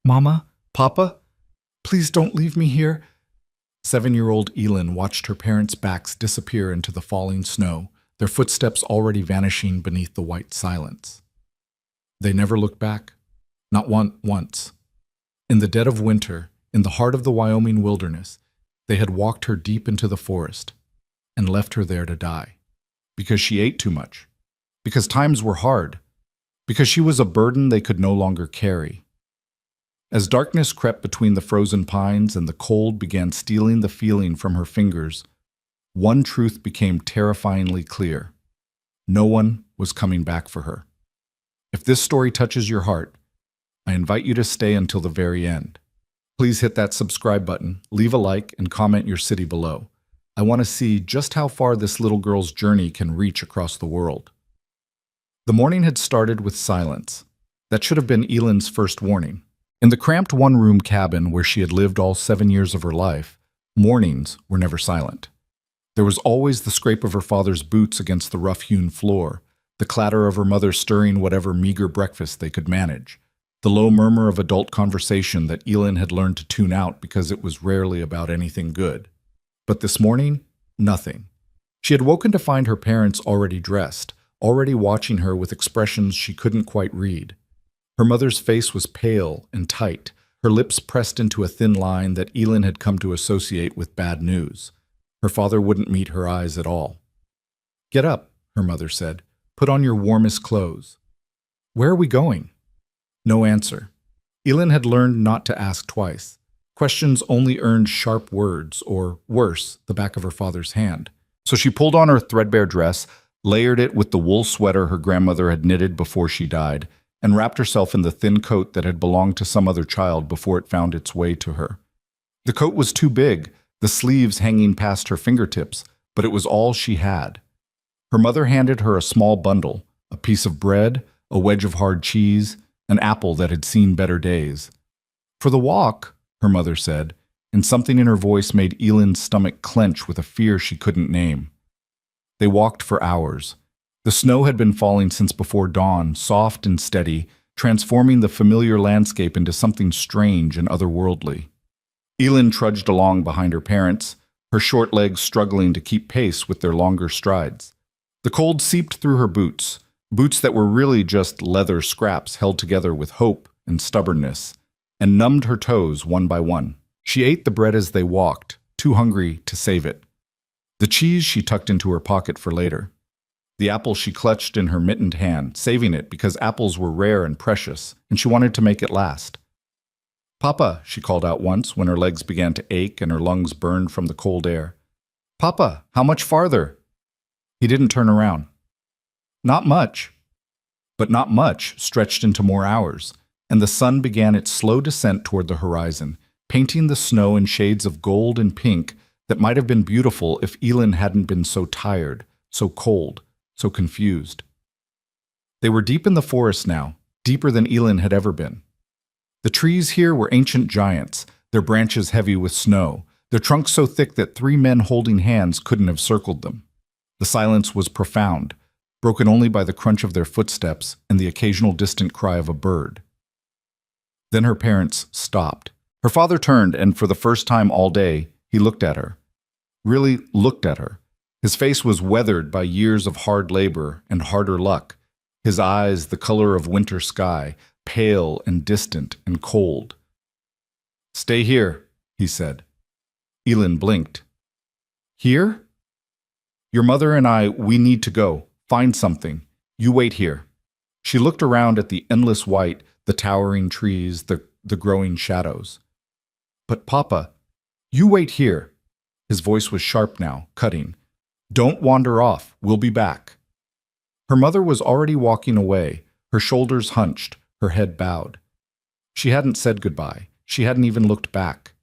Mama? Papa? Please don't leave me here. 7-year-old Elin watched her parents' backs disappear into the falling snow, their footsteps already vanishing beneath the white silence. They never looked back. Not once. In the dead of winter, in the heart of the Wyoming wilderness, they had walked her deep into the forest and left her there to die. Because she ate too much. Because times were hard. Because she was a burden they could no longer carry. As darkness crept between the frozen pines and the cold began stealing the feeling from her fingers, one truth became terrifyingly clear. No one was coming back for her. If this story touches your heart, I invite you to stay until the very end. Please hit that subscribe button, leave a like, and comment your city below. I want to see just how far this little girl's journey can reach across the world. The morning had started with silence. That should have been Elin's first warning. In the cramped one-room cabin where she had lived all 7 years of her life, mornings were never silent. There was always the scrape of her father's boots against the rough-hewn floor, the clatter of her mother stirring whatever meager breakfast they could manage, the low murmur of adult conversation that Elin had learned to tune out because it was rarely about anything good. But this morning, nothing. She had woken to find her parents already dressed, already watching her with expressions she couldn't quite read. Her mother's face was pale and tight, her lips pressed into a thin line that Elin had come to associate with bad news. Her father wouldn't meet her eyes at all. "Get up," her mother said. "Put on your warmest clothes." "Where are we going?" No answer. Elin had learned not to ask twice. Questions only earned sharp words, or worse, the back of her father's hand. So she pulled on her threadbare dress, layered it with the wool sweater her grandmother had knitted before she died, and wrapped herself in the thin coat that had belonged to some other child before it found its way to her. The coat was too big, the sleeves hanging past her fingertips, but it was all she had. Her mother handed her a small bundle, a piece of bread, a wedge of hard cheese, an apple that had seen better days. "For the walk," her mother said, and something in her voice made Elin's stomach clench with a fear she couldn't name. They walked for hours. The snow had been falling since before dawn, soft and steady, transforming the familiar landscape into something strange and otherworldly. Elin trudged along behind her parents, her short legs struggling to keep pace with their longer strides. The cold seeped through her boots that were really just leather scraps held together with hope and stubbornness, and numbed her toes one by one. She ate the bread as they walked, too hungry to save it. The cheese she tucked into her pocket for later. The apple she clutched in her mittened hand, saving it because apples were rare and precious, and she wanted to make it last. "Papa," she called out once when her legs began to ache and her lungs burned from the cold air. "Papa, how much farther?" He didn't turn around. "Not much." But not much stretched into more hours, and the sun began its slow descent toward the horizon, painting the snow in shades of gold and pink that might have been beautiful if Elin hadn't been so tired, so cold, so confused. They were deep in the forest now, deeper than Elin had ever been. The trees here were ancient giants, their branches heavy with snow, their trunks so thick that 3 men holding hands couldn't have circled them. The silence was profound, broken only by the crunch of their footsteps and the occasional distant cry of a bird. Then her parents stopped. Her father turned, and for the first time all day, he looked at her. Really looked at her. His face was weathered by years of hard labor and harder luck, his eyes the color of winter sky, pale and distant and cold. "Stay here," he said. Elin blinked. "Here?" "Your mother and we need to go. Find something. You wait here." She looked around at the endless white, the towering trees, the growing shadows. "But Papa, you wait here." His voice was sharp now, cutting. "Don't wander off. We'll be back." Her mother was already walking away, her shoulders hunched, her head bowed. She hadn't said goodbye. She hadn't even looked back.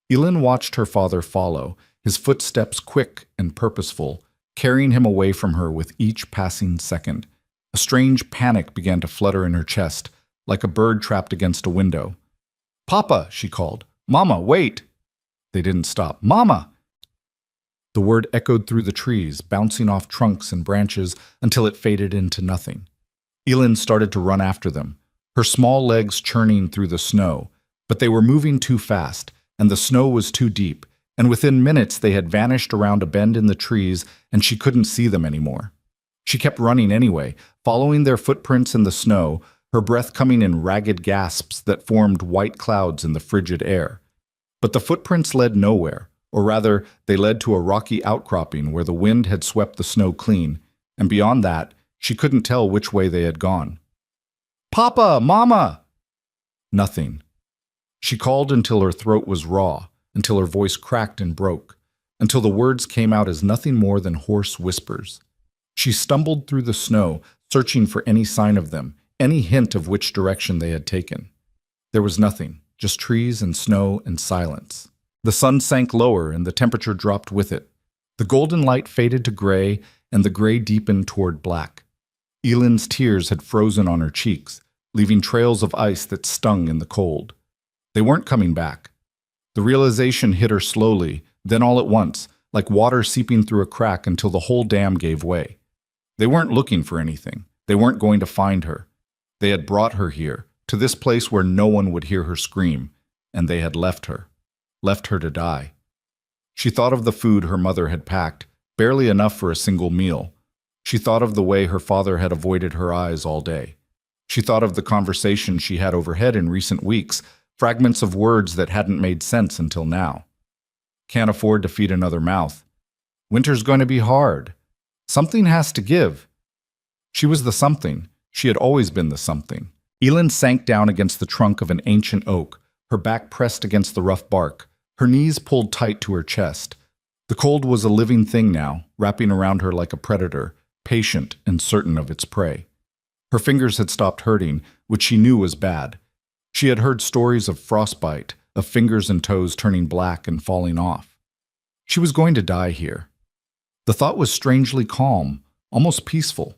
Elin watched her father follow, his footsteps quick and purposeful, carrying him away from her with each passing second. A strange panic began to flutter in her chest, like a bird trapped against a window. "Papa," she called. "Mama, wait!" They didn't stop. "Mama!" The word echoed through the trees, bouncing off trunks and branches until it faded into nothing. Elin started to run after them. her small legs churning through the snow, but they were moving too fast, and the snow was too deep, and within minutes they had vanished around a bend in the trees, and she couldn't see them anymore. She kept running anyway, following their footprints in the snow, her breath coming in ragged gasps that formed white clouds in the frigid air. But the footprints led nowhere, or rather, they led to a rocky outcropping where the wind had swept the snow clean, and beyond that, she couldn't tell which way they had gone. "Papa! Mama!" Nothing. She called until her throat was raw, until her voice cracked and broke, until the words came out as nothing more than hoarse whispers. She stumbled through the snow, searching for any sign of them, any hint of which direction they had taken. There was nothing, just trees and snow and silence. The sun sank lower and the temperature dropped with it. The golden light faded to gray, and the gray deepened toward black. Ellen's tears had frozen on her cheeks, leaving trails of ice that stung in the cold. They weren't coming back. The realization hit her slowly, then all at once, like water seeping through a crack until the whole dam gave way. They weren't looking for anything. They weren't going to find her. They had brought her here, to this place where no one would hear her scream, and they had left her to die. She thought of the food her mother had packed, barely enough for a single meal. She thought of the way her father had avoided her eyes all day. She thought of the conversation she had overhead in recent weeks, fragments of words that hadn't made sense until now. Can't afford to feed another mouth. Winter's going to be hard. Something has to give. She was the something. She had always been the something. Ellen sank down against the trunk of an ancient oak, her back pressed against the rough bark, her knees pulled tight to her chest. The cold was a living thing now, wrapping around her like a predator, patient and certain of its prey. Her fingers had stopped hurting, which she knew was bad. She had heard stories of frostbite, of fingers and toes turning black and falling off. She was going to die here. The thought was strangely calm, almost peaceful.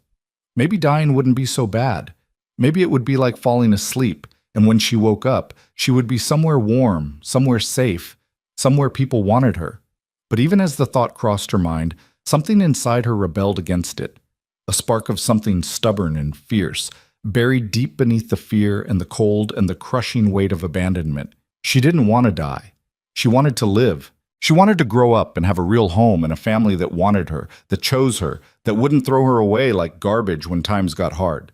Maybe dying wouldn't be so bad. Maybe it would be like falling asleep, and when she woke up, she would be somewhere warm, somewhere safe, somewhere people wanted her. But even as the thought crossed her mind, something inside her rebelled against it. A spark of something stubborn and fierce, buried deep beneath the fear and the cold and the crushing weight of abandonment. She didn't want to die. She wanted to live. She wanted to grow up and have a real home and a family that wanted her, that chose her, that wouldn't throw her away like garbage when times got hard.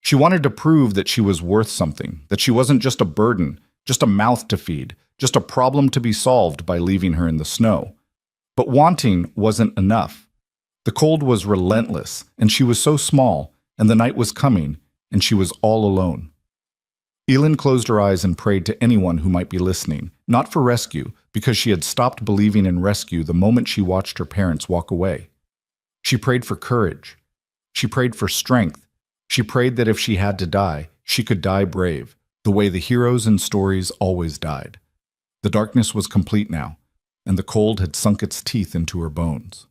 She wanted to prove that she was worth something, that she wasn't just a burden, just a mouth to feed, just a problem to be solved by leaving her in the snow. But wanting wasn't enough. The cold was relentless, and she was so small, and the night was coming, and she was all alone. Ellen closed her eyes and prayed to anyone who might be listening, not for rescue, because she had stopped believing in rescue the moment she watched her parents walk away. She prayed for courage. She prayed for strength. She prayed that if she had to die, she could die brave, the way the heroes in stories always died. The darkness was complete now, and the cold had sunk its teeth into her bones.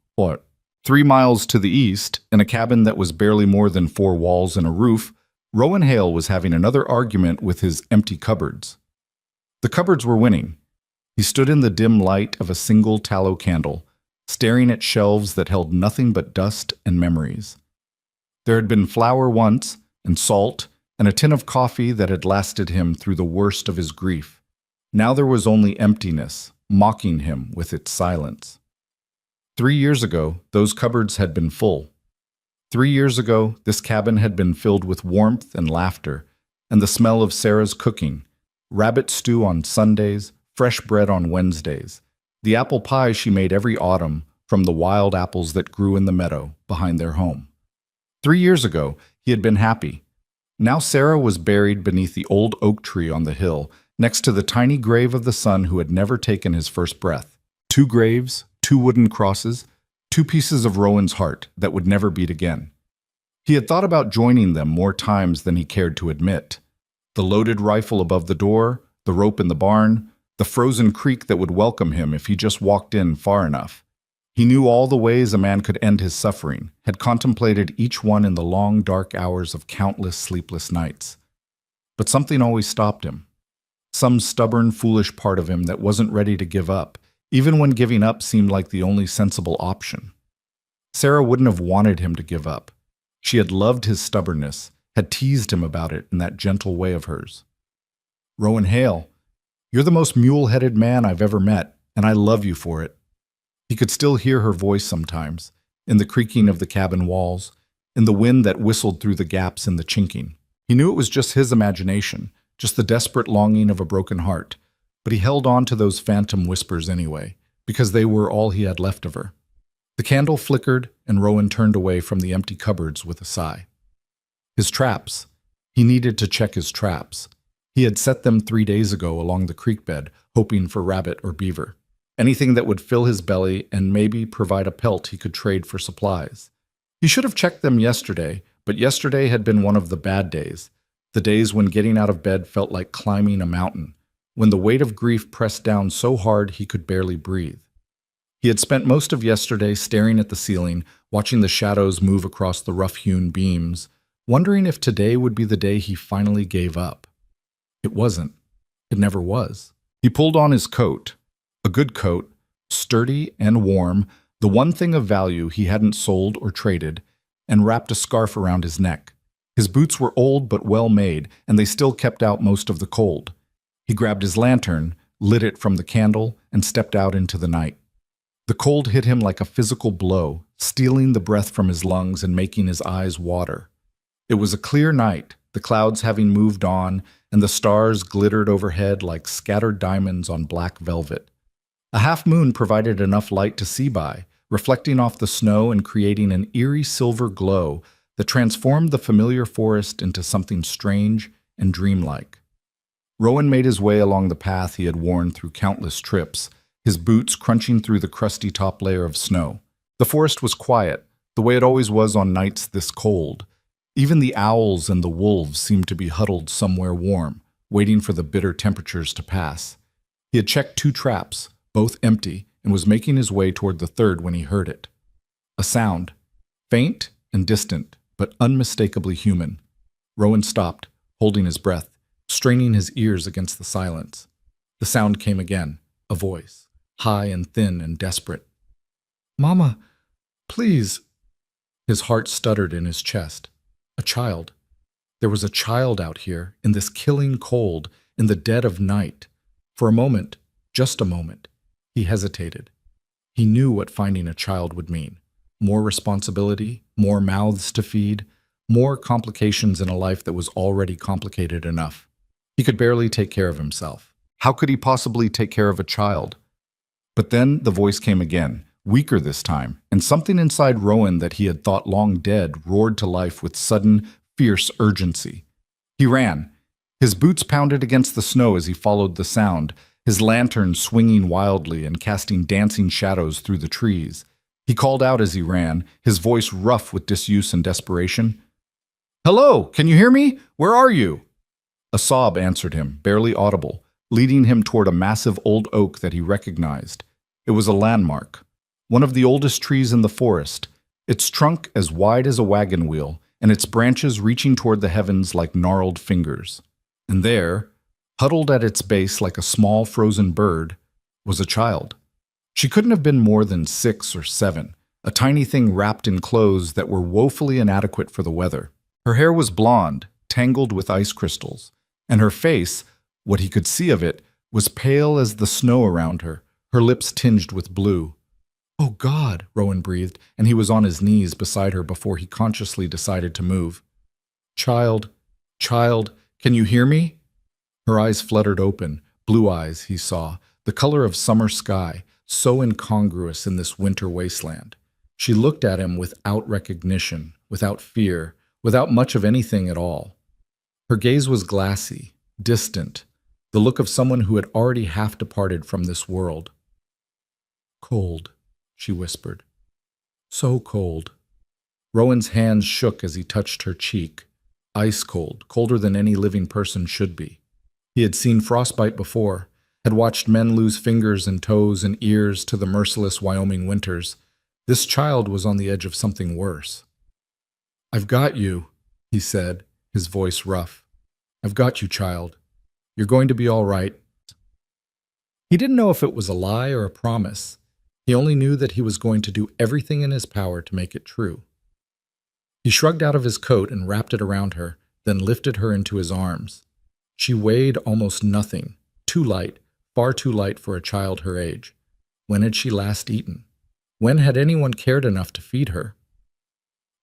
3 miles to the east, in a cabin that was barely more than 4 walls and a roof, Rowan Hale was having another argument with his empty cupboards. The cupboards were winning. He stood in the dim light of a single tallow candle, staring at shelves that held nothing but dust and memories. There had been flour once, and salt, and a tin of coffee that had lasted him through the worst of his grief. Now there was only emptiness, mocking him with its silence. 3 years ago, those cupboards had been full. 3 years ago, this cabin had been filled with warmth and laughter, and the smell of Sarah's cooking, rabbit stew on Sundays, fresh bread on Wednesdays, the apple pie she made every autumn from the wild apples that grew in the meadow behind their home. 3 years ago, he had been happy. Now Sarah was buried beneath the old oak tree on the hill, next to the tiny grave of the son who had never taken his first breath. 2 graves, 2 wooden crosses, 2 pieces of Rowan's heart that would never beat again. He had thought about joining them more times than he cared to admit. The loaded rifle above the door, the rope in the barn, the frozen creek that would welcome him if he just walked in far enough. He knew all the ways a man could end his suffering, had contemplated each one in the long, dark hours of countless sleepless nights. But something always stopped him. Some stubborn, foolish part of him that wasn't ready to give up, even when giving up seemed like the only sensible option. Sarah wouldn't have wanted him to give up. She had loved his stubbornness, had teased him about it in that gentle way of hers. "Rowan Hale, you're the most mule-headed man I've ever met, and I love you for it." He could still hear her voice sometimes, in the creaking of the cabin walls, in the wind that whistled through the gaps in the chinking. He knew it was just his imagination, just the desperate longing of a broken heart, but he held on to those phantom whispers anyway, because they were all he had left of her. The candle flickered, and Rowan turned away from the empty cupboards with a sigh. His traps. He needed to check his traps. He had set them 3 days ago along the creek bed, hoping for rabbit or beaver. Anything that would fill his belly and maybe provide a pelt he could trade for supplies. He should have checked them yesterday, but yesterday had been one of the bad days, the days when getting out of bed felt like climbing a mountain, when the weight of grief pressed down so hard he could barely breathe. He had spent most of yesterday staring at the ceiling, watching the shadows move across the rough-hewn beams, wondering if today would be the day he finally gave up. It wasn't. It never was. He pulled on his coat, a good coat, sturdy and warm, the one thing of value he hadn't sold or traded, and wrapped a scarf around his neck. His boots were old but well made, and they still kept out most of the cold. He grabbed his lantern, lit it from the candle, and stepped out into the night. The cold hit him like a physical blow, stealing the breath from his lungs and making his eyes water. It was a clear night, the clouds having moved on, and the stars glittered overhead like scattered diamonds on black velvet. A half-moon provided enough light to see by, reflecting off the snow and creating an eerie silver glow that transformed the familiar forest into something strange and dreamlike. Rowan made his way along the path he had worn through countless trips, his boots crunching through the crusty top layer of snow. The forest was quiet, the way it always was on nights this cold. Even the owls and the wolves seemed to be huddled somewhere warm, waiting for the bitter temperatures to pass. He had checked 2 traps, both empty, and was making his way toward the third when he heard it. A sound, faint and distant, but unmistakably human. Rowan stopped, holding his breath, straining his ears against the silence. The sound came again, a voice, high and thin and desperate. "Mama, please." His heart stuttered in his chest. A child. There was a child out here, in this killing cold, in the dead of night. For a moment, just a moment, he hesitated. He knew what finding a child would mean. More responsibility, more mouths to feed, more complications in a life that was already complicated enough. He could barely take care of himself. How could he possibly take care of a child? But then the voice came again, weaker this time, and something inside Rowan that he had thought long dead roared to life with sudden, fierce urgency. He ran. His boots pounded against the snow as he followed the sound, his lantern swinging wildly and casting dancing shadows through the trees. He called out as he ran, his voice rough with disuse and desperation. "Hello, can you hear me? Where are you?" A sob answered him, barely audible, leading him toward a massive old oak that he recognized. It was a landmark, one of the oldest trees in the forest, its trunk as wide as a wagon wheel, and its branches reaching toward the heavens like gnarled fingers. And there, huddled at its base like a small frozen bird, was a child. She couldn't have been more than 6 or 7, a tiny thing wrapped in clothes that were woefully inadequate for the weather. Her hair was blonde, tangled with ice crystals, and her face, what he could see of it, was pale as the snow around her, her lips tinged with blue. "Oh God," Rowan breathed, and he was on his knees beside her before he consciously decided to move. Child, can you hear me?" Her eyes fluttered open, blue eyes, he saw, the color of summer sky, so incongruous in this winter wasteland. She looked at him without recognition, without fear, without much of anything at all. Her gaze was glassy, distant, the look of someone who had already half departed from this world. "Cold," she whispered. "So cold." Rowan's hands shook as he touched her cheek. Ice cold, colder than any living person should be. He had seen frostbite before, had watched men lose fingers and toes and ears to the merciless Wyoming winters. This child was on the edge of something worse. "I've got you," he said, his voice rough. "I've got you, child. You're going to be all right." He didn't know if it was a lie or a promise. He only knew that he was going to do everything in his power to make it true. He shrugged out of his coat and wrapped it around her, then lifted her into his arms. She weighed almost nothing, too light, far too light for a child her age. When had she last eaten? When had anyone cared enough to feed her?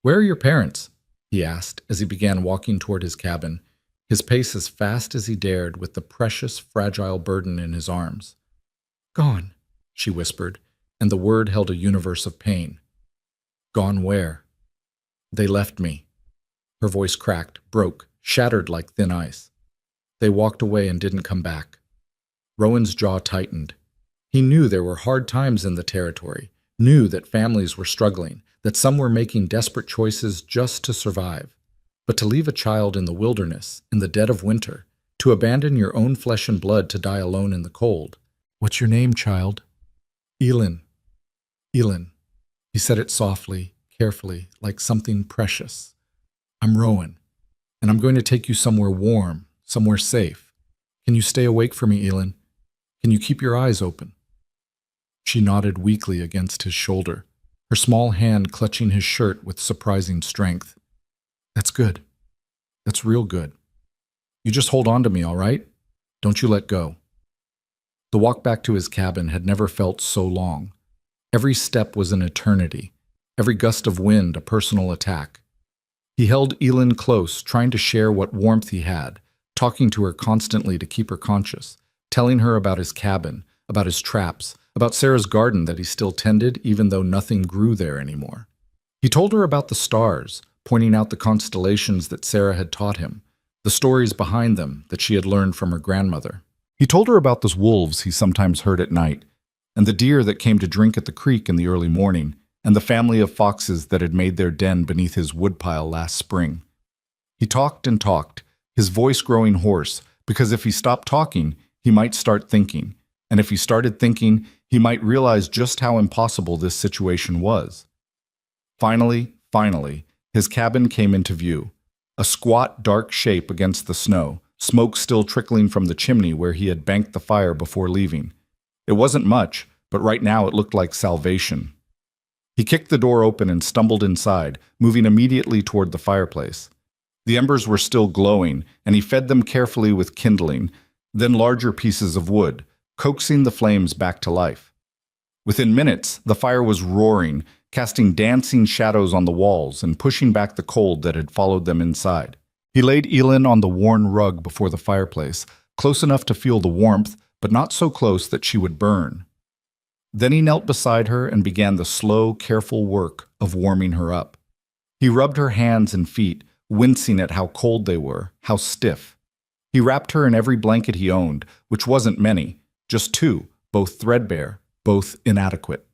"Where are your parents?" he asked as he began walking toward his cabin, his pace as fast as he dared with the precious, fragile burden in his arms. "Gone," she whispered, and the word held a universe of pain. "Gone where?" "They left me." Her voice cracked, broke, shattered like thin ice. "They walked away and didn't come back." Rowan's jaw tightened. He knew there were hard times in the territory, knew that families were struggling, that some were making desperate choices just to survive. But to leave a child in the wilderness, in the dead of winter, to abandon your own flesh and blood to die alone in the cold. "What's your name, child?" "Elin. Elin." He said it softly, carefully, like something precious. "I'm Rowan, and I'm going to take you somewhere warm, somewhere safe. Can you stay awake for me, Elin? Can you keep your eyes open?" She nodded weakly against his shoulder, her small hand clutching his shirt with surprising strength. "That's good. That's real good. You just hold on to me, all right? Don't you let go." The walk back to his cabin had never felt so long. Every step was an eternity, every gust of wind a personal attack. He held Elin close, trying to share what warmth he had, talking to her constantly to keep her conscious, telling her about his cabin, about his traps, about Sarah's garden that he still tended even though nothing grew there anymore. He told her about the stars, pointing out the constellations that Sarah had taught him, the stories behind them that she had learned from her grandmother. He told her about those wolves he sometimes heard at night, and the deer that came to drink at the creek in the early morning, and the family of foxes that had made their den beneath his woodpile last spring. He talked and talked, his voice growing hoarse, because if he stopped talking, he might start thinking, and if he started thinking, he might realize just how impossible this situation was. Finally, his cabin came into view, a squat, dark shape against the snow, smoke still trickling from the chimney where he had banked the fire before leaving. It wasn't much, but right now it looked like salvation. He kicked the door open and stumbled inside, moving immediately toward the fireplace. The embers were still glowing, and he fed them carefully with kindling, then larger pieces of wood, coaxing the flames back to life. Within minutes, the fire was roaring, casting dancing shadows on the walls and pushing back the cold that had followed them inside. He laid Elin on the worn rug before the fireplace, close enough to feel the warmth, but not so close that she would burn. Then he knelt beside her and began the slow, careful work of warming her up. He rubbed her hands and feet, wincing at how cold they were, how stiff. He wrapped her in every blanket he owned, which wasn't many, just two, both threadbare, both inadequate.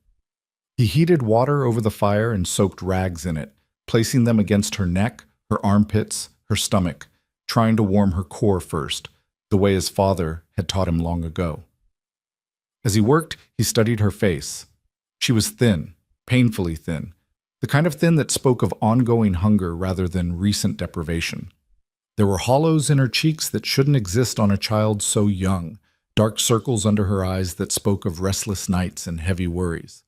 He heated water over the fire and soaked rags in it, placing them against her neck, her armpits, her stomach, trying to warm her core first, the way his father had taught him long ago. As he worked, he studied her face. She was thin, painfully thin, the kind of thin that spoke of ongoing hunger rather than recent deprivation. There were hollows in her cheeks that shouldn't exist on a child so young, dark circles under her eyes that spoke of restless nights and heavy worries.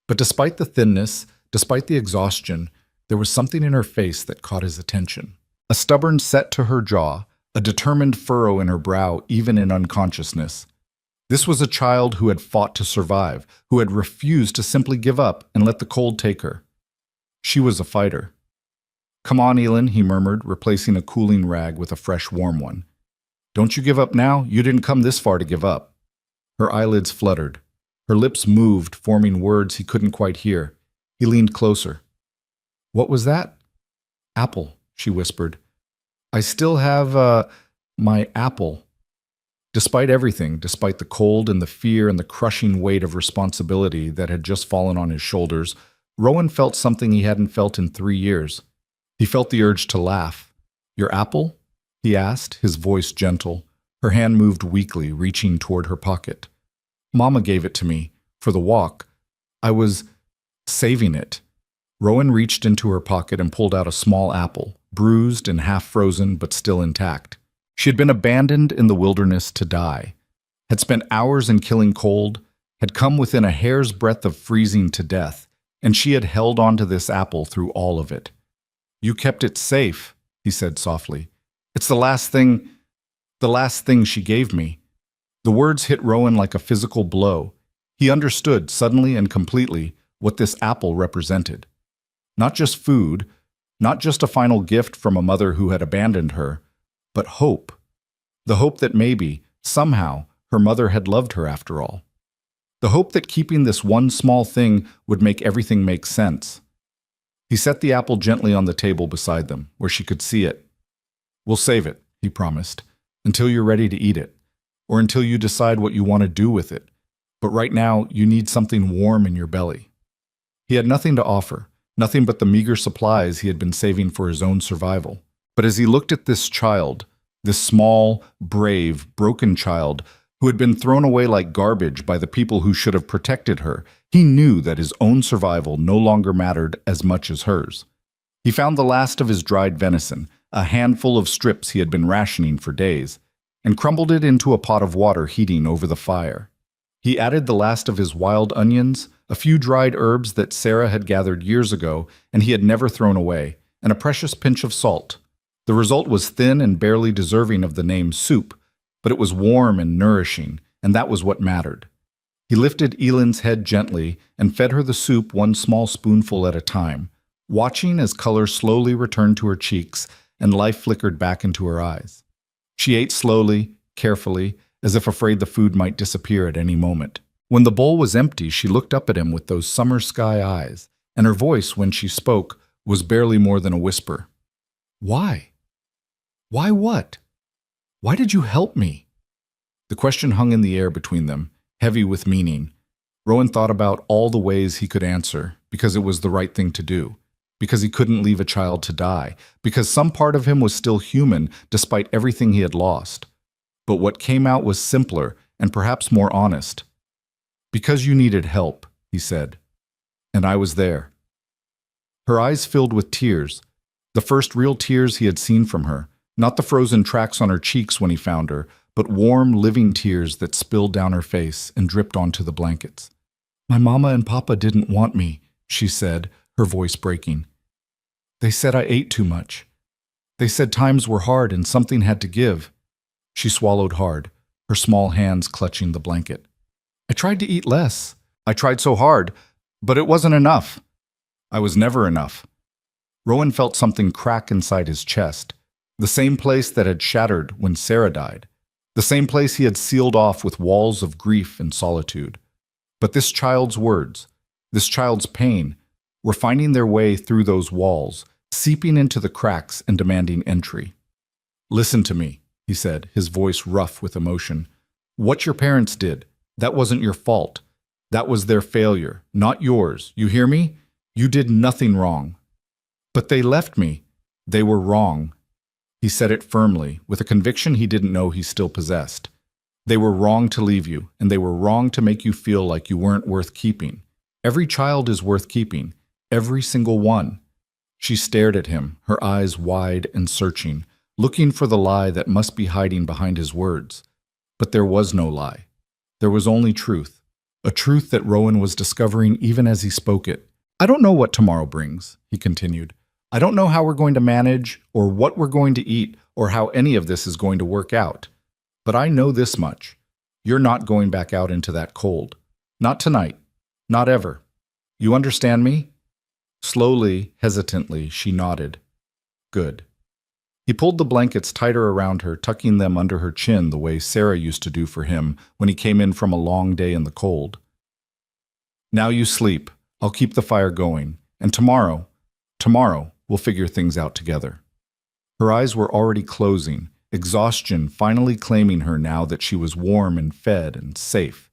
But despite the thinness, despite the exhaustion, there was something in her face that caught his attention. A stubborn set to her jaw, a determined furrow in her brow even in unconsciousness. This was a child who had fought to survive, who had refused to simply give up and let the cold take her. She was a fighter. "Come on, Elin," he murmured, replacing a cooling rag with a fresh warm one. "Don't you give up now? You didn't come this far to give up." Her eyelids fluttered. Her lips moved, forming words he couldn't quite hear. He leaned closer. "What was that?" "Apple," she whispered. "I still have, my apple." Despite everything, despite the cold and the fear and the crushing weight of responsibility that had just fallen on his shoulders, Rowan felt something he hadn't felt in 3 years. He felt the urge to laugh. "Your apple?" he asked, his voice gentle. Her hand moved weakly, reaching toward her pocket. "Mama gave it to me, for the walk. I was saving it." Rowan reached into her pocket and pulled out a small apple, bruised and half frozen but still intact. She had been abandoned in the wilderness to die, had spent hours in killing cold, had come within a hair's breadth of freezing to death, and she had held on to this apple through all of it. "You kept it safe," he said softly. It's the last thing she gave me. The words hit Rowan like a physical blow. He understood, suddenly and completely, what this apple represented. Not just food, not just a final gift from a mother who had abandoned her, but hope. The hope that maybe, somehow, her mother had loved her after all. The hope that keeping this one small thing would make everything make sense. He set the apple gently on the table beside them, where she could see it. "We'll save it," he promised, "until you're ready to eat it, or until you decide what you want to do with it. But right now, you need something warm in your belly." He had nothing to offer, nothing but the meager supplies he had been saving for his own survival. But as he looked at this child, this small, brave, broken child who had been thrown away like garbage by the people who should have protected her, he knew that his own survival no longer mattered as much as hers. He found the last of his dried venison, a handful of strips he had been rationing for days, and crumbled it into a pot of water heating over the fire. He added the last of his wild onions, a few dried herbs that Sarah had gathered years ago and he had never thrown away, and a precious pinch of salt. The result was thin and barely deserving of the name soup, but it was warm and nourishing, and that was what mattered. He lifted Elin's head gently and fed her the soup one small spoonful at a time, watching as color slowly returned to her cheeks and life flickered back into her eyes. She ate slowly, carefully, as if afraid the food might disappear at any moment. When the bowl was empty, she looked up at him with those summer sky eyes, and her voice, when she spoke, was barely more than a whisper. "Why? Why what? Why did you help me?" The question hung in the air between them, heavy with meaning. Rowan thought about all the ways he could answer, because it was the right thing to do, because he couldn't leave a child to die, because some part of him was still human despite everything he had lost. But what came out was simpler and perhaps more honest. "Because you needed help," he said, "and I was there." Her eyes filled with tears, the first real tears he had seen from her, not the frozen tracks on her cheeks when he found her, but warm, living tears that spilled down her face and dripped onto the blankets. "My mama and papa didn't want me," she said, her voice breaking. "They said I ate too much. They said times were hard and something had to give." She swallowed hard, her small hands clutching the blanket. "I tried to eat less. I tried so hard, but it wasn't enough. I was never enough." Rowan felt something crack inside his chest, the same place that had shattered when Sarah died, the same place he had sealed off with walls of grief and solitude. But this child's words, this child's pain, were finding their way through those walls, seeping into the cracks and demanding entry. "Listen to me," he said, his voice rough with emotion. "What your parents did, that wasn't your fault. That was their failure, not yours. You hear me? You did nothing wrong." "But they left me. They were wrong." He said it firmly, with a conviction he didn't know he still possessed. "They were wrong to leave you, and they were wrong to make you feel like you weren't worth keeping. Every child is worth keeping, every single one." She stared at him, her eyes wide and searching, looking for the lie that must be hiding behind his words. But there was no lie. There was only truth, a truth that Rowan was discovering even as he spoke it. "I don't know what tomorrow brings," he continued. "I don't know how we're going to manage, or what we're going to eat, or how any of this is going to work out. But I know this much. You're not going back out into that cold. Not tonight. Not ever. You understand me?" Slowly, hesitantly, she nodded. "Good." He pulled the blankets tighter around her, tucking them under her chin the way Sarah used to do for him when he came in from a long day in the cold. "Now you sleep. I'll keep the fire going. And tomorrow, we'll figure things out together." Her eyes were already closing, exhaustion finally claiming her now that she was warm and fed and safe.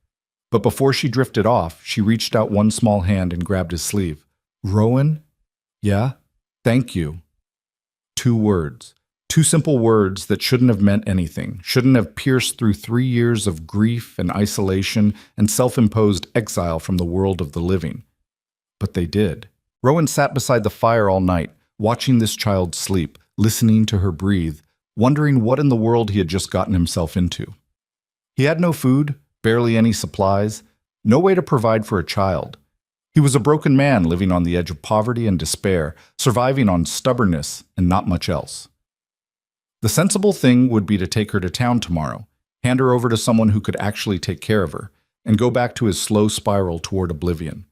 But before she drifted off, she reached out one small hand and grabbed his sleeve. "Rowan? Yeah? Thank you." 2 words. 2 simple words that shouldn't have meant anything, shouldn't have pierced through 3 years of grief and isolation and self-imposed exile from the world of the living. But they did. Rowan sat beside the fire all night, watching this child sleep, listening to her breathe, wondering what in the world he had just gotten himself into. He had no food, barely any supplies, no way to provide for a child. He was a broken man living on the edge of poverty and despair, surviving on stubbornness and not much else. The sensible thing would be to take her to town tomorrow, hand her over to someone who could actually take care of her, and go back to his slow spiral toward oblivion.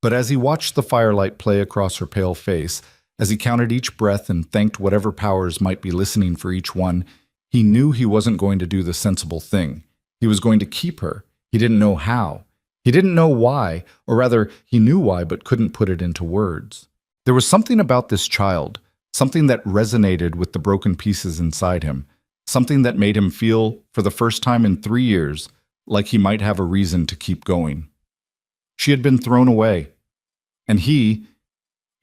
But as he watched the firelight play across her pale face, as he counted each breath and thanked whatever powers might be listening for each one, he knew he wasn't going to do the sensible thing. He was going to keep her. He didn't know how. He didn't know why, or rather, he knew why but couldn't put it into words. There was something about this child, something that resonated with the broken pieces inside him, something that made him feel, for the first time in 3 years, like he might have a reason to keep going. She had been thrown away, and he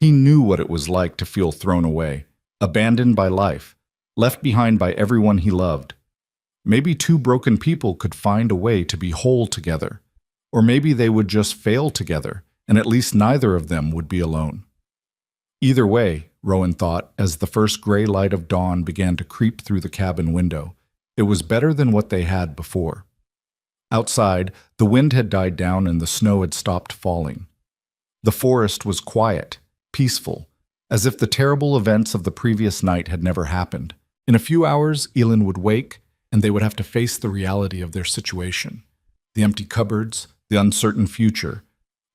knew what it was like to feel thrown away, abandoned by life, left behind by everyone he loved. Maybe two broken people could find a way to be whole together, or maybe they would just fail together, and at least neither of them would be alone. Either way, Rowan thought, as the first gray light of dawn began to creep through the cabin window, it was better than what they had before. Outside, the wind had died down and the snow had stopped falling. The forest was quiet, peaceful, as if the terrible events of the previous night had never happened. In a few hours, Elin would wake, and they would have to face the reality of their situation. The empty cupboards, the uncertain future,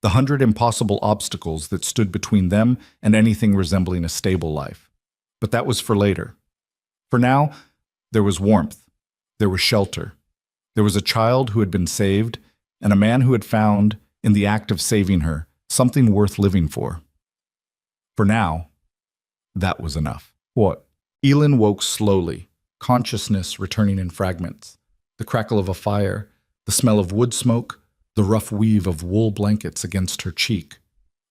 the 100 impossible obstacles that stood between them and anything resembling a stable life. But that was for later. For now, there was warmth, there was shelter, there was a child who had been saved, and a man who had found, in the act of saving her, something worth living for. For now, that was enough. What? Elin woke slowly, consciousness returning in fragments. The crackle of a fire, the smell of wood smoke, the rough weave of wool blankets against her cheek.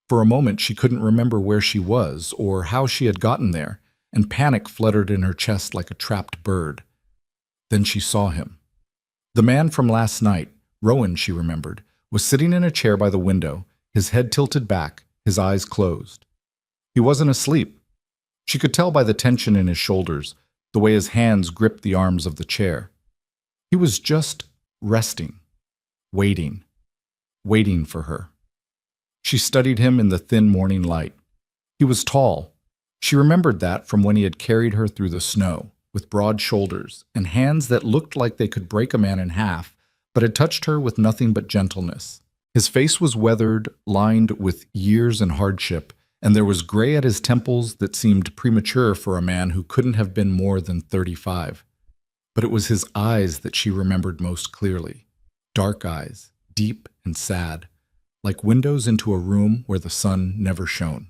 For a moment she couldn't remember where she was or how she had gotten there, and panic fluttered in her chest like a trapped bird. Then she saw him. The man from last night, Rowan, she remembered, was sitting in a chair by the window, his head tilted back, his eyes closed. He wasn't asleep. She could tell by the tension in his shoulders, the way his hands gripped the arms of the chair. He was just resting, waiting for her. She studied him in the thin morning light. He was tall. She remembered that from when he had carried her through the snow, with broad shoulders and hands that looked like they could break a man in half, but had touched her with nothing but gentleness. His face was weathered, lined with years and hardship, and there was gray at his temples that seemed premature for a man who couldn't have been more than 35. But it was his eyes that she remembered most clearly. Dark eyes, deep and sad, like windows into a room where the sun never shone.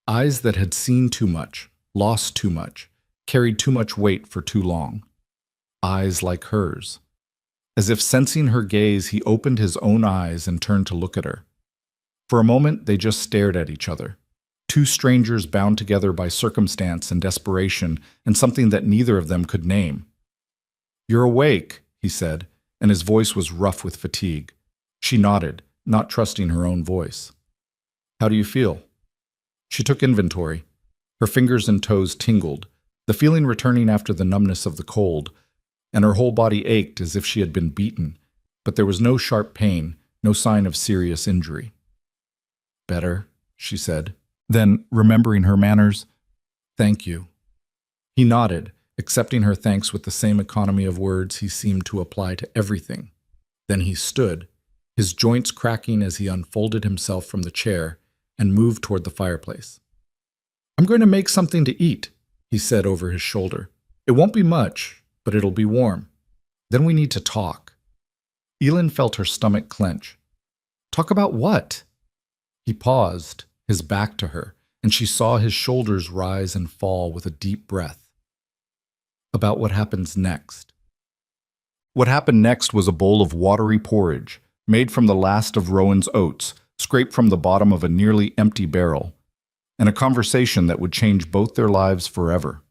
Eyes that had seen too much, lost too much, carried too much weight for too long. Eyes like hers. As if sensing her gaze, he opened his own eyes and turned to look at her. For a moment, they just stared at each other. Two strangers bound together by circumstance and desperation and something that neither of them could name. "You're awake," he said, and his voice was rough with fatigue. She nodded, not trusting her own voice. "How do you feel?" She took inventory. Her fingers and toes tingled, the feeling returning after the numbness of the cold, and her whole body ached as if she had been beaten, but there was no sharp pain, no sign of serious injury. "Better," she said. Then, remembering her manners, "Thank you." He nodded, accepting her thanks with the same economy of words he seemed to apply to everything. Then he stood, his joints cracking as he unfolded himself from the chair and moved toward the fireplace. "I'm going to make something to eat," he said over his shoulder. "It won't be much, but it'll be warm. Then we need to talk." Elin felt her stomach clench. "Talk about what?" He paused, his back to her, and she saw his shoulders rise and fall with a deep breath. "About what happens next." What happened next was a bowl of watery porridge, made from the last of Rowan's oats, scraped from the bottom of a nearly empty barrel, and a conversation that would change both their lives forever.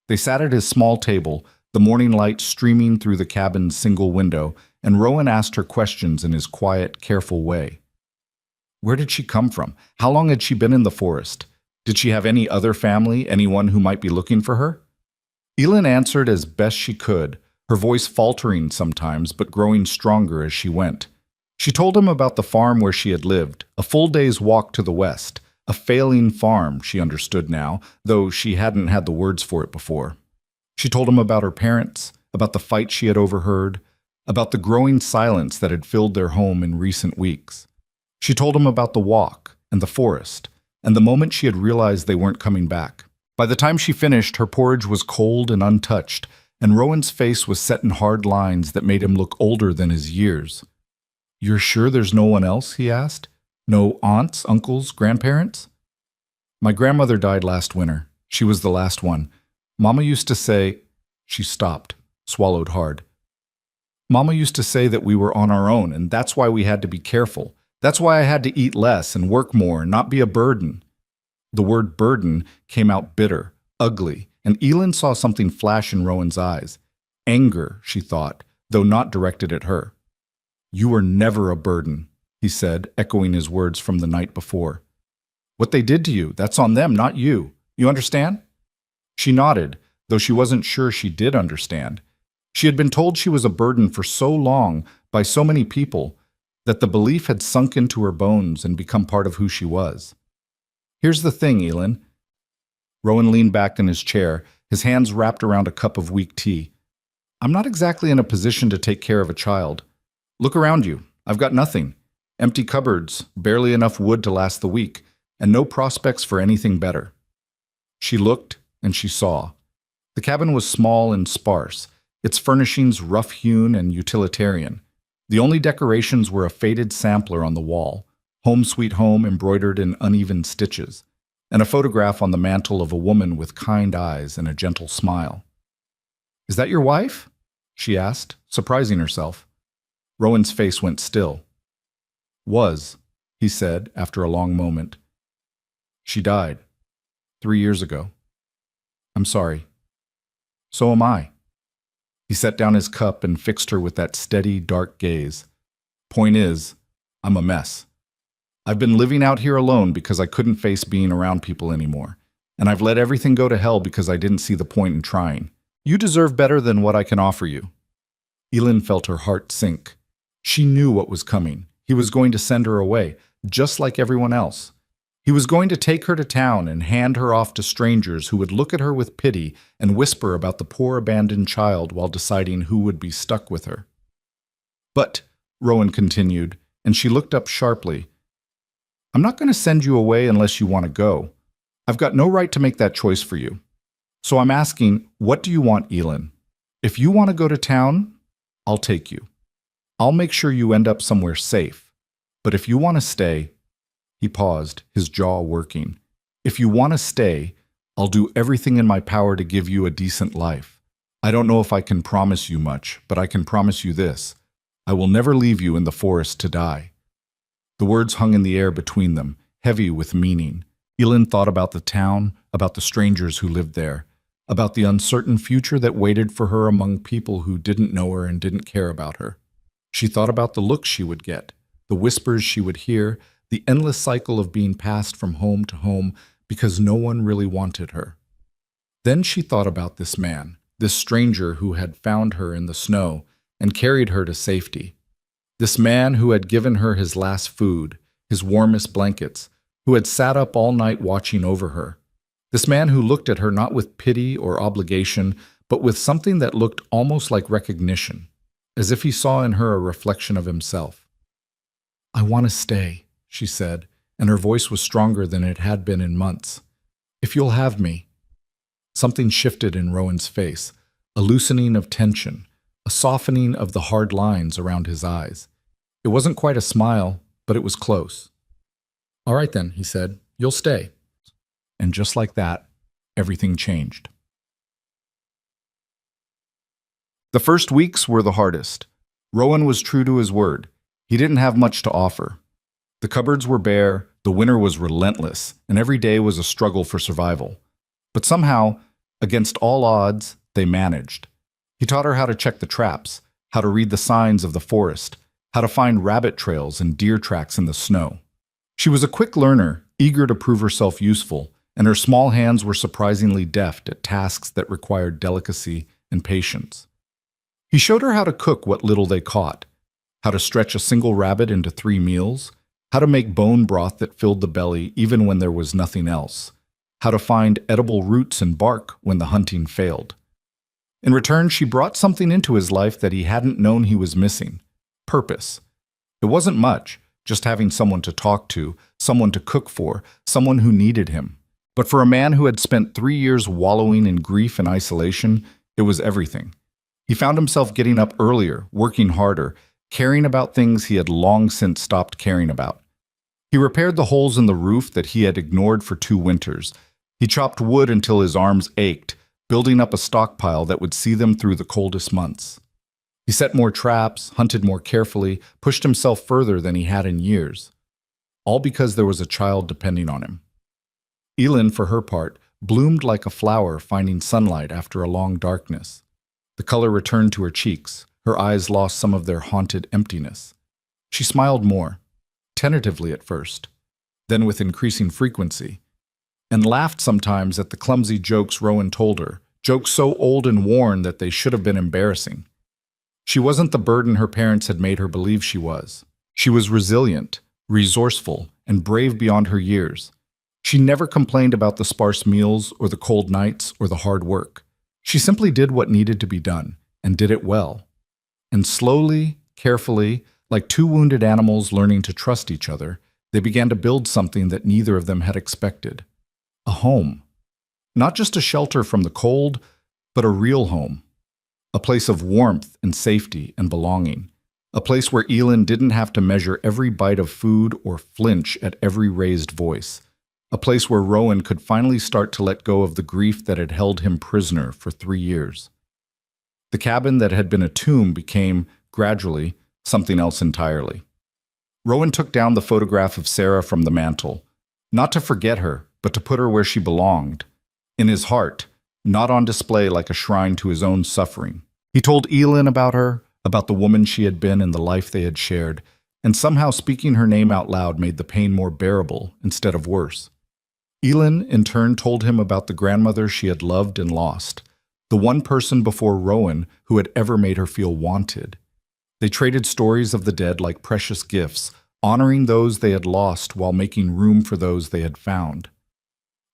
They sat at his small table, the morning light streaming through the cabin's single window, and Rowan asked her questions in his quiet, careful way. Where did she come from? How long had she been in the forest? Did she have any other family, anyone who might be looking for her? Elin answered as best she could, her voice faltering sometimes but growing stronger as she went. She told him about the farm where she had lived, a full day's walk to the west, a failing farm, she understood now, though she hadn't had the words for it before. She told him about her parents, about the fight she had overheard, about the growing silence that had filled their home in recent weeks. She told him about the walk and the forest, and the moment she had realized they weren't coming back. By the time she finished, her porridge was cold and untouched, and Rowan's face was set in hard lines that made him look older than his years. "You're sure there's no one else?" he asked. "No aunts, uncles, grandparents?" "My grandmother died last winter. She was the last one. Mama used to say—" She stopped, swallowed hard. "Mama used to say that we were on our own, and that's why we had to be careful. That's why I had to eat less and work more and not be a burden." The word burden came out bitter, ugly, and Elin saw something flash in Rowan's eyes. Anger, she thought, though not directed at her. "You were never a burden," he said, echoing his words from the night before. "What they did to you, that's on them, not you. You understand?" She nodded, though she wasn't sure she did understand. She had been told she was a burden for so long by so many people that the belief had sunk into her bones and become part of who she was. "Here's the thing, Elin." Rowan leaned back in his chair, his hands wrapped around a cup of weak tea. "I'm not exactly in a position to take care of a child. Look around you. I've got nothing. Empty cupboards, barely enough wood to last the week, and no prospects for anything better." She looked, and she saw. The cabin was small and sparse, its furnishings rough-hewn and utilitarian. The only decorations were a faded sampler on the wall, "Home Sweet Home" embroidered in uneven stitches, and a photograph on the mantel of a woman with kind eyes and a gentle smile. "Is that your wife?" she asked, surprising herself. Rowan's face went still. "Was," he said after a long moment. "She died 3 years ago. I'm sorry." "So am I." He set down his cup and fixed her with that steady, dark gaze. "Point is, I'm a mess. I've been living out here alone because I couldn't face being around people anymore, and I've let everything go to hell because I didn't see the point in trying. You deserve better than what I can offer you." Elin felt her heart sink. She knew what was coming. He was going to send her away, just like everyone else. He was going to take her to town and hand her off to strangers who would look at her with pity and whisper about the poor abandoned child while deciding who would be stuck with her. "But," Rowan continued, and she looked up sharply, "I'm not going to send you away unless you want to go. I've got no right to make that choice for you. So I'm asking, what do you want, Elin? If you want to go to town, I'll take you. I'll make sure you end up somewhere safe. But if you want to stay—" He paused, his jaw working. "If you want to stay, I'll do everything in my power to give you a decent life. I don't know if I can promise you much, but I can promise you this. I will never leave you in the forest to die." The words hung in the air between them, heavy with meaning. Elin thought about the town, about the strangers who lived there, about the uncertain future that waited for her among people who didn't know her and didn't care about her. She thought about the looks she would get, the whispers she would hear, the endless cycle of being passed from home to home because no one really wanted her. Then she thought about this man, this stranger who had found her in the snow and carried her to safety. This man who had given her his last food, his warmest blankets, who had sat up all night watching over her. This man who looked at her not with pity or obligation, but with something that looked almost like recognition, as if he saw in her a reflection of himself. "I want to stay," she said, and her voice was stronger than it had been in months. "If you'll have me." Something shifted in Rowan's face, a loosening of tension, a softening of the hard lines around his eyes. It wasn't quite a smile, but it was close. "All right then," he said, "you'll stay." And just like that, everything changed. The first weeks were the hardest. Rowan was true to his word. He didn't have much to offer. The cupboards were bare, the winter was relentless, and every day was a struggle for survival. But somehow, against all odds, they managed. He taught her how to check the traps, how to read the signs of the forest, how to find rabbit trails and deer tracks in the snow. She was a quick learner, eager to prove herself useful, and her small hands were surprisingly deft at tasks that required delicacy and patience. He showed her how to cook what little they caught, how to stretch a single rabbit into 3 meals, how to make bone broth that filled the belly even when there was nothing else, how to find edible roots and bark when the hunting failed. In return, she brought something into his life that he hadn't known he was missing: purpose. It wasn't much, just having someone to talk to, someone to cook for, someone who needed him. But for a man who had spent 3 years wallowing in grief and isolation, it was everything. He found himself getting up earlier, working harder, caring about things he had long since stopped caring about. He repaired the holes in the roof that he had ignored for 2 winters. He chopped wood until his arms ached, building up a stockpile that would see them through the coldest months. He set more traps, hunted more carefully, pushed himself further than he had in years. All because there was a child depending on him. Elin, for her part, bloomed like a flower finding sunlight after a long darkness. The color returned to her cheeks. Her eyes lost some of their haunted emptiness. She smiled more, tentatively at first, then with increasing frequency, and laughed sometimes at the clumsy jokes Rowan told her, jokes so old and worn that they should have been embarrassing. She wasn't the burden her parents had made her believe she was. She was resilient, resourceful, and brave beyond her years. She never complained about the sparse meals or the cold nights or the hard work. She simply did what needed to be done, and did it well. And slowly, carefully, like two wounded animals learning to trust each other, they began to build something that neither of them had expected. A home. Not just a shelter from the cold, but a real home. A place of warmth and safety and belonging. A place where Elin didn't have to measure every bite of food or flinch at every raised voice. A place where Rowan could finally start to let go of the grief that had held him prisoner for 3 years. The cabin that had been a tomb became, gradually, something else entirely. Rowan took down the photograph of Sarah from the mantel, not to forget her, but to put her where she belonged, in his heart, not on display like a shrine to his own suffering. He told Elin about her, about the woman she had been and the life they had shared, and somehow speaking her name out loud made the pain more bearable instead of worse. Elin, in turn, told him about the grandmother she had loved and lost, the one person before Rowan who had ever made her feel wanted. They traded stories of the dead like precious gifts, honoring those they had lost while making room for those they had found.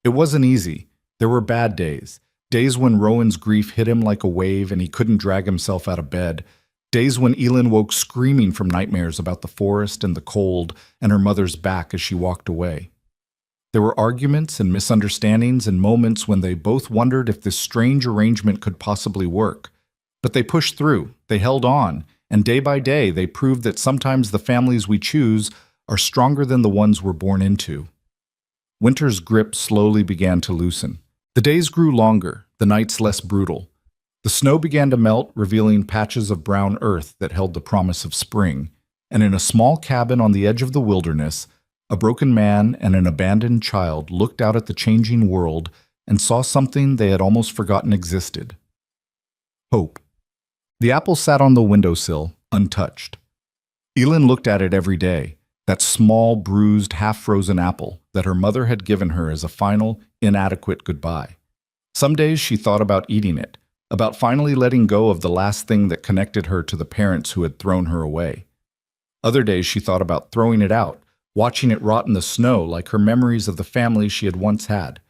It wasn't easy. There were bad days, days when Rowan's grief hit him like a wave and he couldn't drag himself out of bed, days when Elin woke screaming from nightmares about the forest and the cold and her mother's back as she walked away. There were arguments and misunderstandings and moments when they both wondered if this strange arrangement could possibly work. But they pushed through, they held on, and day by day they proved that sometimes the families we choose are stronger than the ones we're born into. Winter's grip slowly began to loosen. The days grew longer, the nights less brutal. The snow began to melt, revealing patches of brown earth that held the promise of spring, and in a small cabin on the edge of the wilderness, a broken man and an abandoned child looked out at the changing world and saw something they had almost forgotten existed. Hope. The apple sat on the windowsill, untouched. Elin looked at it every day, that small, bruised, half-frozen apple that her mother had given her as a final, inadequate goodbye. Some days she thought about eating it, about finally letting go of the last thing that connected her to the parents who had thrown her away. Other days she thought about throwing it out, watching it rot in the snow like her memories of the family she had once had.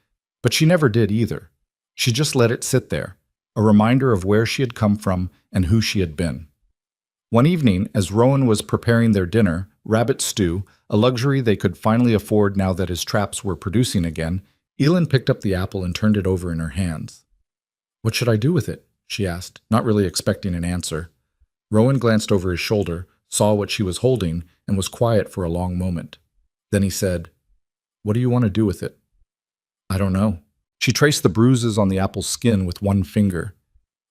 But she never did either. She just let it sit there, a reminder of where she had come from and who she had been. One evening, as Rowan was preparing their dinner, rabbit stew, a luxury they could finally afford now that his traps were producing again, Elin picked up the apple and turned it over in her hands. "What should I do with it?" she asked, not really expecting an answer. Rowan glanced over his shoulder, saw what she was holding, and was quiet for a long moment. Then he said, "What do you want to do with it?" "I don't know." She traced the bruises on the apple's skin with one finger.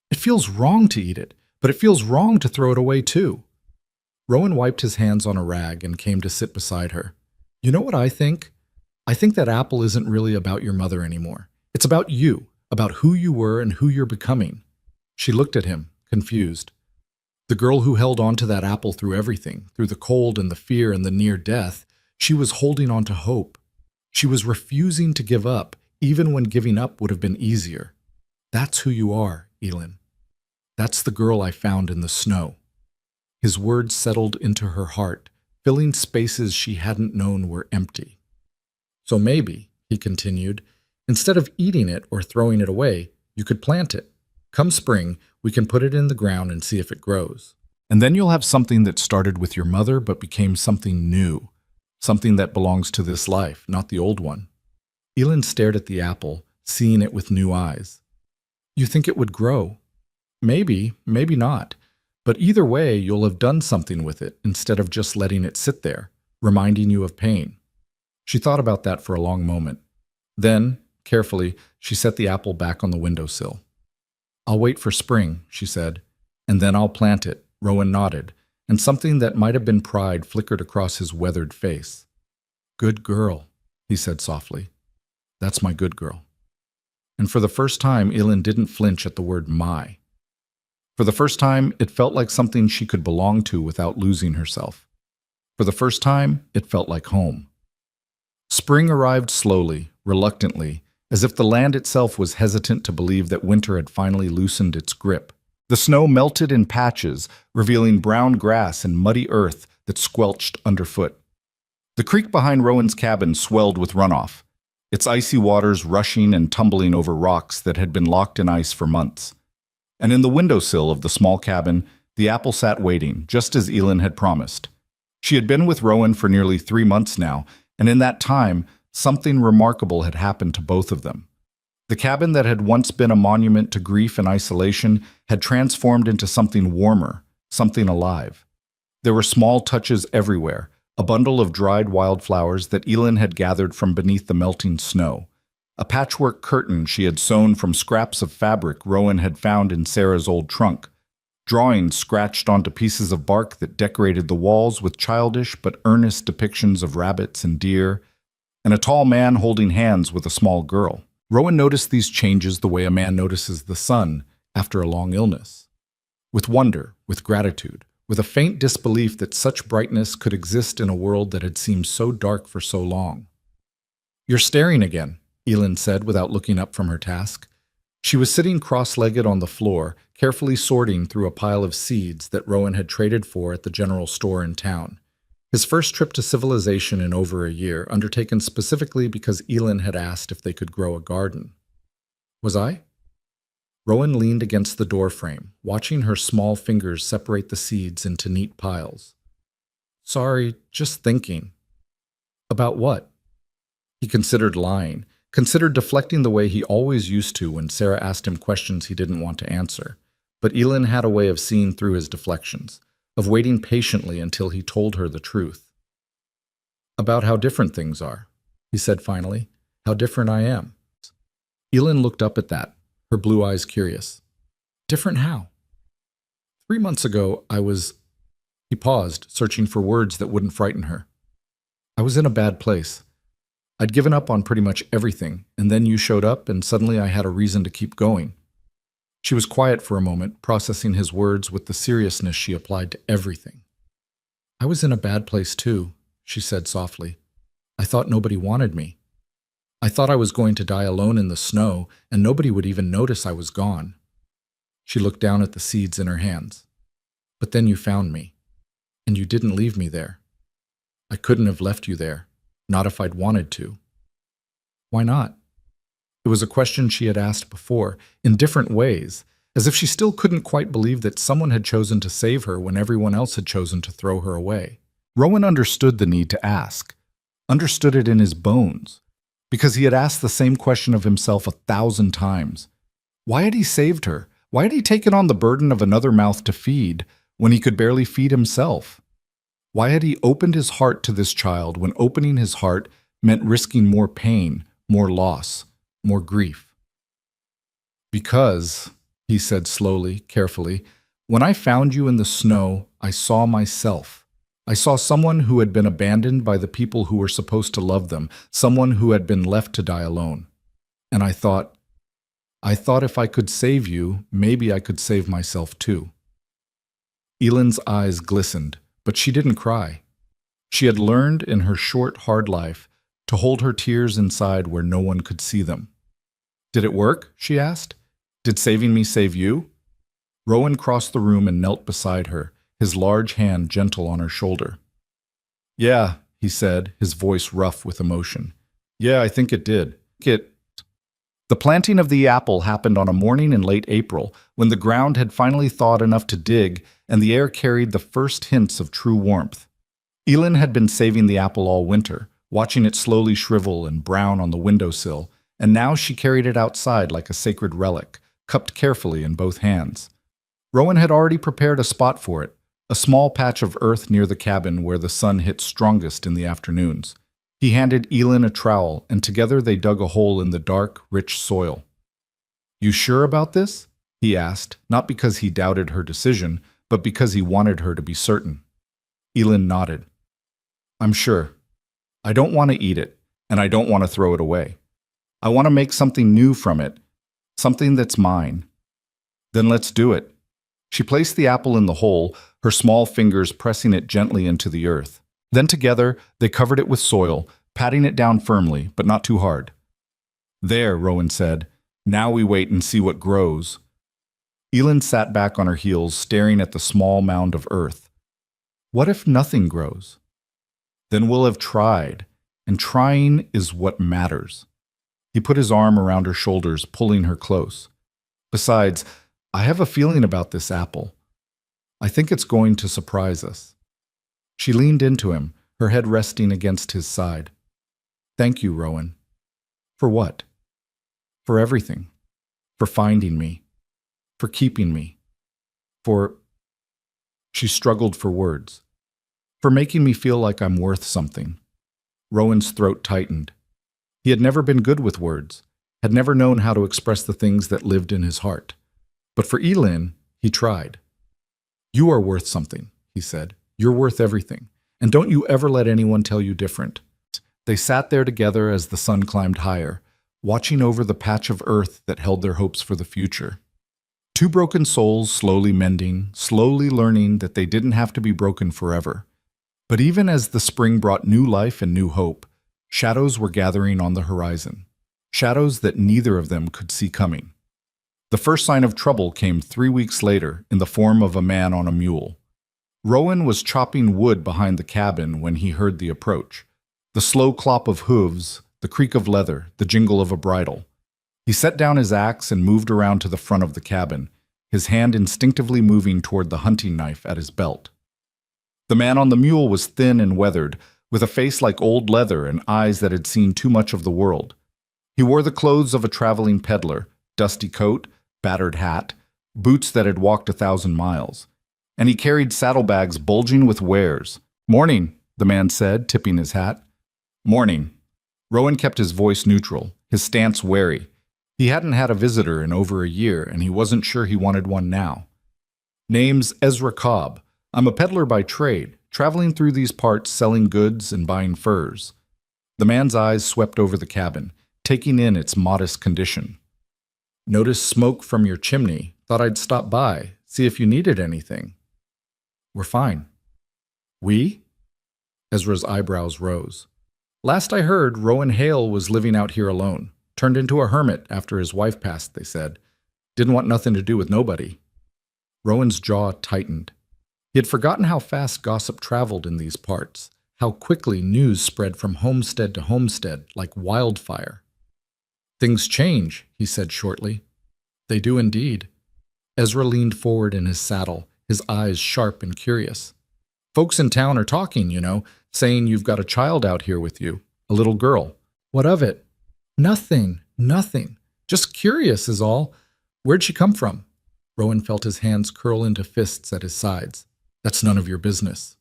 "It feels wrong to eat it, but it feels wrong to throw it away too." Rowan wiped his hands on a rag and came to sit beside her. "You know what I think? I think that apple isn't really about your mother anymore. It's about you, about who you were and who you're becoming." She looked at him, confused. The girl who held on to that apple through everything, through the cold and the fear and the near death, she was holding on to hope. She was refusing to give up, even when giving up would have been easier. "That's who you are, Elin. That's the girl I found in the snow." His words settled into her heart, filling spaces she hadn't known were empty. "So maybe," he continued, "instead of eating it or throwing it away, you could plant it. Come spring, we can put it in the ground and see if it grows. And then you'll have something that started with your mother but became something new, something that belongs to this life, not the old one. Elin stared at the apple, seeing it with new eyes. You think it would grow? Maybe, maybe not. But either way, you'll have done something with it instead of just letting it sit there, reminding you of pain. She thought about that for a long moment. Then, carefully, she set the apple back on the windowsill. I'll wait for spring, she said, and then I'll plant it. Rowan nodded, and something that might have been pride flickered across his weathered face. Good girl, he said softly. That's my good girl. And for the first time, Elin didn't flinch at the word my. For the first time, it felt like something she could belong to without losing herself. For the first time, it felt like home. Spring arrived slowly, reluctantly, as if the land itself was hesitant to believe that winter had finally loosened its grip. The snow melted in patches, revealing brown grass and muddy earth that squelched underfoot. The creek behind Rowan's cabin swelled with runoff, its icy waters rushing and tumbling over rocks that had been locked in ice for months. And in the windowsill of the small cabin, the apple sat waiting, just as Elin had promised. She had been with Rowan for nearly 3 months now, and in that time, something remarkable had happened to both of them. The cabin that had once been a monument to grief and isolation had transformed into something warmer, something alive. There were small touches everywhere, a bundle of dried wildflowers that Elin had gathered from beneath the melting snow, a patchwork curtain she had sewn from scraps of fabric Rowan had found in Sarah's old trunk, drawings scratched onto pieces of bark that decorated the walls with childish but earnest depictions of rabbits and deer, and a tall man holding hands with a small girl. Rowan noticed these changes the way a man notices the sun after a long illness. With wonder, with gratitude, with a faint disbelief that such brightness could exist in a world that had seemed so dark for so long. You're staring again, Elin said without looking up from her task. She was sitting cross-legged on the floor, carefully sorting through a pile of seeds that Rowan had traded for at the general store in town. His first trip to civilization in over a year, undertaken specifically because Elin had asked if they could grow a garden. Was I? Rowan leaned against the doorframe, watching her small fingers separate the seeds into neat piles. Sorry, just thinking. About what? He considered lying, considered deflecting the way he always used to when Sarah asked him questions he didn't want to answer. But Elin had a way of seeing through his deflections, of waiting patiently until he told her the truth. About how different things are, he said finally. How different I am. Elin looked up at that, her blue eyes curious. Different how? 3 months ago, He paused, searching for words that wouldn't frighten her. I was in a bad place. I'd given up on pretty much everything, and then you showed up, and suddenly I had a reason to keep going. She was quiet for a moment, processing his words with the seriousness she applied to everything. I was in a bad place too, she said softly. I thought nobody wanted me. I thought I was going to die alone in the snow, and nobody would even notice I was gone. She looked down at the seeds in her hands. But then you found me, and you didn't leave me there. I couldn't have left you there, not if I'd wanted to. Why not? It was a question she had asked before, in different ways, as if she still couldn't quite believe that someone had chosen to save her when everyone else had chosen to throw her away. Rowan understood the need to ask, understood it in his bones, because he had asked the same question of himself 1,000 times. Why had he saved her? Why had he taken on the burden of another mouth to feed when he could barely feed himself? Why had he opened his heart to this child when opening his heart meant risking more pain, more loss, more grief? Because, he said slowly, carefully, when I found you in the snow, I saw myself. I saw someone who had been abandoned by the people who were supposed to love them, someone who had been left to die alone. And I thought if I could save you, maybe I could save myself too. Elin's eyes glistened, but she didn't cry. She had learned in her short, hard life to hold her tears inside where no one could see them. Did it work? She asked. Did saving me save you? Rowan crossed the room and knelt beside her, his large hand gentle on her shoulder. Yeah, he said, his voice rough with emotion. Yeah, I think it did. The planting of the apple happened on a morning in late April, when the ground had finally thawed enough to dig and the air carried the first hints of true warmth. Elin had been saving the apple all winter, watching it slowly shrivel and brown on the windowsill, and now she carried it outside like a sacred relic, cupped carefully in both hands. Rowan had already prepared a spot for it, a small patch of earth near the cabin where the sun hit strongest in the afternoons. He handed Elin a trowel, and together they dug a hole in the dark, rich soil. "You sure about this?" he asked, not because he doubted her decision, but because he wanted her to be certain. Elin nodded. "I'm sure. I don't want to eat it, and I don't want to throw it away. I want to make something new from it, something that's mine." "Then let's do it." She placed the apple in the hole, her small fingers pressing it gently into the earth. Then together, they covered it with soil, patting it down firmly, but not too hard. "There," Rowan said. "Now we wait and see what grows." Elin sat back on her heels, staring at the small mound of earth. "What if nothing grows?" "Then we'll have tried, and trying is what matters." He put his arm around her shoulders, pulling her close. "Besides, I have a feeling about this apple. I think it's going to surprise us." She leaned into him, her head resting against his side. "Thank you, Rowan." "For what?" "For everything. For finding me. For keeping me. For—" She struggled for words. "For making me feel like I'm worth something." Rowan's throat tightened. He had never been good with words, had never known how to express the things that lived in his heart. But for Elin, he tried. "You are worth something," he said. "You're worth everything. And don't you ever let anyone tell you different." They sat there together as the sun climbed higher, watching over the patch of earth that held their hopes for the future. Two broken souls slowly mending, slowly learning that they didn't have to be broken forever. But even as the spring brought new life and new hope, shadows were gathering on the horizon. Shadows that neither of them could see coming. The first sign of trouble came 3 weeks later in the form of a man on a mule. Rowan was chopping wood behind the cabin when he heard the approach. The slow clop of hooves, the creak of leather, the jingle of a bridle. He set down his axe and moved around to the front of the cabin, his hand instinctively moving toward the hunting knife at his belt. The man on the mule was thin and weathered, with a face like old leather and eyes that had seen too much of the world. He wore the clothes of a traveling peddler, dusty coat, battered hat, boots that had walked 1,000 miles. And he carried saddlebags bulging with wares. "Morning," the man said, tipping his hat. "Morning." Rowan kept his voice neutral, his stance wary. He hadn't had a visitor in over a year, and he wasn't sure he wanted one now. "Name's Ezra Cobb. I'm a peddler by trade, traveling through these parts selling goods and buying furs." The man's eyes swept over the cabin, taking in its modest condition. "Noticed smoke from your chimney. Thought I'd stop by, see if you needed anything." "We're fine." "We?" Ezra's eyebrows rose. "Last I heard, Rowan Hale was living out here alone. Turned into a hermit after his wife passed, they said. Didn't want nothing to do with nobody." Rowan's jaw tightened. He had forgotten how fast gossip traveled in these parts, how quickly news spread from homestead to homestead like wildfire. "Things change," he said shortly. "They do indeed." Ezra leaned forward in his saddle, his eyes sharp and curious. "Folks in town are talking, saying you've got a child out here with you, a little girl." "What of it?" Nothing. Just curious is all. Where'd she come from?" Rowan felt his hands curl into fists at his sides. "That's none of your business."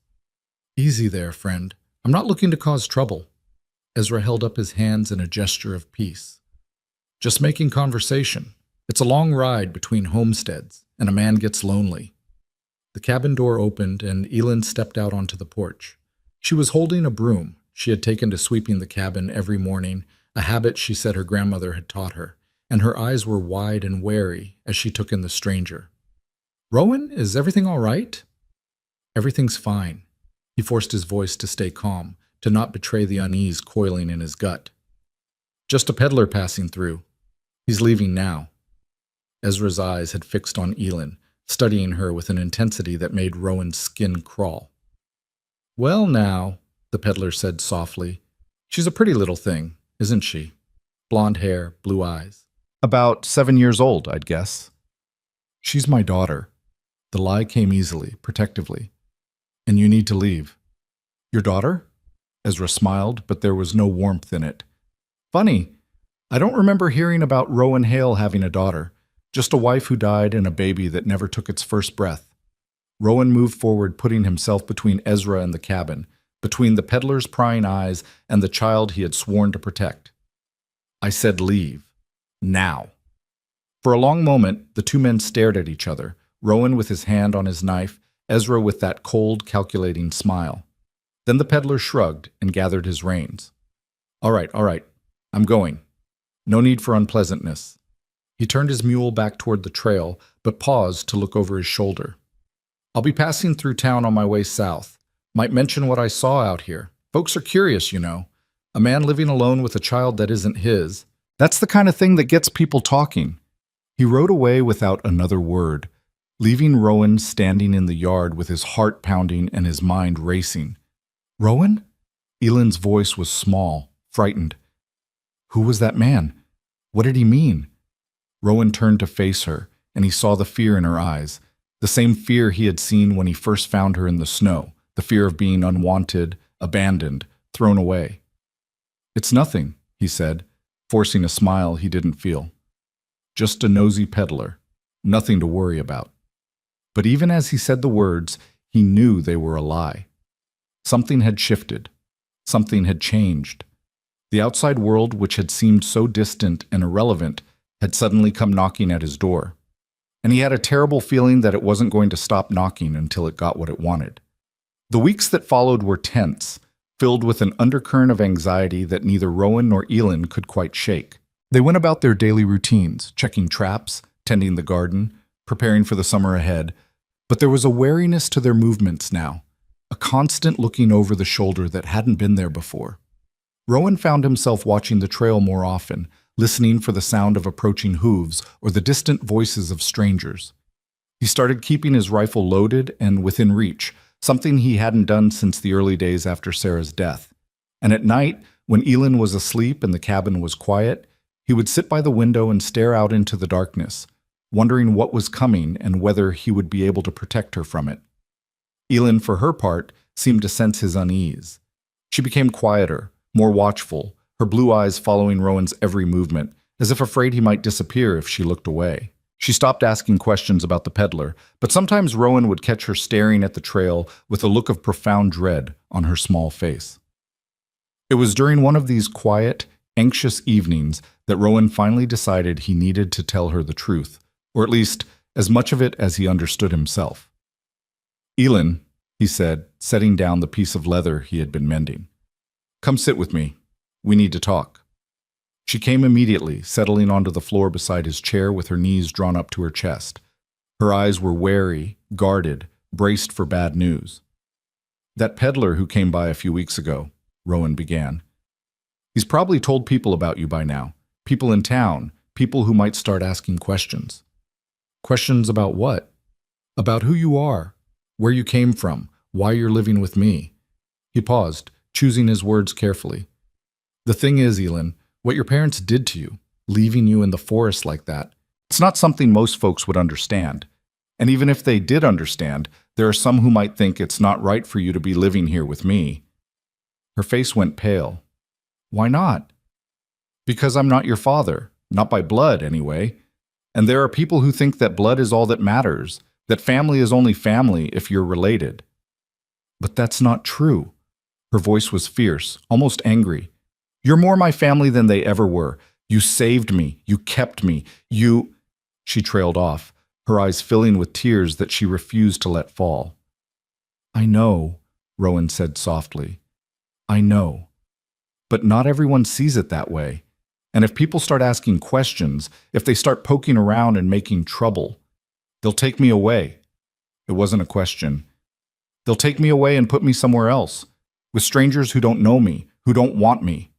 "Easy there, friend. I'm not looking to cause trouble." Ezra held up his hands in a gesture of peace. "Just making conversation. It's a long ride between homesteads, and a man gets lonely." The cabin door opened, and Elin stepped out onto the porch. She was holding a broom she had taken to sweeping the cabin every morning, a habit she said her grandmother had taught her, and her eyes were wide and wary as she took in the stranger. "Rowan, is everything all right?" "Everything's fine." He forced his voice to stay calm, to not betray the unease coiling in his gut. "Just a peddler passing through. He's leaving now." Ezra's eyes had fixed on Elin, studying her with an intensity that made Rowan's skin crawl. "Well now," the peddler said softly, "she's a pretty little thing, isn't she? Blonde hair, blue eyes." About 7 years old, I'd guess. She's my daughter. The lie came easily, protectively. And you need to leave. Your daughter? Ezra smiled, but there was no warmth in it. Funny. I don't remember hearing about Rowan Hale having a daughter, just a wife who died and a baby that never took its first breath. Rowan moved forward, putting himself between Ezra and the cabin, between the peddler's prying eyes and the child he had sworn to protect. I said leave. Now. For a long moment, the two men stared at each other, Rowan with his hand on his knife, Ezra with that cold, calculating smile. Then the peddler shrugged and gathered his reins. All right, I'm going. No need for unpleasantness. He turned his mule back toward the trail, but paused to look over his shoulder. I'll be passing through town on my way south. Might mention what I saw out here. Folks are curious, you know. A man living alone with a child that isn't his. That's the kind of thing that gets people talking. He rode away without another word, leaving Rowan standing in the yard with his heart pounding and his mind racing. Rowan? Elin's voice was small, frightened. Who was that man? What did he mean? Rowan turned to face her, and he saw the fear in her eyes, the same fear he had seen when he first found her in the snow, the fear of being unwanted, abandoned, thrown away. It's nothing, he said, forcing a smile he didn't feel. Just a nosy peddler, nothing to worry about. But even as he said the words, he knew they were a lie. Something had shifted. Something had changed. The outside world, which had seemed so distant and irrelevant, had suddenly come knocking at his door. And he had a terrible feeling that it wasn't going to stop knocking until it got what it wanted. The weeks that followed were tense, filled with an undercurrent of anxiety that neither Rowan nor Elin could quite shake. They went about their daily routines, checking traps, tending the garden, preparing for the summer ahead, but there was a wariness to their movements now, a constant looking over the shoulder that hadn't been there before. Rowan found himself watching the trail more often, listening for the sound of approaching hooves or the distant voices of strangers. He started keeping his rifle loaded and within reach, something he hadn't done since the early days after Sarah's death. And at night, when Elin was asleep and the cabin was quiet, he would sit by the window and stare out into the darkness, wondering what was coming and whether he would be able to protect her from it. Elin, for her part, seemed to sense his unease. She became quieter, more watchful, her blue eyes following Rowan's every movement, as if afraid he might disappear if she looked away. She stopped asking questions about the peddler, but sometimes Rowan would catch her staring at the trail with a look of profound dread on her small face. It was during one of these quiet, anxious evenings that Rowan finally decided he needed to tell her the truth, or at least as much of it as he understood himself. Elin, he said, setting down the piece of leather he had been mending. Come sit with me. We need to talk. She came immediately, settling onto the floor beside his chair with her knees drawn up to her chest. Her eyes were wary, guarded, braced for bad news. That peddler who came by a few weeks ago, Rowan began. He's probably told people about you by now. People in town, people who might start asking questions. Questions about what? About who you are, where you came from, why you're living with me. He paused, choosing his words carefully. The thing is, Elin, what your parents did to you, leaving you in the forest like that, it's not something most folks would understand. And even if they did understand, there are some who might think it's not right for you to be living here with me. Her face went pale. Why not? Because I'm not your father, not by blood anyway. And there are people who think that blood is all that matters, that family is only family if you're related. But that's not true. Her voice was fierce, almost angry. You're more my family than they ever were. You saved me. You kept me. You... She trailed off, her eyes filling with tears that she refused to let fall. I know, Rowan said softly. I know. But not everyone sees it that way. And if people start asking questions, if they start poking around and making trouble, they'll take me away. It wasn't a question. They'll take me away and put me somewhere else, with strangers who don't know me, who don't want me.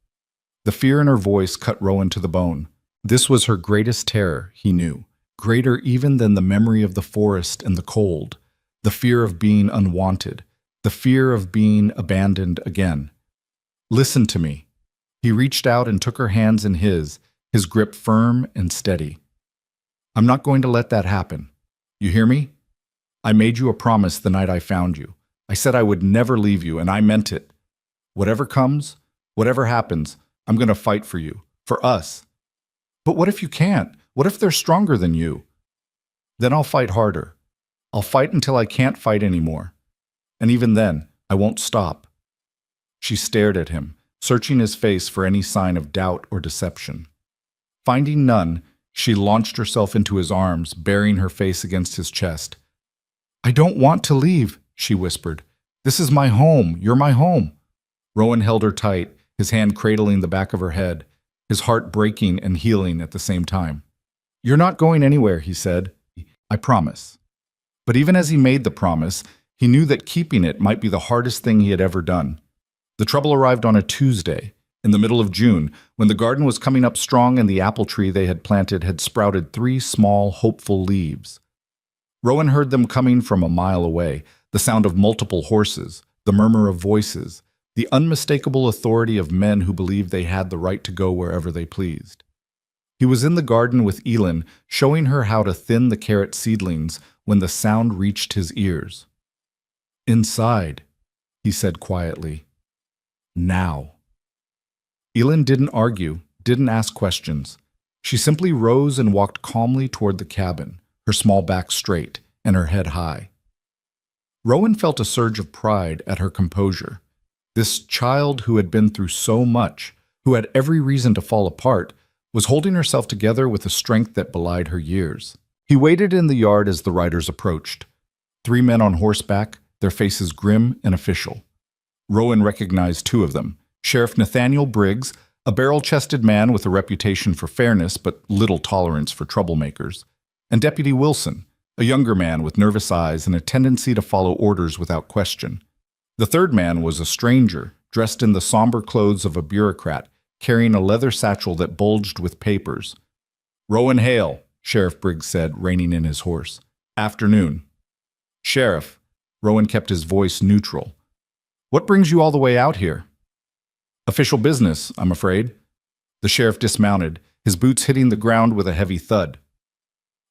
The fear in her voice cut Rowan to the bone. This was her greatest terror, he knew, greater even than the memory of the forest and the cold, the fear of being unwanted, the fear of being abandoned again. Listen to me. He reached out and took her hands in his his grip firm and steady. I'm not going to let that happen. You hear me? I made you a promise the night I found you. I said I would never leave you, and I meant it. Whatever comes, whatever happens, I'm going to fight for you, for us. But what if you can't? What if they're stronger than you? Then I'll fight harder. I'll fight until I can't fight anymore. And even then, I won't stop. She stared at him, searching his face for any sign of doubt or deception. Finding none, she launched herself into his arms, burying her face against his chest. I don't want to leave, she whispered. This is my home. You're my home. Rowan held her tight, his hand cradling the back of her head, his heart breaking and healing at the same time. You're not going anywhere, he said. I promise. But even as he made the promise, he knew that keeping it might be the hardest thing he had ever done. The trouble arrived on a Tuesday, in the middle of June, when the garden was coming up strong and the apple tree they had planted had sprouted 3 small, hopeful leaves. Rowan heard them coming from a mile away, the sound of multiple horses, the murmur of voices, the unmistakable authority of men who believed they had the right to go wherever they pleased. He was in the garden with Elin, showing her how to thin the carrot seedlings when the sound reached his ears. Inside, he said quietly. Now. Elin didn't argue, didn't ask questions. She simply rose and walked calmly toward the cabin, her small back straight and her head high. Rowan felt a surge of pride at her composure. This child who had been through so much, who had every reason to fall apart, was holding herself together with a strength that belied her years. He waited in the yard as the riders approached. 3 men on horseback, their faces grim and official. Rowan recognized 2 of them, Sheriff Nathaniel Briggs, a barrel-chested man with a reputation for fairness but little tolerance for troublemakers, and Deputy Wilson, a younger man with nervous eyes and a tendency to follow orders without question. The 3rd man was a stranger, dressed in the somber clothes of a bureaucrat, carrying a leather satchel that bulged with papers. Rowan Hale, Sheriff Briggs said, reining in his horse. Afternoon. Sheriff, Rowan kept his voice neutral. What brings you all the way out here? Official business, I'm afraid. The sheriff dismounted, his boots hitting the ground with a heavy thud.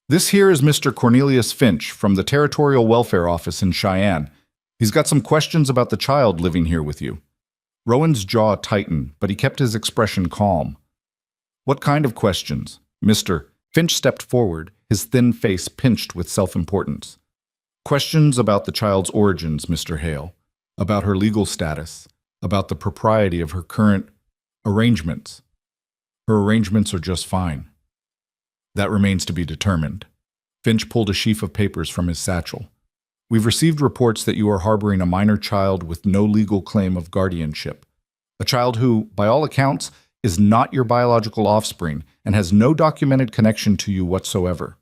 This here is Mr. Cornelius Finch from the Territorial Welfare Office in Cheyenne. He's got some questions about the child living here with you. Rowan's jaw tightened, but he kept his expression calm. What kind of questions? Mr. Finch stepped forward, his thin face pinched with self-importance. Questions about the child's origins, Mr. Hale, about her legal status, about the propriety of her current arrangements. Her arrangements are just fine. That remains to be determined. Finch pulled a sheaf of papers from his satchel. We've received reports that you are harboring a minor child with no legal claim of guardianship. A child who, by all accounts, is not your biological offspring and has no documented connection to you whatsoever.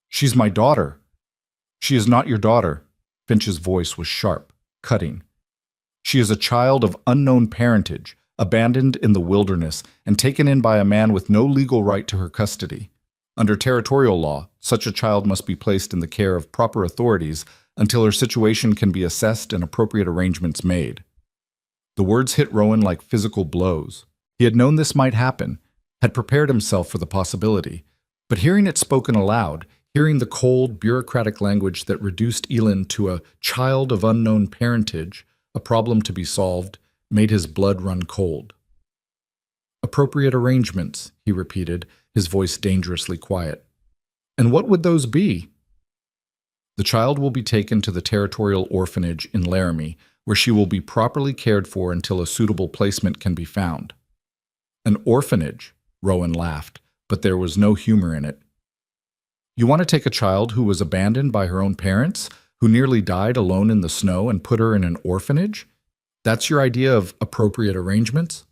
She's my daughter. She is not your daughter. Finch's voice was sharp, cutting. She is a child of unknown parentage, abandoned in the wilderness and taken in by a man with no legal right to her custody. Under territorial law, such a child must be placed in the care of proper authorities until her situation can be assessed and appropriate arrangements made. The words hit Rowan like physical blows. He had known this might happen, had prepared himself for the possibility, but hearing it spoken aloud, hearing the cold, bureaucratic language that reduced Elin to a child of unknown parentage, a problem to be solved, made his blood run cold. Appropriate arrangements, he repeated, his voice dangerously quiet. And what would those be? The child will be taken to the territorial orphanage in Laramie, where she will be properly cared for until a suitable placement can be found. An orphanage, Rowan laughed, but there was no humor in it. You want to take a child who was abandoned by her own parents, who nearly died alone in the snow, and put her in an orphanage? That's your idea of appropriate arrangements?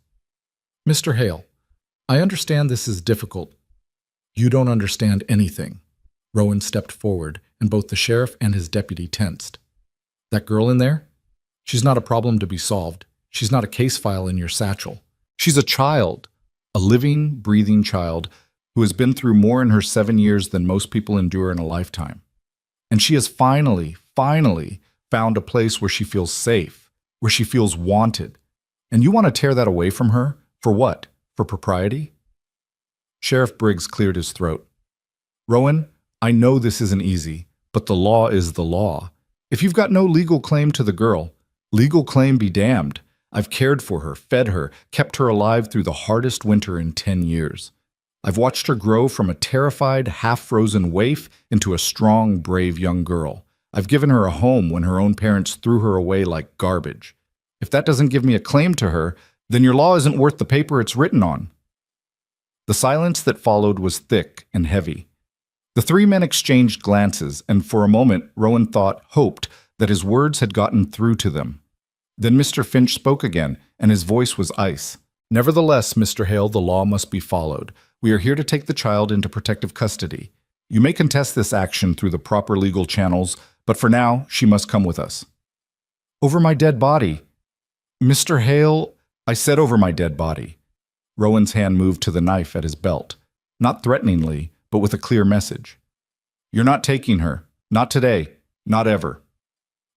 Mr. Hale, I understand this is difficult. You don't understand anything. Rowan stepped forward, and both the sheriff and his deputy tensed. That girl in there? She's not a problem to be solved. She's not a case file in your satchel. She's a child, a living, breathing child who has been through more in her 7 years than most people endure in a lifetime. And she has finally found a place where she feels safe, where she feels wanted. And you want to tear that away from her? For what? For propriety? Sheriff Briggs cleared his throat. Rowan, I know this isn't easy, but the law is the law. If you've got no legal claim to the girl, legal claim be damned. I've cared for her, fed her, kept her alive through the hardest winter in 10 years. I've watched her grow from a terrified, half-frozen waif into a strong, brave young girl. I've given her a home when her own parents threw her away like garbage. If that doesn't give me a claim to her, then your law isn't worth the paper it's written on. The silence that followed was thick and heavy. The three men exchanged glances, and for a moment Rowan hoped that his words had gotten through to them. Then Mr. Finch spoke again, and his voice was ice. Nevertheless, Mr. Hale, the law must be followed. We are here to take the child into protective custody. You may contest this action through the proper legal channels, but for now, she must come with us. Over my dead body. Mr. Hale, I said over my dead body. Rowan's hand moved to the knife at his belt, not threateningly, but with a clear message. You're not taking her. Not today. Not ever.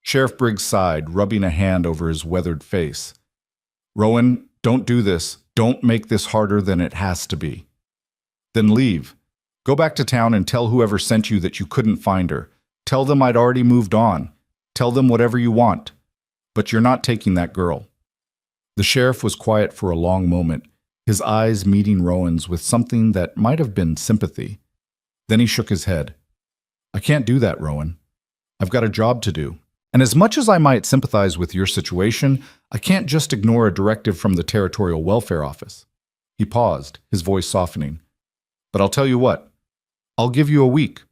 Sheriff Briggs sighed, rubbing a hand over his weathered face. Rowan, don't do this. Don't make this harder than it has to be. Then leave. Go back to town and tell whoever sent you that you couldn't find her. Tell them I'd already moved on. Tell them whatever you want. But you're not taking that girl. The sheriff was quiet for a long moment, his eyes meeting Rowan's with something that might have been sympathy. Then he shook his head. I can't do that, Rowan. I've got a job to do. And as much as I might sympathize with your situation, I can't just ignore a directive from the Territorial Welfare Office. He paused, his voice softening. But I'll tell you what. I'll give you a week.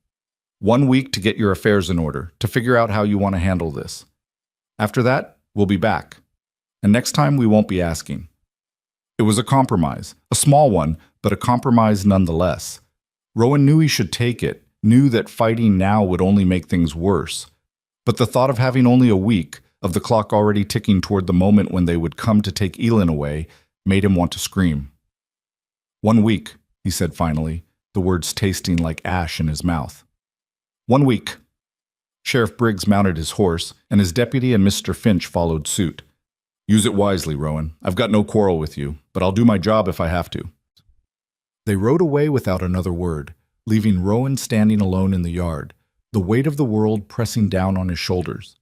1 week to get your affairs in order, to figure out how you want to handle this. After that, we'll be back. And next time we won't be asking. It was a compromise, a small one, but a compromise nonetheless. Rowan knew he should take it, knew that fighting now would only make things worse. But the thought of having only a week, of the clock already ticking toward the moment when they would come to take Elin away, made him want to scream. 1 week, he said finally, the words tasting like ash in his mouth. 1 week. Sheriff Briggs mounted his horse, and his deputy and Mr. Finch followed suit. Use it wisely, Rowan. I've got no quarrel with you, but I'll do my job if I have to. They rode away without another word, leaving Rowan standing alone in the yard, the weight of the world pressing down on his shoulders.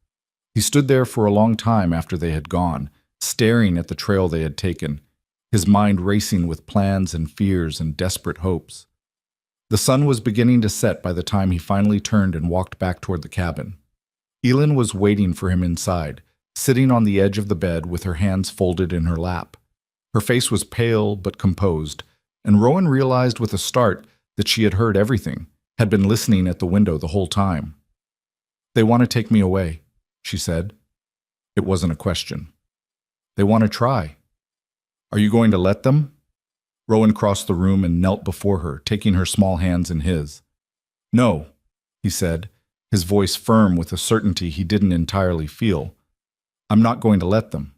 He stood there for a long time after they had gone, staring at the trail they had taken, his mind racing with plans and fears and desperate hopes. The sun was beginning to set by the time he finally turned and walked back toward the cabin. Elin was waiting for him inside, sitting on the edge of the bed with her hands folded in her lap. Her face was pale but composed, and Rowan realized with a start that she had heard everything, had been listening at the window the whole time. They want to take me away, she said. It wasn't a question. They want to try. Are you going to let them? Rowan crossed the room and knelt before her, taking her small hands in his. No, he said, his voice firm with a certainty he didn't entirely feel. I'm not going to let them.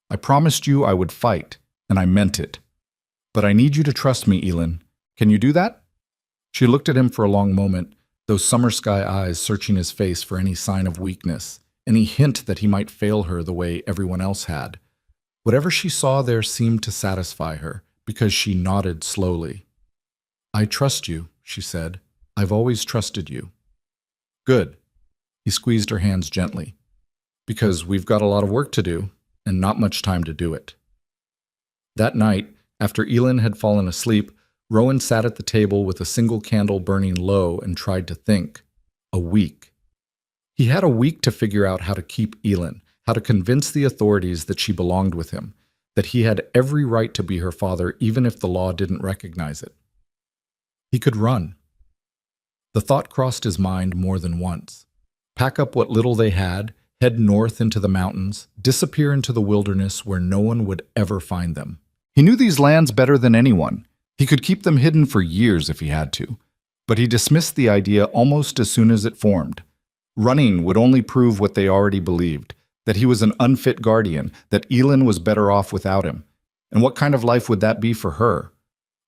I promised you I would fight, and I meant it. But I need you to trust me, Elin. Can you do that? She looked at him for a long moment, those summer sky eyes searching his face for any sign of weakness, any hint that he might fail her the way everyone else had. Whatever she saw there seemed to satisfy her, because she nodded slowly. I trust you, she said. I've always trusted you. Good. He squeezed her hands gently. Because we've got a lot of work to do, and not much time to do it. That night, after Elin had fallen asleep, Rowan sat at the table with a single candle burning low and tried to think. A week. He had a week to figure out how to keep Elin, how to convince the authorities that she belonged with him, that he had every right to be her father even if the law didn't recognize it. He could run. The thought crossed his mind more than once. Pack up what little they had, head north into the mountains, disappear into the wilderness where no one would ever find them. He knew these lands better than anyone. He could keep them hidden for years if he had to. But he dismissed the idea almost as soon as it formed. Running would only prove what they already believed, that he was an unfit guardian, that Elin was better off without him. And what kind of life would that be for her?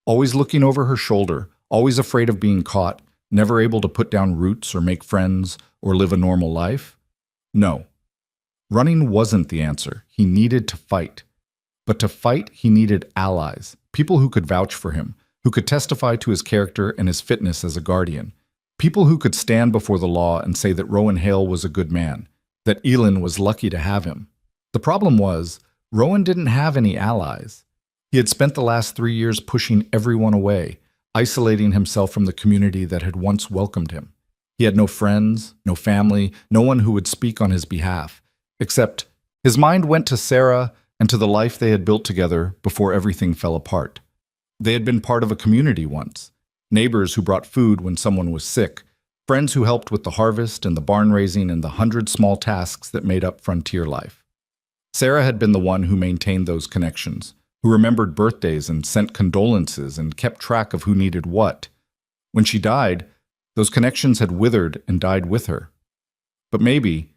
Always looking over her shoulder, always afraid of being caught, never able to put down roots or make friends or live a normal life? No. Running wasn't the answer. He needed to fight. But to fight, he needed allies, people who could vouch for him, who could testify to his character and his fitness as a guardian. People who could stand before the law and say that Rowan Hale was a good man, that Elin was lucky to have him. The problem was, Rowan didn't have any allies. He had spent the last 3 years pushing everyone away, isolating himself from the community that had once welcomed him. He had no friends, no family, no one who would speak on his behalf, except his mind went to Sarah and to the life they had built together before everything fell apart. They had been part of a community once, neighbors who brought food when someone was sick, friends who helped with the harvest and the barn raising and the 100 small tasks that made up frontier life. Sarah had been the one who maintained those connections, who remembered birthdays and sent condolences and kept track of who needed what. When she died, those connections had withered and died with her. But maybe,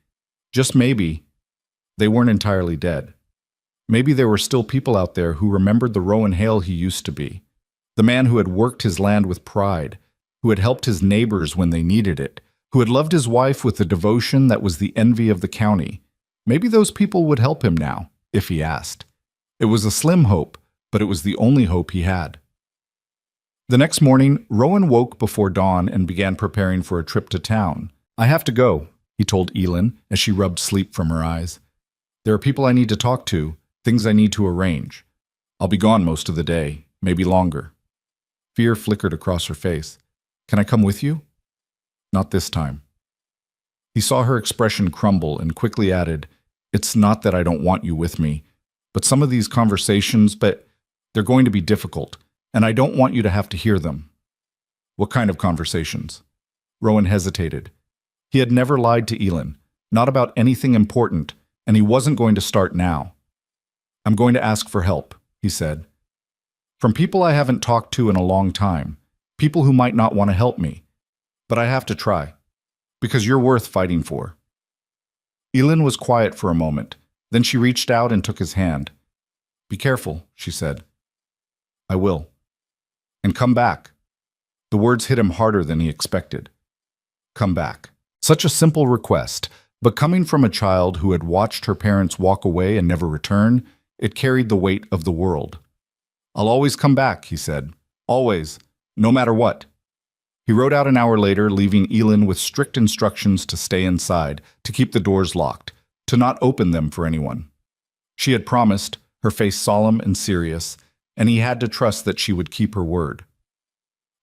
just maybe, they weren't entirely dead. Maybe there were still people out there who remembered the Rowan Hale he used to be, the man who had worked his land with pride, who had helped his neighbors when they needed it, who had loved his wife with a devotion that was the envy of the county. Maybe those people would help him now, if he asked. It was a slim hope, but it was the only hope he had. The next morning, Rowan woke before dawn and began preparing for a trip to town. "I have to go," he told Elin as she rubbed sleep from her eyes. "There are people I need to talk to, things I need to arrange. I'll be gone most of the day, maybe longer." Fear flickered across her face. "Can I come with you?" "Not this time." He saw her expression crumble and quickly added, "It's not that I don't want you with me, but some of these conversations, they're going to be difficult, and I don't want you to have to hear them." "What kind of conversations?" Rowan hesitated. He had never lied to Elin, not about anything important, and he wasn't going to start now. "I'm going to ask for help," he said. "From people I haven't talked to in a long time, people who might not want to help me. But I have to try, because you're worth fighting for." Elin was quiet for a moment. Then she reached out and took his hand. "Be careful," she said. "I will. And come back." The words hit him harder than he expected. Come back. Such a simple request, but coming from a child who had watched her parents walk away and never return, it carried the weight of the world. "I'll always come back," he said. "Always, no matter what." He rode out an hour later, leaving Elin with strict instructions to stay inside, to keep the doors locked, to not open them for anyone. She had promised, her face solemn and serious, and he had to trust that she would keep her word.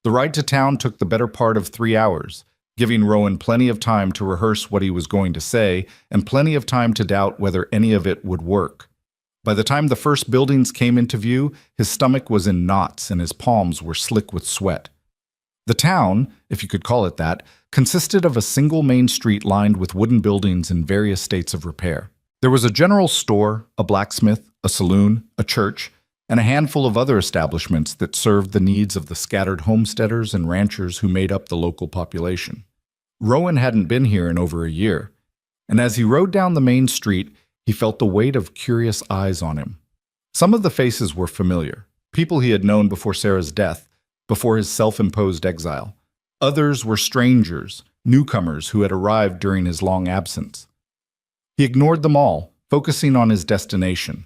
The ride to town took the better part of 3 hours, giving Rowan plenty of time to rehearse what he was going to say and plenty of time to doubt whether any of it would work. By the time the first buildings came into view, his stomach was in knots and his palms were slick with sweat. The town, if you could call it that, consisted of a single main street lined with wooden buildings in various states of repair. There was a general store, a blacksmith, a saloon, a church, and a handful of other establishments that served the needs of the scattered homesteaders and ranchers who made up the local population. Rowan hadn't been here in over a year, and as he rode down the main street, he felt the weight of curious eyes on him. Some of the faces were familiar, people he had known before Sarah's death, before his self-imposed exile. Others were strangers, newcomers who had arrived during his long absence. He ignored them all, focusing on his destination,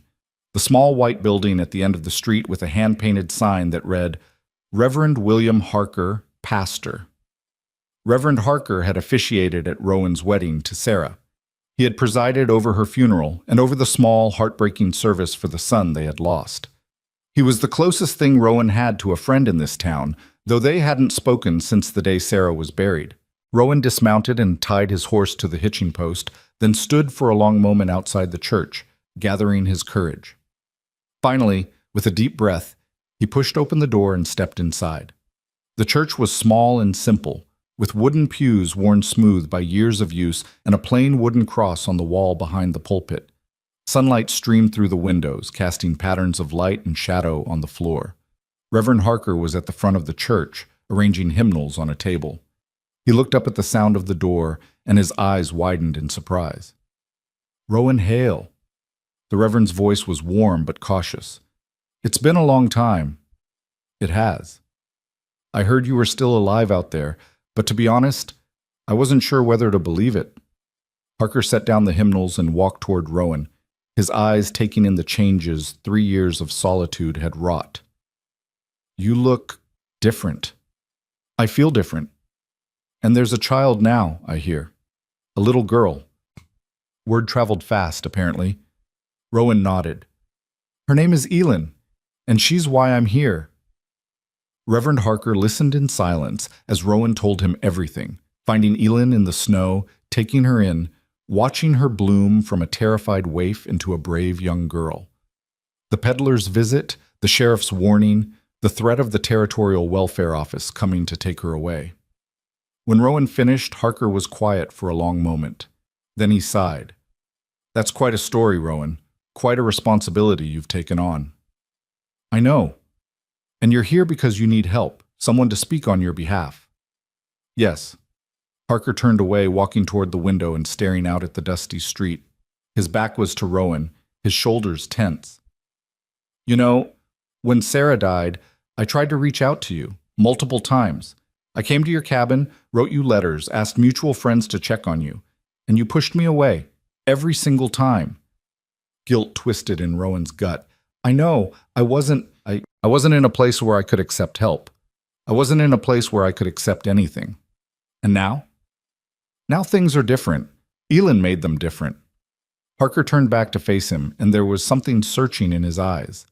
the small white building at the end of the street with a hand-painted sign that read, "Reverend William Harker, Pastor." Reverend Harker had officiated at Rowan's wedding to Sarah. He had presided over her funeral and over the small, heartbreaking service for the son they had lost. He was the closest thing Rowan had to a friend in this town, though they hadn't spoken since the day Sarah was buried. Rowan dismounted and tied his horse to the hitching post, then stood for a long moment outside the church, gathering his courage. Finally, with a deep breath, he pushed open the door and stepped inside. The church was small and simple, with wooden pews worn smooth by years of use and a plain wooden cross on the wall behind the pulpit. Sunlight streamed through the windows, casting patterns of light and shadow on the floor. Reverend Harker was at the front of the church, arranging hymnals on a table. He looked up at the sound of the door, and his eyes widened in surprise. "Rowan Hale." The Reverend's voice was warm but cautious. "It's been a long time." "It has. I heard you were still alive out there, but to be honest, I wasn't sure whether to believe it." Harker set down the hymnals and walked toward Rowan, his eyes taking in the changes 3 years of solitude had wrought. "You look different. I feel different. And there's a child now, I hear. A little girl. Word traveled fast, apparently. Rowan nodded. Her name is Elin, and she's why I'm here. Reverend Harker listened in silence as Rowan told him everything, finding Elin in the snow, taking her in, watching her bloom from a terrified waif into a brave young girl. The peddler's visit, the sheriff's warning, the threat of the territorial welfare office coming to take her away. When Rowan finished, Harker was quiet for a long moment. Then he sighed. That's quite a story, Rowan. Quite a responsibility you've taken on. I know. And you're here because you need help, someone to speak on your behalf. Yes. Harker turned away, walking toward the window and staring out at the dusty street. His back was to Rowan, his shoulders tense. You know, when Sarah died, I tried to reach out to you, multiple times. I came to your cabin, wrote you letters, asked mutual friends to check on you, and you pushed me away, every single time. Guilt twisted in Rowan's gut. I know, I wasn't in a place where I could accept help. I wasn't in a place where I could accept anything. And now? Now things are different. Elin made them different. Harker turned back to face him, and there was something searching in his eyes.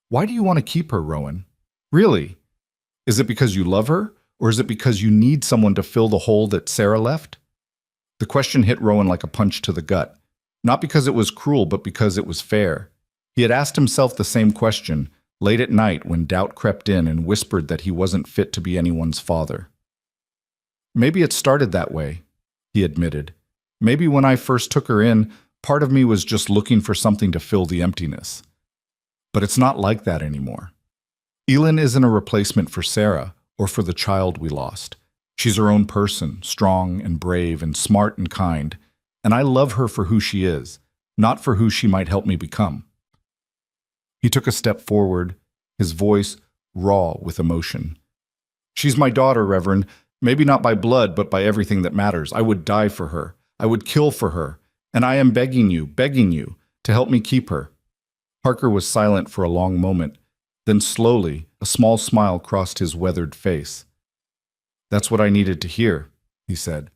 Why do you want to keep her, Rowan? Really? Is it because you love her, or is it because you need someone to fill the hole that Sarah left? The question hit Rowan like a punch to the gut. Not because it was cruel, but because it was fair. He had asked himself the same question, late at night when doubt crept in and whispered that he wasn't fit to be anyone's father. Maybe it started that way, he admitted. Maybe when I first took her in, part of me was just looking for something to fill the emptiness. But it's not like that anymore. Elin isn't a replacement for Sarah or for the child we lost. She's her own person, strong and brave and smart and kind, and I love her for who she is, not for who she might help me become. He took a step forward, his voice raw with emotion. She's my daughter, Reverend, maybe not by blood, but by everything that matters. I would die for her. I would kill for her. And I am begging you to help me keep her. Harker was silent for a long moment. Then slowly, a small smile crossed his weathered face. That's what I needed to hear, he said.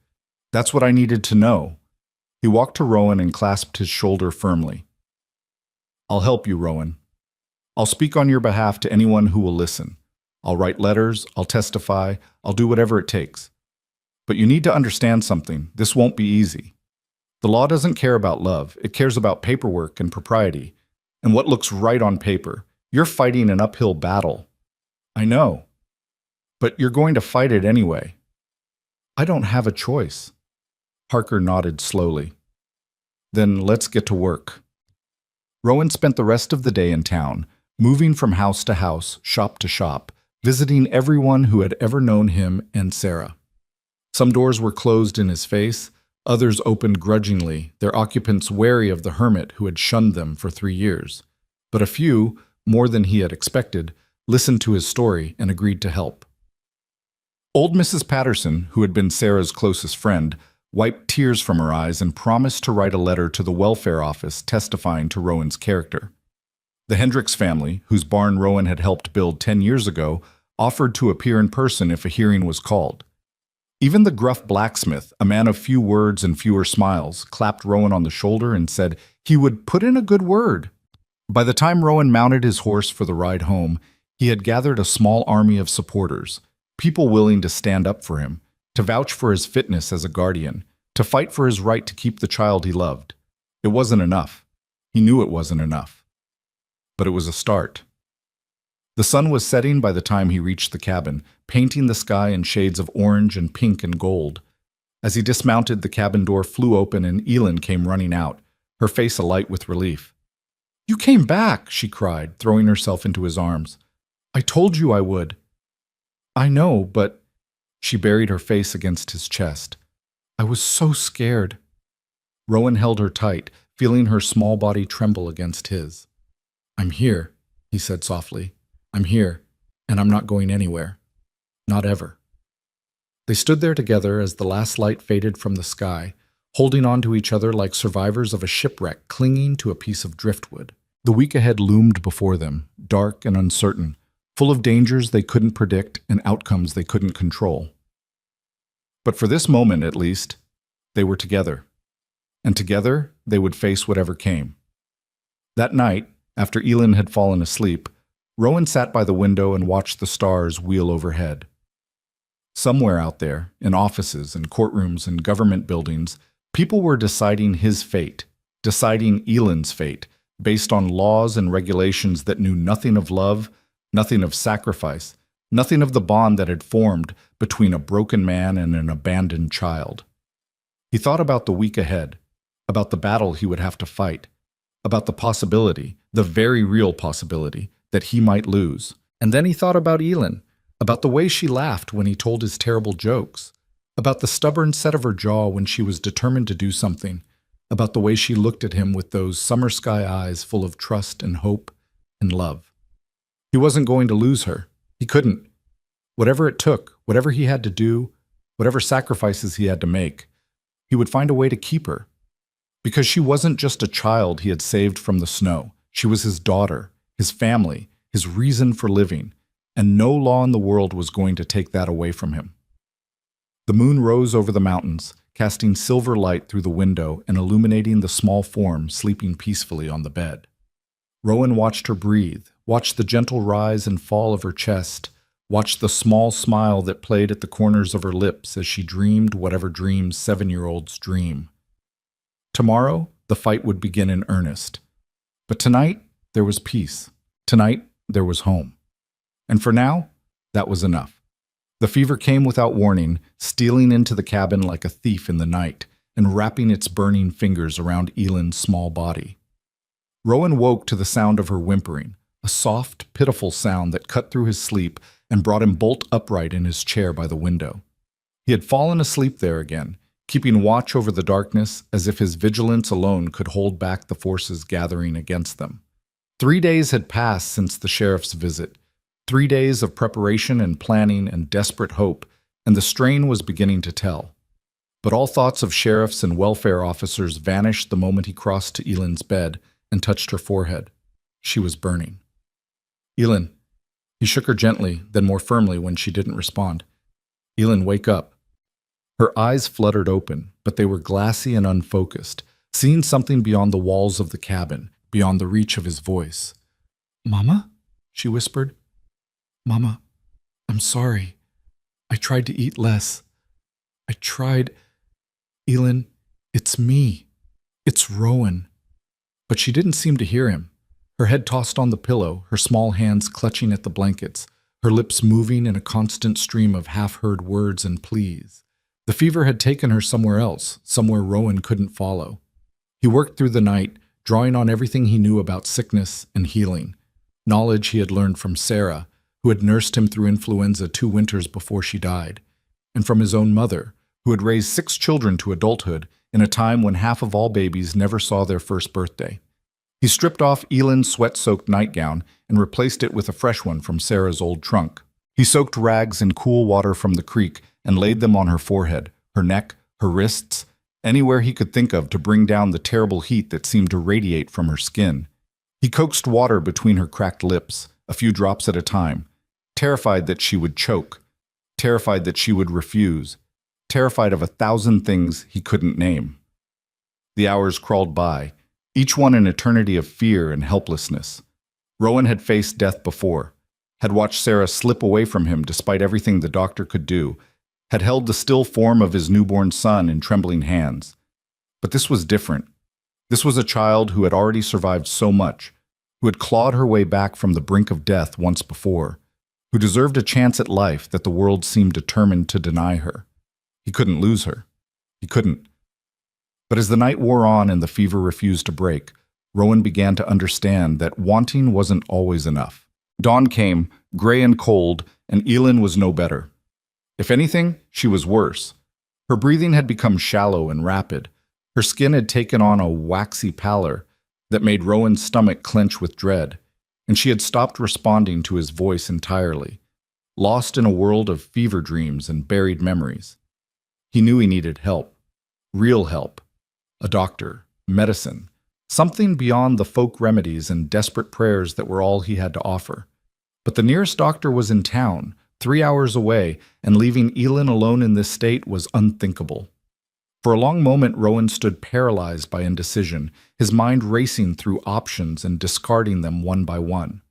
That's what I needed to know. He walked to Rowan and clasped his shoulder firmly. I'll help you, Rowan. I'll speak on your behalf to anyone who will listen. I'll write letters, I'll testify, I'll do whatever it takes. But you need to understand something. This won't be easy. The law doesn't care about love. It cares about paperwork and propriety, and what looks right on paper. You're fighting an uphill battle. I know. But you're going to fight it anyway. I don't have a choice. Harker nodded slowly. Then let's get to work. Rowan spent the rest of the day in town, moving from house to house, shop to shop, visiting everyone who had ever known him and Sarah. Some doors were closed in his face, others opened grudgingly, their occupants wary of the hermit who had shunned them for 3 years. But a few, more than he had expected, listened to his story and agreed to help. Old Mrs. Patterson, who had been Sarah's closest friend, wiped tears from her eyes and promised to write a letter to the welfare office testifying to Rowan's character. The Hendricks family, whose barn Rowan had helped build 10 years ago, offered to appear in person if a hearing was called. Even the gruff blacksmith, a man of few words and fewer smiles, clapped Rowan on the shoulder and said he would put in a good word. By the time Rowan mounted his horse for the ride home, he had gathered a small army of supporters, people willing to stand up for him, to vouch for his fitness as a guardian, to fight for his right to keep the child he loved. It wasn't enough. He knew it wasn't enough. But it was a start. The sun was setting by the time he reached the cabin, painting the sky in shades of orange and pink and gold. As he dismounted, the cabin door flew open and Elin came running out, her face alight with relief. "You came back," she cried, throwing herself into his arms. "I told you I would." "I know, but—" She buried her face against his chest. "I was so scared." Rowan held her tight, feeling her small body tremble against his. "I'm here," he said softly. "I'm here, and I'm not going anywhere. Not ever." They stood there together as the last light faded from the sky, holding on to each other like survivors of a shipwreck clinging to a piece of driftwood. The week ahead loomed before them, dark and uncertain, full of dangers they couldn't predict and outcomes they couldn't control. But for this moment, at least, they were together. And together, they would face whatever came. That night, after Elin had fallen asleep, Rowan sat by the window and watched the stars wheel overhead. Somewhere out there, in offices and courtrooms and government buildings, people were deciding his fate, deciding Elin's fate, based on laws and regulations that knew nothing of love, nothing of sacrifice, nothing of the bond that had formed between a broken man and an abandoned child. He thought about the week ahead, about the battle he would have to fight, about the possibility, the very real possibility, that he might lose. And then he thought about Elin, about the way she laughed when he told his terrible jokes, about the stubborn set of her jaw when she was determined to do something, about the way she looked at him with those summer sky eyes full of trust and hope and love. He wasn't going to lose her. He couldn't. Whatever it took, whatever he had to do, whatever sacrifices he had to make, he would find a way to keep her. Because she wasn't just a child he had saved from the snow. She was his daughter, his family, his reason for living, and no law in the world was going to take that away from him. The moon rose over the mountains, casting silver light through the window and illuminating the small form sleeping peacefully on the bed. Rowan watched her breathe, watched the gentle rise and fall of her chest, watched the small smile that played at the corners of her lips as she dreamed whatever dreams 7-year-olds dream. Tomorrow, the fight would begin in earnest. But tonight, there was peace. Tonight, there was home. And for now, that was enough. The fever came without warning, stealing into the cabin like a thief in the night, and wrapping its burning fingers around Elin's small body. Rowan woke to the sound of her whimpering, a soft, pitiful sound that cut through his sleep and brought him bolt upright in his chair by the window. He had fallen asleep there again, keeping watch over the darkness as if his vigilance alone could hold back the forces gathering against them. 3 days had passed since the sheriff's visit, 3 days of preparation and planning and desperate hope, and the strain was beginning to tell. But all thoughts of sheriffs and welfare officers vanished the moment he crossed to Elin's bed and touched her forehead. She was burning. "Elin." He shook her gently, then more firmly when she didn't respond. "Elin, wake up." Her eyes fluttered open, but they were glassy and unfocused, seeing something beyond the walls of the cabin, beyond the reach of his voice. "Mama?" she whispered. "Mama, I'm sorry. I tried to eat less. I tried. Elin, it's me. It's Rowan." But she didn't seem to hear him. Her head tossed on the pillow, her small hands clutching at the blankets, her lips moving in a constant stream of half-heard words and pleas. The fever had taken her somewhere else, somewhere Rowan couldn't follow. He worked through the night, drawing on everything he knew about sickness and healing, knowledge he had learned from Sarah, who had nursed him through influenza 2 winters before she died, and from his own mother, who had raised 6 children to adulthood in a time when half of all babies never saw their first birthday. He stripped off Elin's sweat-soaked nightgown and replaced it with a fresh one from Sarah's old trunk. He soaked rags in cool water from the creek and laid them on her forehead, her neck, her wrists, anywhere he could think of to bring down the terrible heat that seemed to radiate from her skin. He coaxed water between her cracked lips, a few drops at a time, terrified that she would choke, terrified that she would refuse, terrified of 1,000 things he couldn't name. The hours crawled by, each one an eternity of fear and helplessness. Rowan had faced death before, had watched Sarah slip away from him despite everything the doctor could do, had held the still form of his newborn son in trembling hands. But this was different. This was a child who had already survived so much, who had clawed her way back from the brink of death once before, who deserved a chance at life that the world seemed determined to deny her. He couldn't lose her. He couldn't. But as the night wore on and the fever refused to break, Rowan began to understand that wanting wasn't always enough. Dawn came, gray and cold, and Elin was no better. If anything, she was worse. Her breathing had become shallow and rapid. Her skin had taken on a waxy pallor that made Rowan's stomach clench with dread, and she had stopped responding to his voice entirely, lost in a world of fever dreams and buried memories. He knew he needed help, real help, a doctor, medicine, something beyond the folk remedies and desperate prayers that were all he had to offer. But the nearest doctor was in town, 3 hours away, and leaving Elin alone in this state was unthinkable. For a long moment, Rowan stood paralyzed by indecision, his mind racing through options and discarding them one by one.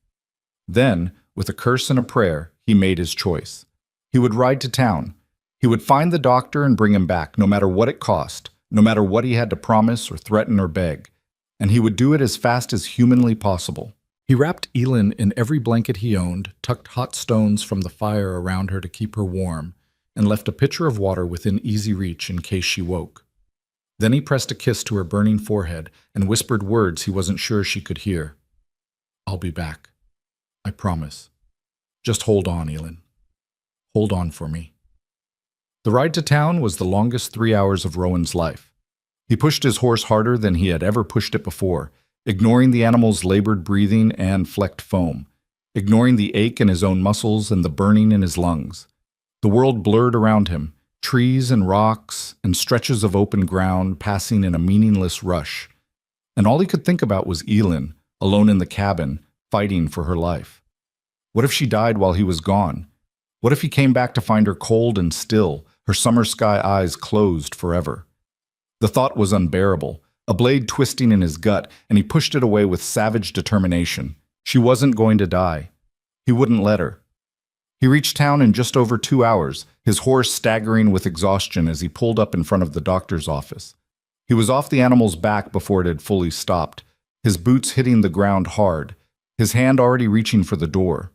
Then, with a curse and a prayer, he made his choice. He would ride to town. He would find the doctor and bring him back, no matter what it cost, no matter what he had to promise or threaten or beg. And he would do it as fast as humanly possible. He wrapped Elin in every blanket he owned, tucked hot stones from the fire around her to keep her warm, and left a pitcher of water within easy reach in case she woke. Then he pressed a kiss to her burning forehead and whispered words he wasn't sure she could hear. "I'll be back. I promise. Just hold on, Elin. Hold on for me." The ride to town was the longest 3 hours of Rowan's life. He pushed his horse harder than he had ever pushed it before, ignoring the animal's labored breathing and flecked foam, ignoring the ache in his own muscles and the burning in his lungs. The world blurred around him, trees and rocks and stretches of open ground passing in a meaningless rush. And all he could think about was Elin, alone in the cabin, fighting for her life. What if she died while he was gone? What if he came back to find her cold and still, her summer sky eyes closed forever? The thought was unbearable, a blade twisting in his gut, and he pushed it away with savage determination. She wasn't going to die. He wouldn't let her. He reached town in just over 2 hours, his horse staggering with exhaustion as he pulled up in front of the doctor's office. He was off the animal's back before it had fully stopped, his boots hitting the ground hard, his hand already reaching for the door.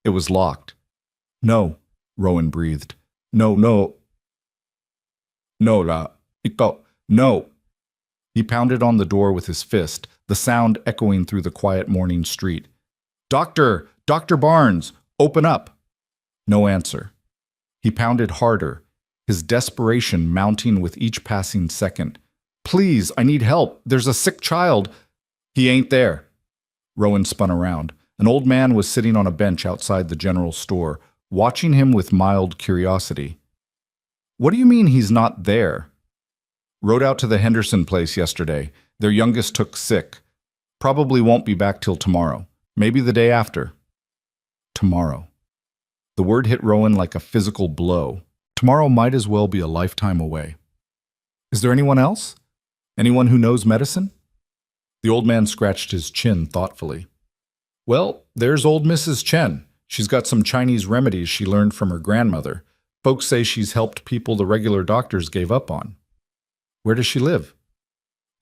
It was locked. "No," Rowan breathed. "No, no. No, no." He pounded on the door with his fist, the sound echoing through the quiet morning street. "Doctor! Dr. Barnes! Open up!" No answer. He pounded harder, his desperation mounting with each passing second. "Please, I need help. There's a sick child." "He ain't there." Rowan spun around. An old man was sitting on a bench outside the general store, watching him with mild curiosity. "What do you mean he's not there?" "Rode out to the Henderson place yesterday. Their youngest took sick. Probably won't be back till tomorrow. Maybe the day after." Tomorrow. The word hit Rowan like a physical blow. Tomorrow might as well be a lifetime away. "Is there anyone else? Anyone who knows medicine?" The old man scratched his chin thoughtfully. "Well, there's old Mrs. Chen. She's got some Chinese remedies she learned from her grandmother. Folks say she's helped people the regular doctors gave up on." "Where does she live?"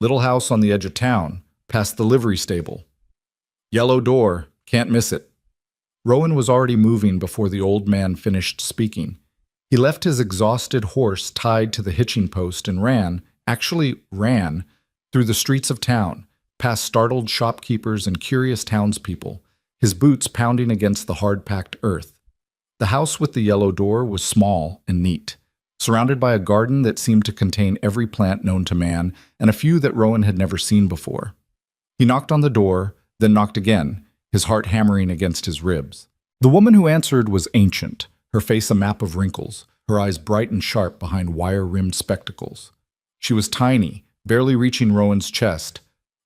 "Little house on the edge of town, past the livery stable. Yellow door, can't miss it." Rowan was already moving before the old man finished speaking. He left his exhausted horse tied to the hitching post and ran, through the streets of town, past startled shopkeepers and curious townspeople, his boots pounding against the hard-packed earth. The house with the yellow door was small and neat, surrounded by a garden that seemed to contain every plant known to man and a few that Rowan had never seen before. He knocked on the door, then knocked again, his heart hammering against his ribs. The woman who answered was ancient, her face a map of wrinkles, her eyes bright and sharp behind wire-rimmed spectacles. She was tiny, barely reaching Rowan's chest,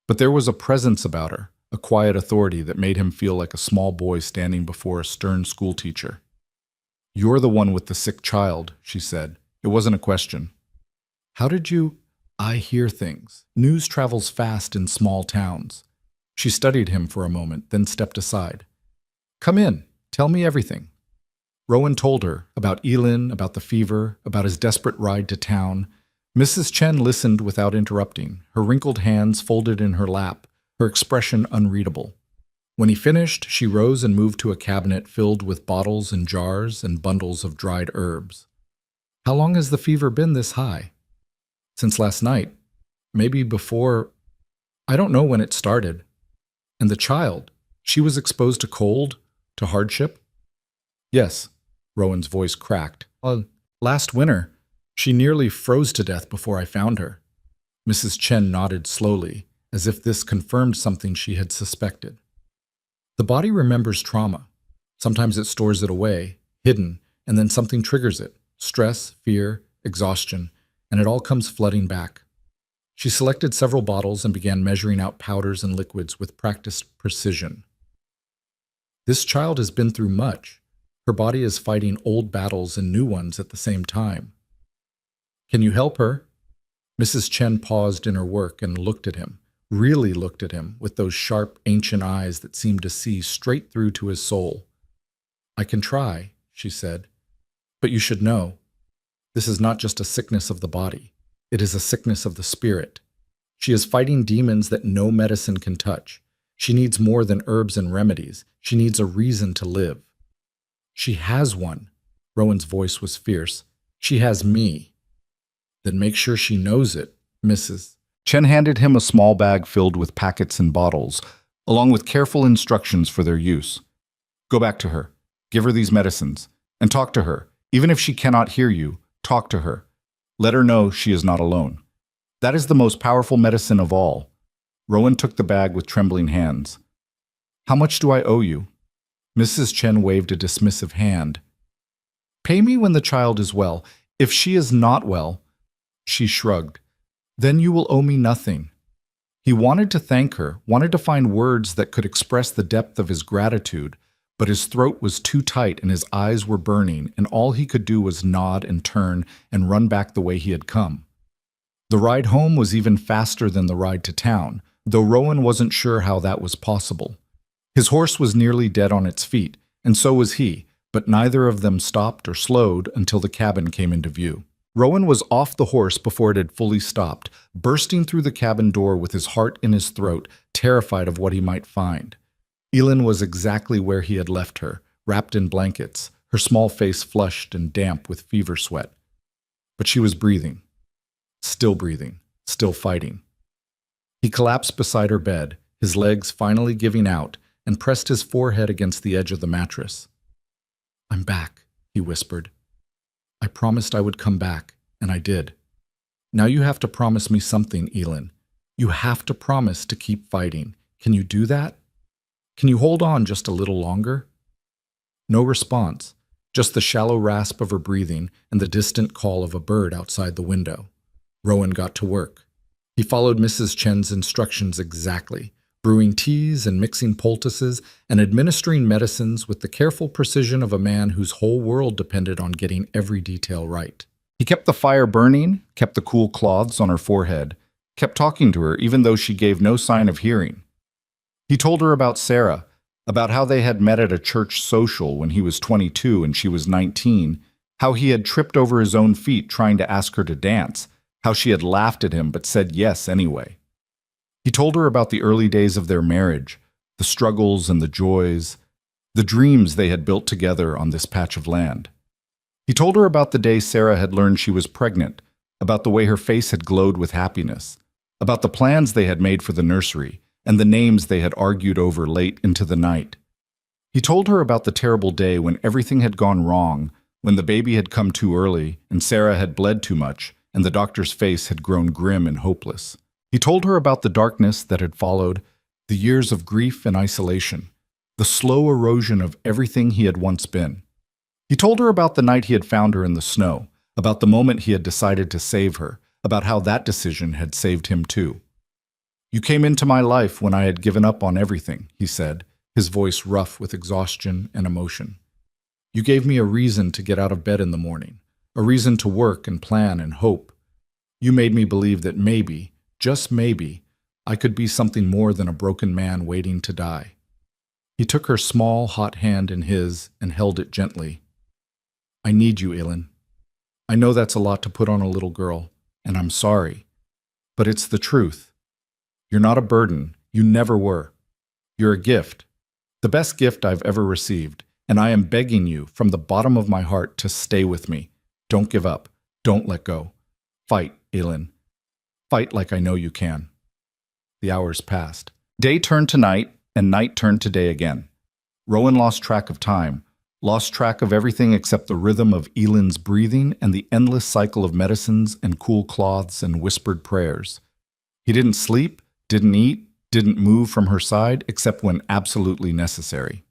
but there was a presence about her, a quiet authority that made him feel like a small boy standing before a stern schoolteacher. "You're the one with the sick child," she said. It wasn't a question. "How did you—" "I hear things. News travels fast in small towns." She studied him for a moment, then stepped aside. "Come in. Tell me everything." Rowan told her about Elin, about the fever, about his desperate ride to town. Mrs. Chen listened without interrupting, her wrinkled hands folded in her lap, her expression unreadable. When he finished, she rose and moved to a cabinet filled with bottles and jars and bundles of dried herbs. "How long has the fever been this high?" "Since last night. Maybe before. I don't know when it started." "And the child? She was exposed to cold? To hardship?" "Yes." Rowan's voice cracked. Last winter. She nearly froze to death before I found her." Mrs. Chen nodded slowly, as if this confirmed something she had suspected. "The body remembers trauma. Sometimes it stores it away, hidden, and then something triggers it. Stress, fear, exhaustion, and it all comes flooding back." She selected several bottles and began measuring out powders and liquids with practiced precision. This child has been through much. Her body is fighting old battles and new ones at the same time. Can you help her? Mrs. Chen paused in her work and looked at him, really looked at him with those sharp, ancient eyes that seemed to see straight through to his soul. I can try, she said, but you should know, this is not just a sickness of the body. It is a sickness of the spirit. She is fighting demons that no medicine can touch. She needs more than herbs and remedies. She needs a reason to live. She has one. Rowan's voice was fierce. She has me. Then make sure she knows it, Mrs. Chen handed him a small bag filled with packets and bottles, along with careful instructions for their use. Go back to her. Give her these medicines. And talk to her. Even if she cannot hear you, talk to her. Let her know she is not alone. That is the most powerful medicine of all. Rowan took the bag with trembling hands. How much do I owe you? Mrs. Chen waved a dismissive hand. Pay me when the child is well. If she is not well, she shrugged. Then you will owe me nothing. He wanted to thank her, wanted to find words that could express the depth of his gratitude, but his throat was too tight and his eyes were burning, and all he could do was nod and turn and run back the way he had come. The ride home was even faster than the ride to town, though Rowan wasn't sure how that was possible. His horse was nearly dead on its feet, and so was he, but neither of them stopped or slowed until the cabin came into view. Rowan was off the horse before it had fully stopped, bursting through the cabin door with his heart in his throat, terrified of what he might find. Elin was exactly where he had left her, wrapped in blankets, her small face flushed and damp with fever sweat. But she was breathing, still fighting. He collapsed beside her bed, his legs finally giving out, and pressed his forehead against the edge of the mattress. I'm back, he whispered. I promised I would come back, and I did. Now you have to promise me something, Elin. You have to promise to keep fighting. Can you do that? Can you hold on just a little longer? No response, just the shallow rasp of her breathing and the distant call of a bird outside the window. Rowan got to work. He followed Mrs. Chen's instructions exactly, brewing teas and mixing poultices and administering medicines with the careful precision of a man whose whole world depended on getting every detail right. He kept the fire burning, kept the cool cloths on her forehead, kept talking to her even though she gave no sign of hearing. He told her about Sarah, about how they had met at a church social when he was 22 and she was 19, how he had tripped over his own feet trying to ask her to dance, how she had laughed at him but said yes anyway. He told her about the early days of their marriage, the struggles and the joys, the dreams they had built together on this patch of land. He told her about the day Sarah had learned she was pregnant, about the way her face had glowed with happiness, about the plans they had made for the nursery, and the names they had argued over late into the night. He told her about the terrible day when everything had gone wrong, when the baby had come too early and Sarah had bled too much, and the doctor's face had grown grim and hopeless. He told her about the darkness that had followed, the years of grief and isolation, the slow erosion of everything he had once been. He told her about the night he had found her in the snow, about the moment he had decided to save her, about how that decision had saved him too. You came into my life when I had given up on everything, he said, his voice rough with exhaustion and emotion. You gave me a reason to get out of bed in the morning, a reason to work and plan and hope. You made me believe that maybe, just maybe, I could be something more than a broken man waiting to die. He took her small, hot hand in his and held it gently. I need you, Elin. I know that's a lot to put on a little girl, and I'm sorry, but it's the truth. You're not a burden. You never were. You're a gift, the best gift I've ever received, and I am begging you from the bottom of my heart to stay with me. Don't give up. Don't let go. Fight, Elin. Fight like I know you can. The hours passed. Day turned to night, and night turned to day again. Rowan lost track of time, lost track of everything except the rhythm of Elin's breathing and the endless cycle of medicines and cool cloths and whispered prayers. He didn't sleep, didn't eat, didn't move from her side except when absolutely necessary.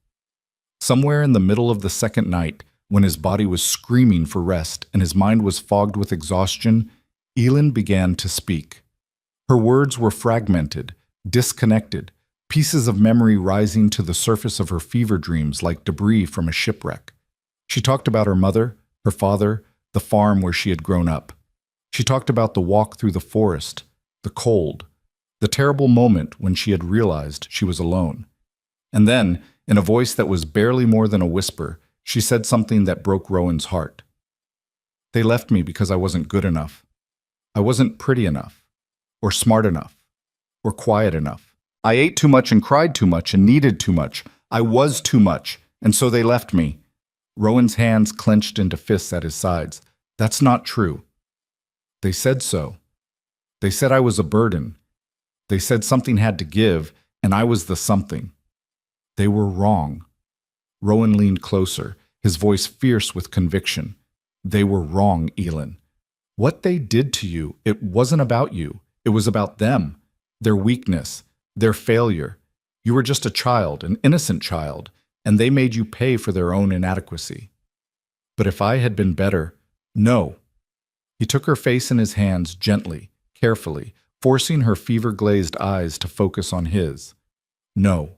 Somewhere in the middle of the second night, when his body was screaming for rest and his mind was fogged with exhaustion, Elin began to speak. Her words were fragmented, disconnected, pieces of memory rising to the surface of her fever dreams like debris from a shipwreck. She talked about her mother, her father, the farm where she had grown up. She talked about the walk through the forest, the cold, the terrible moment when she had realized she was alone. And then, in a voice that was barely more than a whisper, she said something that broke Rowan's heart. They left me because I wasn't good enough. I wasn't pretty enough, or smart enough, or quiet enough. I ate too much and cried too much and needed too much. I was too much, and so they left me. Rowan's hands clenched into fists at his sides. That's not true. They said so. They said I was a burden. They said something had to give, and I was the something. They were wrong. Rowan leaned closer, his voice fierce with conviction. They were wrong, Elin. What they did to you, it wasn't about you. It was about them, their weakness, their failure. You were just a child, an innocent child, and they made you pay for their own inadequacy. But if I had been better, no. He took her face in his hands gently, carefully, forcing her fever-glazed eyes to focus on his. No.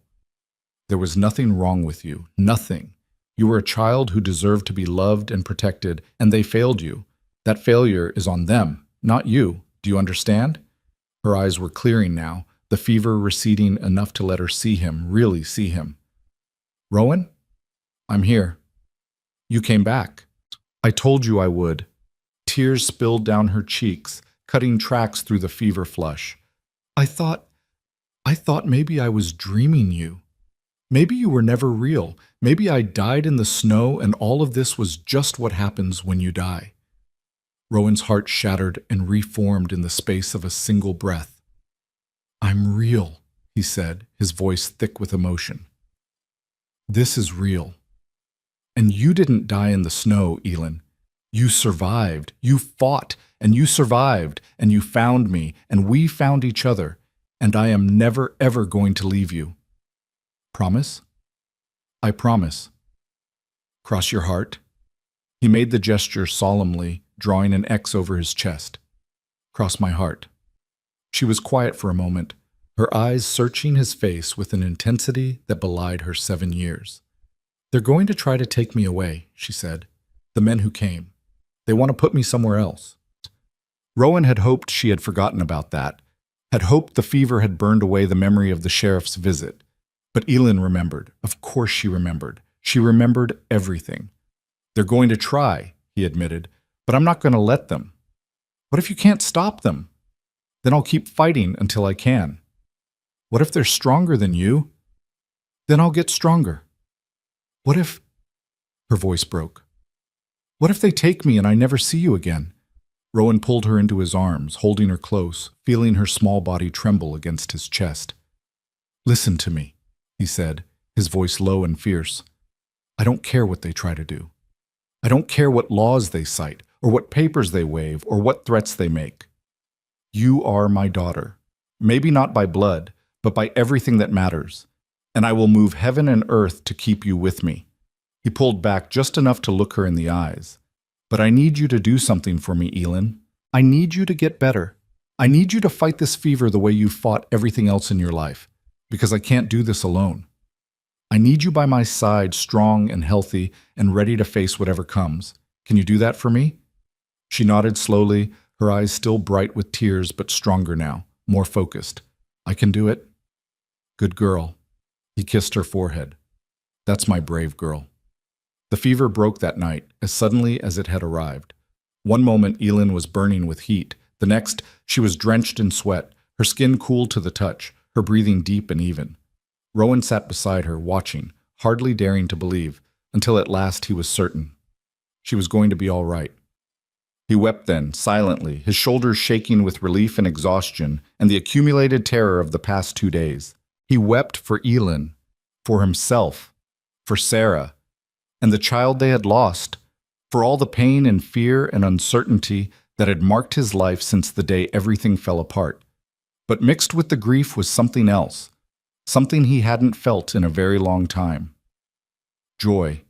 There was nothing wrong with you, nothing. You were a child who deserved to be loved and protected, and they failed you. That failure is on them, not you. Do you understand? Her eyes were clearing now, the fever receding enough to let her see him, really see him. Rowan? I'm here. You came back. I told you I would. Tears spilled down her cheeks, cutting tracks through the fever flush. I thought maybe I was dreaming you. Maybe you were never real. Maybe I died in the snow and all of this was just what happens when you die. Rowan's heart shattered and reformed in the space of a single breath. I'm real, he said, his voice thick with emotion. This is real. And you didn't die in the snow, Elin. You survived. You fought, and you survived, and you found me, and we found each other, and I am never, ever going to leave you. Promise? I promise. Cross your heart. He made the gesture solemnly, drawing an X over his chest. Cross my heart. She was quiet for a moment, her eyes searching his face with an intensity that belied her 7 years. They're going to try to take me away, she said. The men who came. They want to put me somewhere else. Rowan had hoped she had forgotten about that, had hoped the fever had burned away the memory of the sheriff's visit. But Elin remembered. Of course she remembered. She remembered everything. They're going to try, he admitted, but I'm not going to let them. What if you can't stop them? Then I'll keep fighting until I can. What if they're stronger than you? Then I'll get stronger. What if... Her voice broke. What if they take me and I never see you again? Rowan pulled her into his arms, holding her close, feeling her small body tremble against his chest. Listen to me, he said, his voice low and fierce. I don't care what they try to do. I don't care what laws they cite, or what papers they wave, or what threats they make. You are my daughter, maybe not by blood, but by everything that matters, and I will move heaven and earth to keep you with me. He pulled back just enough to look her in the eyes. But I need you to do something for me, Elin. I need you to get better. I need you to fight this fever the way you fought everything else in your life, because I can't do this alone. I need you by my side, strong and healthy and ready to face whatever comes. Can you do that for me? She nodded slowly, her eyes still bright with tears but stronger now, more focused. I can do it. Good girl. He kissed her forehead. That's my brave girl. The fever broke that night, as suddenly as it had arrived. One moment Elin was burning with heat, the next she was drenched in sweat, her skin cool to the touch, her breathing deep and even. Rowan sat beside her, watching, hardly daring to believe, until at last he was certain. She was going to be all right. He wept then, silently, his shoulders shaking with relief and exhaustion and the accumulated terror of the past 2 days. He wept for Elin, for himself, for Sarah, and the child they had lost, for all the pain and fear and uncertainty that had marked his life since the day everything fell apart. But mixed with the grief was something else, something he hadn't felt in a very long time. Joy.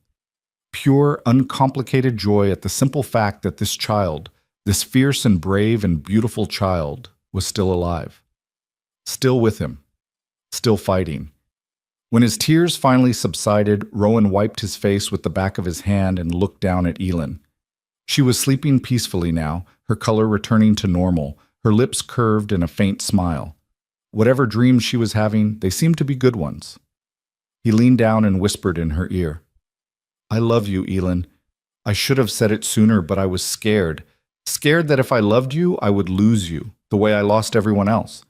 Pure, uncomplicated joy at the simple fact that this child, this fierce and brave and beautiful child, was still alive. Still with him. still fighting. When his tears finally subsided, Rowan wiped his face with the back of his hand and looked down at Elin. She was sleeping peacefully now, her color returning to normal, her lips curved in a faint smile. Whatever dreams she was having, they seemed to be good ones. He leaned down and whispered in her ear, "I love you, Elin. I should have said it sooner, but I was scared. Scared that if I loved you, I would lose you, the way I lost everyone else.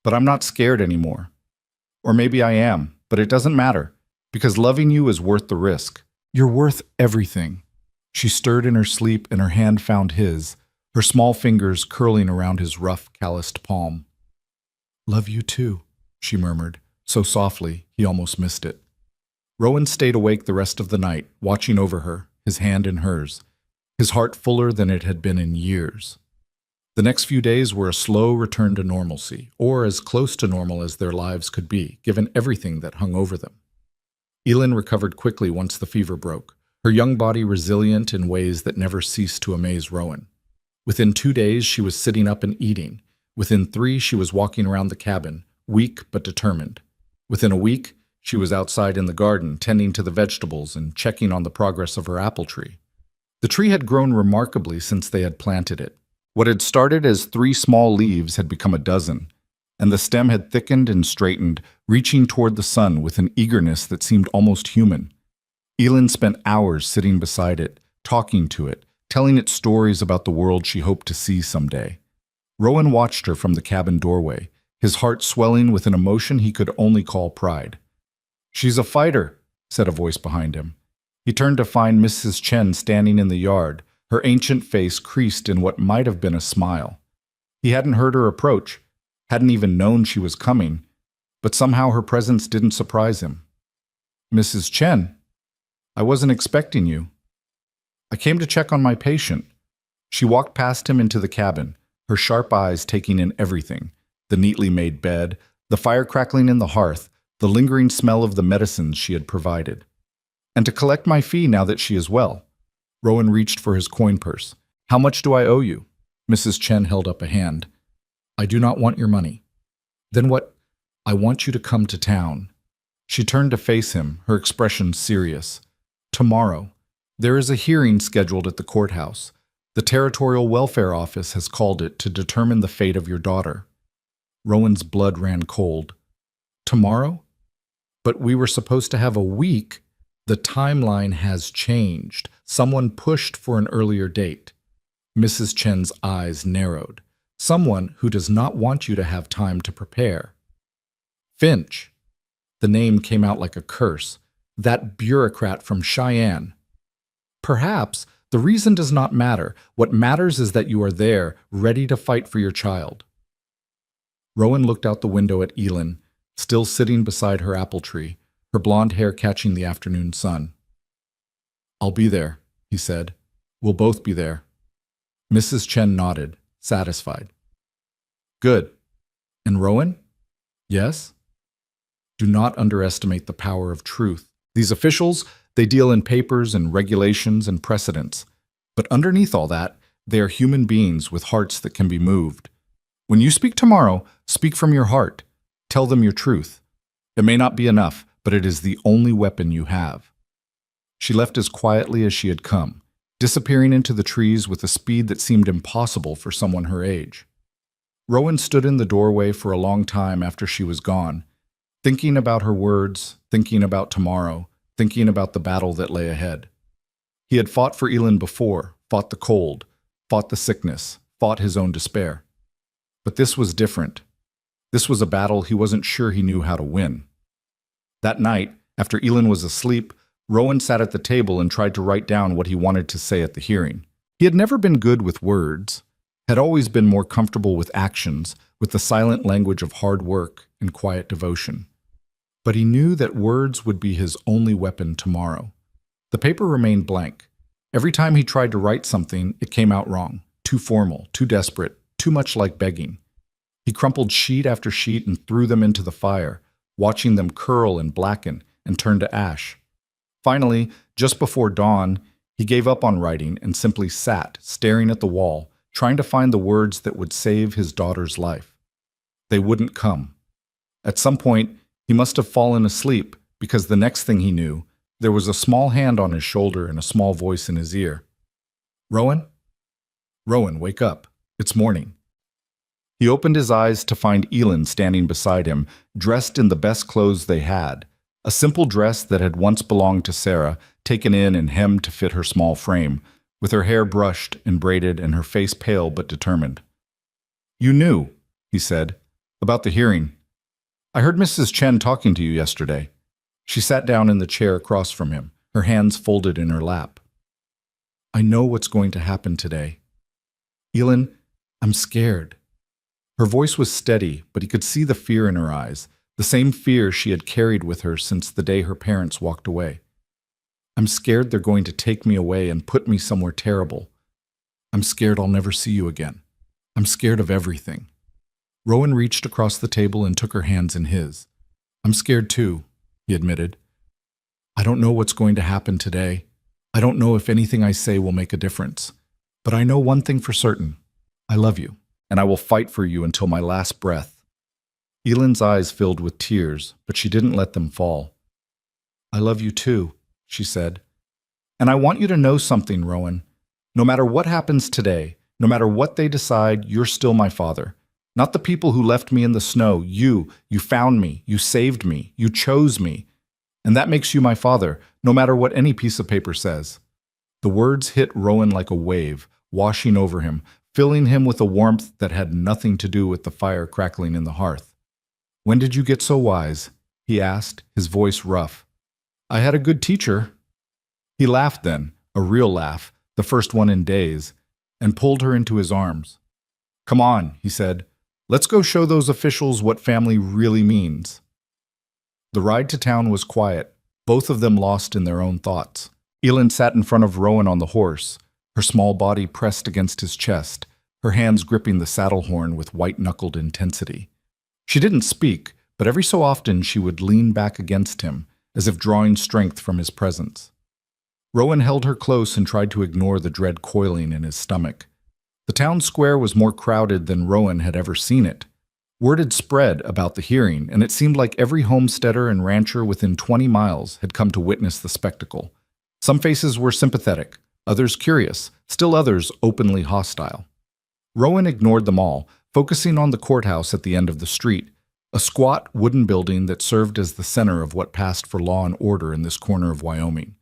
But I'm not scared anymore. Or maybe I am, but it doesn't matter, because loving you is worth the risk. You're worth everything." She stirred in her sleep and her hand found his, her small fingers curling around his rough, calloused palm. "Love you too," she murmured, so softly he almost missed it. Rowan stayed awake the rest of the night, watching over her, his hand in hers, his heart fuller than it had been in years. The next few days were a slow return to normalcy, or as close to normal as their lives could be, given everything that hung over them. Elin recovered quickly once the fever broke, her young body resilient in ways that never ceased to amaze Rowan. Within 2 days, she was sitting up and eating. Within 3, she was walking around the cabin, weak but determined. Within a week, she was outside in the garden, tending to the vegetables and checking on the progress of her apple tree. The tree had grown remarkably since they had planted it. What had started as 3 small leaves had become a dozen, and the stem had thickened and straightened, reaching toward the sun with an eagerness that seemed almost human. Elin spent hours sitting beside it, talking to it, telling it stories about the world she hoped to see someday. Rowan watched her from the cabin doorway, his heart swelling with an emotion he could only call pride. "She's a fighter," said a voice behind him. He turned to find Mrs. Chen standing in the yard, her ancient face creased in what might have been a smile. He hadn't heard her approach, hadn't even known she was coming, but somehow her presence didn't surprise him. "Mrs. Chen, I wasn't expecting you. I came to check on my patient." She walked past him into the cabin, her sharp eyes taking in everything, the neatly made bed, the fire crackling in the hearth, the lingering smell of the medicines she had provided. "And to collect my fee now that she is well." Rowan reached for his coin purse. "How much do I owe you?" Mrs. Chen held up a hand. "I do not want your money." "Then what?" "I want you to come to town." She turned to face him, her expression serious. "Tomorrow. There is a hearing scheduled at the courthouse. The Territorial Welfare Office has called it to determine the fate of your daughter." Rowan's blood ran cold. "Tomorrow? But we were supposed to have a week." "The timeline has changed. Someone pushed for an earlier date." Mrs. Chen's eyes narrowed. "Someone who does not want you to have time to prepare." "Finch." The name came out like a curse. "That bureaucrat from Cheyenne." "Perhaps. The reason does not matter. What matters is that you are there, ready to fight for your child." Rowan looked out the window at Elin, still sitting beside her apple tree, her blonde hair catching the afternoon sun. "I'll be there," he said. "We'll both be there." Mrs. Chen nodded, satisfied. "Good. And Rowan?" "Yes?" Do not underestimate the power of truth. These officials, they deal in papers and regulations and precedents. But underneath all that, they are human beings with hearts that can be moved. When you speak tomorrow, speak from your heart. Tell them your truth. It may not be enough, but it is the only weapon you have. She left as quietly as she had come, disappearing into the trees with a speed that seemed impossible for someone her age. Rowan stood in the doorway for a long time after she was gone, thinking about her words, thinking about tomorrow, thinking about the battle that lay ahead. He had fought for Elin before, fought the cold, fought the sickness, fought his own despair. But this was different. This was a battle he wasn't sure he knew how to win. That night, after Elin was asleep, Rowan sat at the table and tried to write down what he wanted to say at the hearing. He had never been good with words, had always been more comfortable with actions, with the silent language of hard work and quiet devotion. But he knew that words would be his only weapon tomorrow. The paper remained blank. Every time he tried to write something, it came out wrong, too formal, too desperate, too much like begging. He crumpled sheet after sheet and threw them into the fire, watching them curl and blacken and turn to ash. Finally, just before dawn, he gave up on writing and simply sat, staring at the wall, trying to find the words that would save his daughter's life. They wouldn't come. At some point, He must have fallen asleep, because the next thing he knew, there was a small hand on his shoulder and a small voice in his ear. "Rowan? Rowan, wake up. It's morning." He opened his eyes to find Elin standing beside him, dressed in the best clothes they had, a simple dress that had once belonged to Sarah, taken in and hemmed to fit her small frame, with her hair brushed and braided and her face pale but determined. "You knew," he said, "about the hearing. I heard Mrs. Chen talking to you yesterday." She sat down in the chair across from him, her hands folded in her lap. "I know what's going to happen today. Elin, I'm scared." Her voice was steady, but he could see the fear in her eyes, the same fear she had carried with her since the day her parents walked away. "I'm scared they're going to take me away and put me somewhere terrible. I'm scared I'll never see you again. I'm scared of everything." Rowan reached across the table and took her hands in his. "I'm scared too," he admitted. "I don't know what's going to happen today. I don't know if anything I say will make a difference. But I know one thing for certain. I love you, and I will fight for you until my last breath." Elin's eyes filled with tears, but she didn't let them fall. "I love you too," she said. "And I want you to know something, Rowan. No matter what happens today, no matter what they decide, you're still my father. Not the people who left me in the snow. You found me, you saved me, you chose me. And that makes you my father, no matter what any piece of paper says." The words hit Rowan like a wave, washing over him, filling him with a warmth that had nothing to do with the fire crackling in the hearth. "When did you get so wise?" he asked, his voice rough. "I had a good teacher." He laughed then, a real laugh, the first one in days, and pulled her into his arms. "Come on," he said. "Let's go show those officials what family really means." The ride to town was quiet, both of them lost in their own thoughts. Elin sat in front of Rowan on the horse, her small body pressed against his chest, her hands gripping the saddle horn with white-knuckled intensity. She didn't speak, but every so often she would lean back against him, as if drawing strength from his presence. Rowan held her close and tried to ignore the dread coiling in his stomach. The town square was more crowded than Rowan had ever seen it. Word had spread about the hearing, and it seemed like every homesteader and rancher within 20 miles had come to witness the spectacle. Some faces were sympathetic, others curious, still others openly hostile. Rowan ignored them all, focusing on the courthouse at the end of the street, a squat wooden building that served as the center of what passed for law and order in this corner of Wyoming.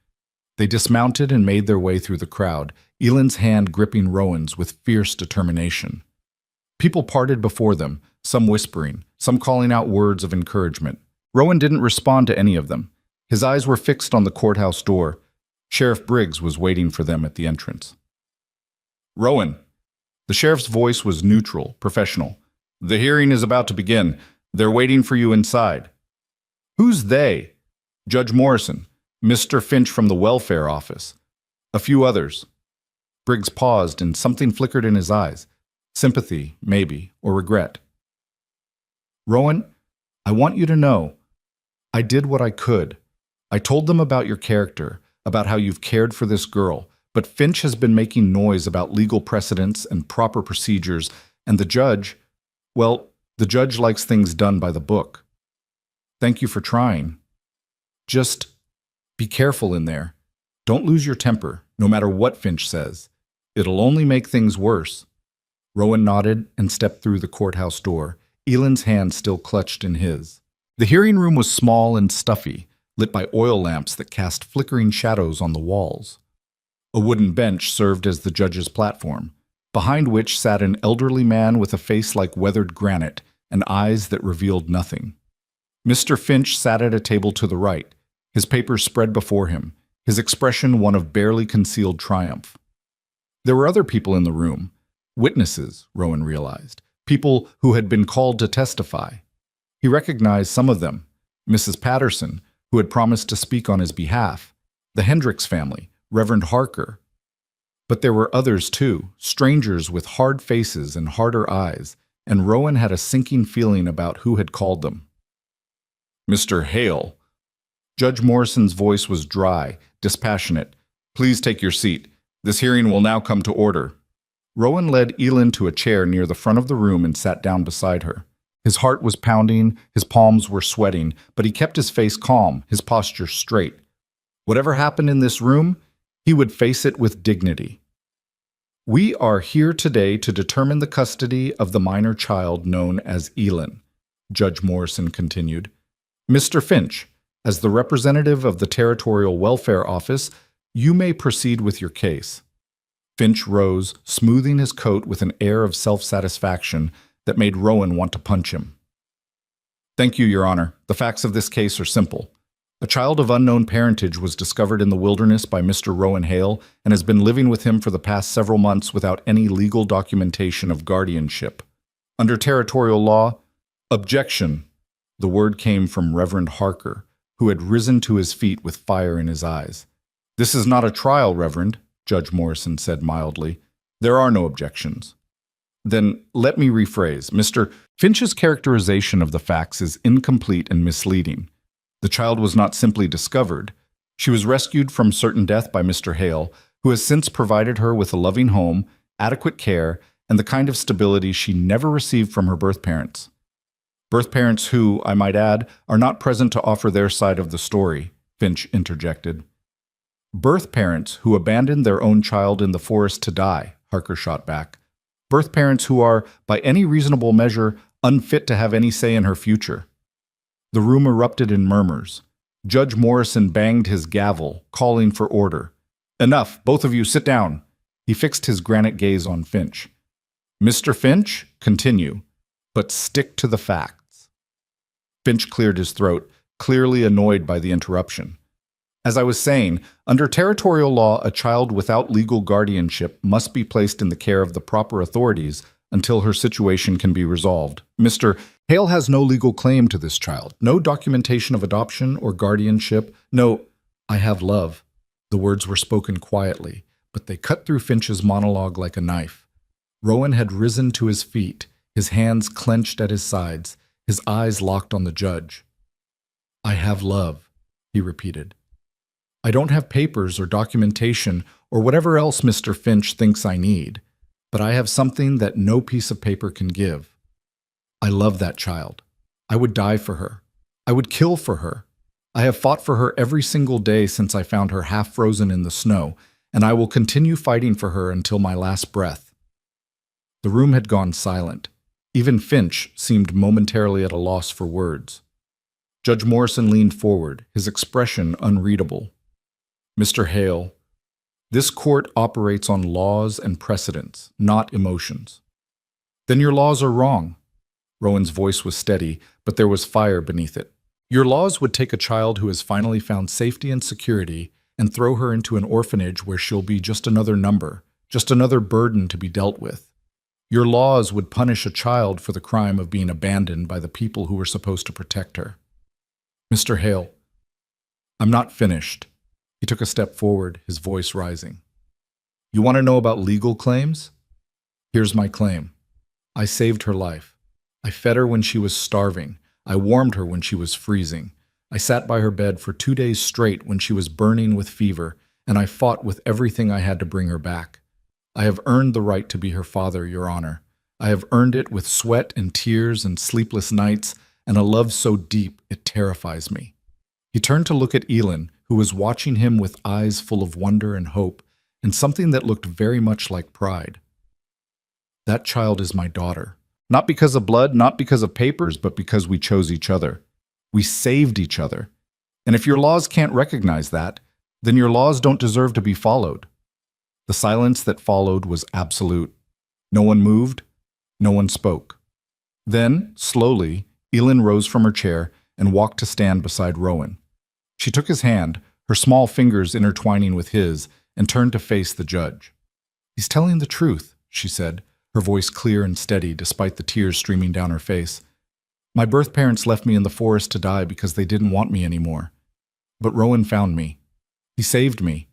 They dismounted and made their way through the crowd, Elin's hand gripping Rowan's with fierce determination. People parted before them, some whispering, some calling out words of encouragement. Rowan didn't respond to any of them. His eyes were fixed on the courthouse door. Sheriff Briggs was waiting for them at the entrance. "Rowan." The sheriff's voice was neutral, professional. "The hearing is about to begin. They're waiting for you inside." "Who's they?" "Judge Morrison, Mr. Finch from the welfare office. A few others." Briggs paused and something flickered in his eyes. Sympathy, maybe, or regret. "Rowan, I want you to know, I did what I could. I told them about your character, about how you've cared for this girl, but Finch has been making noise about legal precedents and proper procedures, and the judge likes things done by the book. Thank you for trying. Just be careful in there. Don't lose your temper, no matter what Finch says. It'll only make things worse." Rowan nodded and stepped through the courthouse door, Elin's hand still clutched in his. The hearing room was small and stuffy, lit by oil lamps that cast flickering shadows on the walls. A wooden bench served as the judge's platform, behind which sat an elderly man with a face like weathered granite and eyes that revealed nothing. Mr. Finch sat at a table to the right, his papers spread before him, his expression one of barely concealed triumph. There were other people in the room, witnesses, Rowan realized, people who had been called to testify. He recognized some of them, Mrs. Patterson, who had promised to speak on his behalf, the Hendricks family, Reverend Harker. But there were others too, strangers with hard faces and harder eyes, and Rowan had a sinking feeling about who had called them. "Mr. Hale." Judge Morrison's voice was dry, dispassionate. "Please take your seat. This hearing will now come to order." Rowan led Elin to a chair near the front of the room and sat down beside her. His heart was pounding, his palms were sweating, but he kept his face calm, his posture straight. Whatever happened in this room, he would face it with dignity. We are here today to determine the custody of the minor child known as Elin, Judge Morrison continued. Mr. Finch, as the representative of the Territorial Welfare Office, you may proceed with your case. Finch rose, smoothing his coat with an air of self-satisfaction that made Rowan want to punch him. Thank you, Your Honor. The facts of this case are simple. A child of unknown parentage was discovered in the wilderness by Mr. Rowan Hale and has been living with him for the past several months without any legal documentation of guardianship. Under territorial law, objection. The word came from Reverend Harker, who had risen to his feet with fire in his eyes. This is not a trial, Reverend, Judge Morrison said mildly. There are no objections. Then let me rephrase. Mr. Finch's characterization of the facts is incomplete and misleading. The child was not simply discovered. She was rescued from certain death by Mr. Hale, who has since provided her with a loving home, adequate care, and the kind of stability she never received from her birth parents. Birth parents who, I might add, are not present to offer their side of the story, Finch interjected. Birth parents who abandoned their own child in the forest to die, Harker shot back. Birth parents who are, by any reasonable measure, unfit to have any say in her future. The room erupted in murmurs. Judge Morrison banged his gavel, calling for order. Enough, both of you sit down. He fixed his granite gaze on Finch. Mr. Finch, continue, but stick to the facts. Finch cleared his throat, clearly annoyed by the interruption. As I was saying, under territorial law, a child without legal guardianship must be placed in the care of the proper authorities until her situation can be resolved. Mr. Hale has no legal claim to this child, no documentation of adoption or guardianship, no, I have love. The words were spoken quietly, but they cut through Finch's monologue like a knife. Rowan had risen to his feet, his hands clenched at his sides, his eyes locked on the judge. I have love, he repeated. I don't have papers or documentation or whatever else Mr. Finch thinks I need, but I have something that no piece of paper can give. I love that child. I would die for her. I would kill for her. I have fought for her every single day since I found her half frozen in the snow, and I will continue fighting for her until my last breath. The room had gone silent. Even Finch seemed momentarily at a loss for words. Judge Morrison leaned forward, his expression unreadable. Mr. Hale, this court operates on laws and precedents, not emotions. Then your laws are wrong. Rowan's voice was steady, but there was fire beneath it. Your laws would take a child who has finally found safety and security and throw her into an orphanage where she'll be just another number, just another burden to be dealt with. Your laws would punish a child for the crime of being abandoned by the people who were supposed to protect her. Mr. Hale, I'm not finished. He took a step forward, his voice rising. You want to know about legal claims? Here's my claim. I saved her life. I fed her when she was starving. I warmed her when she was freezing. I sat by her bed for 2 days straight when she was burning with fever, and I fought with everything I had to bring her back. I have earned the right to be her father, Your Honor. I have earned it with sweat and tears and sleepless nights, and a love so deep it terrifies me. He turned to look at Elin, who was watching him with eyes full of wonder and hope, and something that looked very much like pride. That child is my daughter. Not because of blood, not because of papers, but because we chose each other. We saved each other. And if your laws can't recognize that, then your laws don't deserve to be followed. The silence that followed was absolute. No one moved. No one spoke. Then, slowly, Elin rose from her chair and walked to stand beside Rowan. She took his hand, her small fingers intertwining with his, and turned to face the judge. He's telling the truth, she said, her voice clear and steady despite the tears streaming down her face. My birth parents left me in the forest to die because they didn't want me anymore. But Rowan found me. He saved me.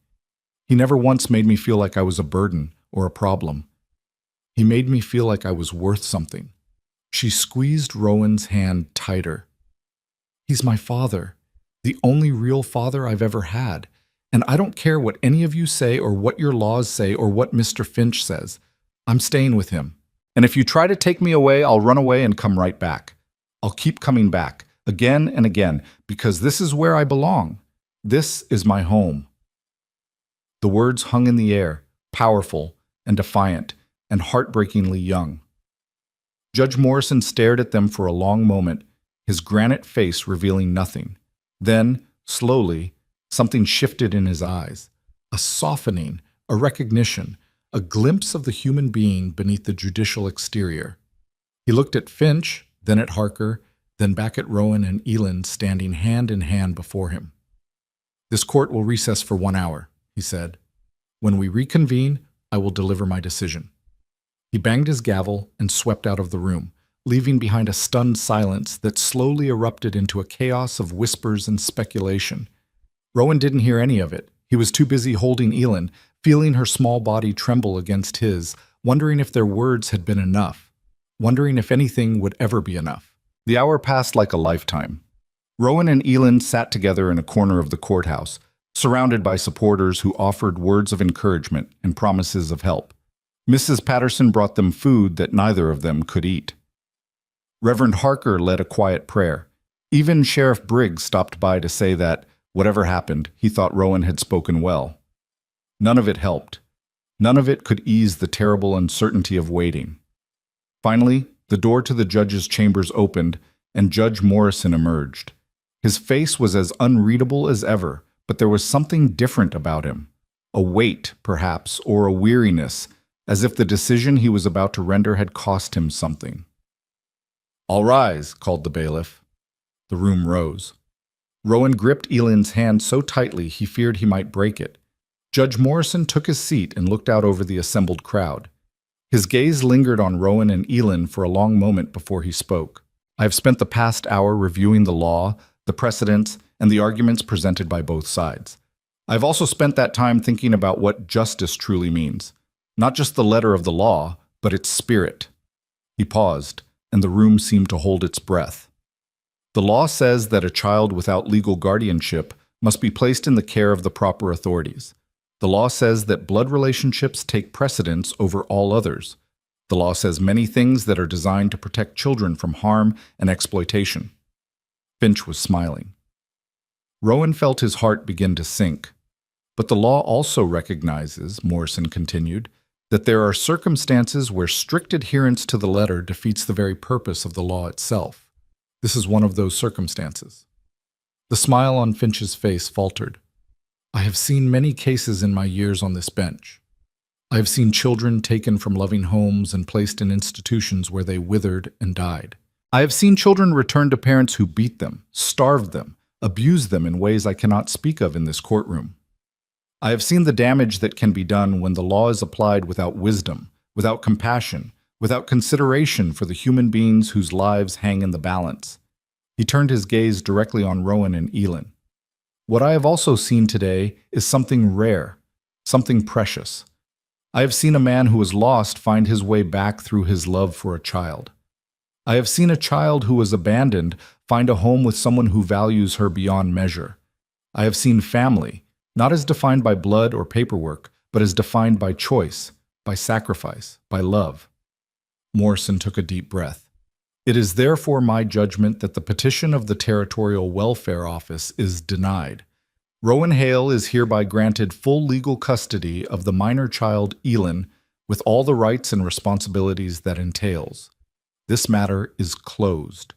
He never once made me feel like I was a burden or a problem. He made me feel like I was worth something. She squeezed Rowan's hand tighter. He's my father, the only real father I've ever had, and I don't care what any of you say or what your laws say or what Mr. Finch says. I'm staying with him. And if you try to take me away, I'll run away and come right back. I'll keep coming back, again and again, because this is where I belong. This is my home." The words hung in the air, powerful and defiant and heartbreakingly young. Judge Morrison stared at them for a long moment, his granite face revealing nothing. Then, slowly, something shifted in his eyes. A softening, a recognition, a glimpse of the human being beneath the judicial exterior. He looked at Finch, then at Harker, then back at Rowan and Elin standing hand in hand before him. "This court will recess for 1 hour," he said. "When we reconvene, I will deliver my decision." He banged his gavel and swept out of the room, leaving behind a stunned silence that slowly erupted into a chaos of whispers and speculation. Rowan didn't hear any of it. He was too busy holding Elin, feeling her small body tremble against his, wondering if their words had been enough, wondering if anything would ever be enough. The hour passed like a lifetime. Rowan and Elin sat together in a corner of the courthouse, surrounded by supporters who offered words of encouragement and promises of help. Mrs. Patterson brought them food that neither of them could eat. Reverend Harker led a quiet prayer. Even Sheriff Briggs stopped by to say that, whatever happened, he thought Rowan had spoken well. None of it helped. None of it could ease the terrible uncertainty of waiting. Finally, the door to the judge's chambers opened, and Judge Morrison emerged. His face was as unreadable as ever, but there was something different about him. A weight, perhaps, or a weariness, as if the decision he was about to render had cost him something. "All rise," called the bailiff. The room rose. Rowan gripped Elin's hand so tightly he feared he might break it. Judge Morrison took his seat and looked out over the assembled crowd. His gaze lingered on Rowan and Elin for a long moment before he spoke. "I have spent the past hour reviewing the law, the precedents, and the arguments presented by both sides. I have also spent that time thinking about what justice truly means. Not just the letter of the law, but its spirit." He paused, and the room seemed to hold its breath. "The law says that a child without legal guardianship must be placed in the care of the proper authorities. The law says that blood relationships take precedence over all others. The law says many things that are designed to protect children from harm and exploitation." Finch was smiling. Rowan felt his heart begin to sink. "But the law also recognizes," Morrison continued, "that there are circumstances where strict adherence to the letter defeats the very purpose of the law itself. This is one of those circumstances." The smile on Finch's face faltered. "I have seen many cases in my years on this bench. I have seen children taken from loving homes and placed in institutions where they withered and died. I have seen children return to parents who beat them, starved them, abused them in ways I cannot speak of in this courtroom. I have seen the damage that can be done when the law is applied without wisdom, without compassion, without consideration for the human beings whose lives hang in the balance." He turned his gaze directly on Rowan and Elin. "What I have also seen today is something rare, something precious. I have seen a man who was lost find his way back through his love for a child. I have seen a child who was abandoned find a home with someone who values her beyond measure. I have seen family, not as defined by blood or paperwork, but as defined by choice, by sacrifice, by love." Morrison took a deep breath. "It is therefore my judgment that the petition of the Territorial Welfare Office is denied. Rowan Hale is hereby granted full legal custody of the minor child Elin with all the rights and responsibilities that entails. This matter is closed."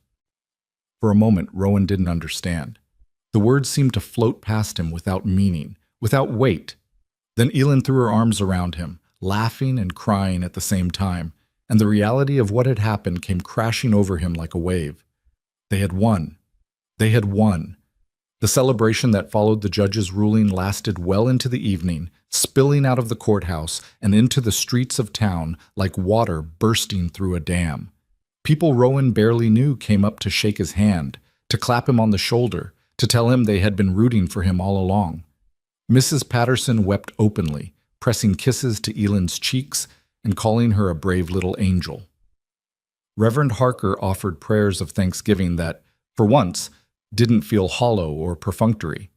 For a moment, Rowan didn't understand. The words seemed to float past him without meaning, without weight. Then Elin threw her arms around him, laughing and crying at the same time, and the reality of what had happened came crashing over him like a wave. They had won. They had won. The celebration that followed the judge's ruling lasted well into the evening, spilling out of the courthouse and into the streets of town like water bursting through a dam. People Rowan barely knew came up to shake his hand, to clap him on the shoulder, to tell him they had been rooting for him all along. Mrs. Patterson wept openly, pressing kisses to Elin's cheeks and calling her a brave little angel. Reverend Harker offered prayers of thanksgiving that, for once, didn't feel hollow or perfunctory.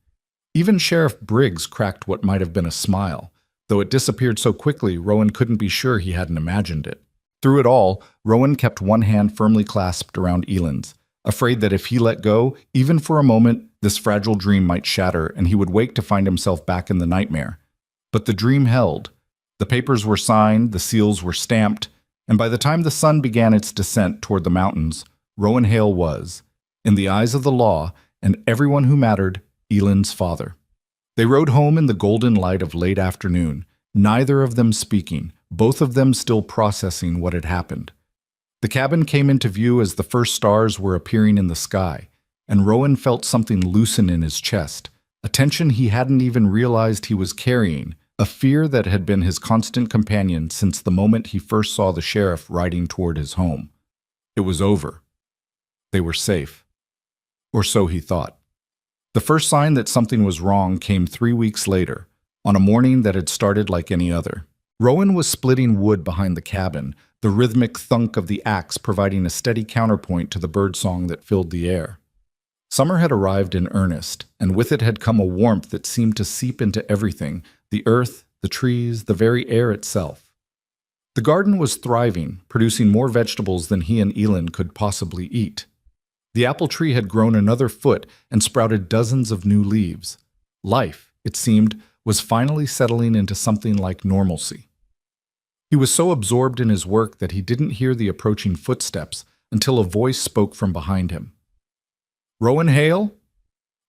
Even Sheriff Briggs cracked what might have been a smile, though it disappeared so quickly Rowan couldn't be sure he hadn't imagined it. Through it all, Rowan kept one hand firmly clasped around Elin's, afraid that if he let go, even for a moment, this fragile dream might shatter and he would wake to find himself back in the nightmare. But the dream held. The papers were signed, the seals were stamped, and by the time the sun began its descent toward the mountains, Rowan Hale was, in the eyes of the law and everyone who mattered, Elend's father. They rode home in the golden light of late afternoon, neither of them speaking, both of them still processing what had happened. The cabin came into view as the first stars were appearing in the sky, and Rowan felt something loosen in his chest, a tension he hadn't even realized he was carrying, a fear that had been his constant companion since the moment he first saw the sheriff riding toward his home. It was over. They were safe. Or so he thought. The first sign that something was wrong came 3 weeks later, on a morning that had started like any other. Rowan was splitting wood behind the cabin, the rhythmic thunk of the axe providing a steady counterpoint to the birdsong that filled the air. Summer had arrived in earnest, and with it had come a warmth that seemed to seep into everything, the earth, the trees, the very air itself. The garden was thriving, producing more vegetables than he and Elend could possibly eat. The apple tree had grown another foot and sprouted dozens of new leaves. Life, it seemed, was finally settling into something like normalcy. He was so absorbed in his work that he didn't hear the approaching footsteps until a voice spoke from behind him. "Rowan Hale?"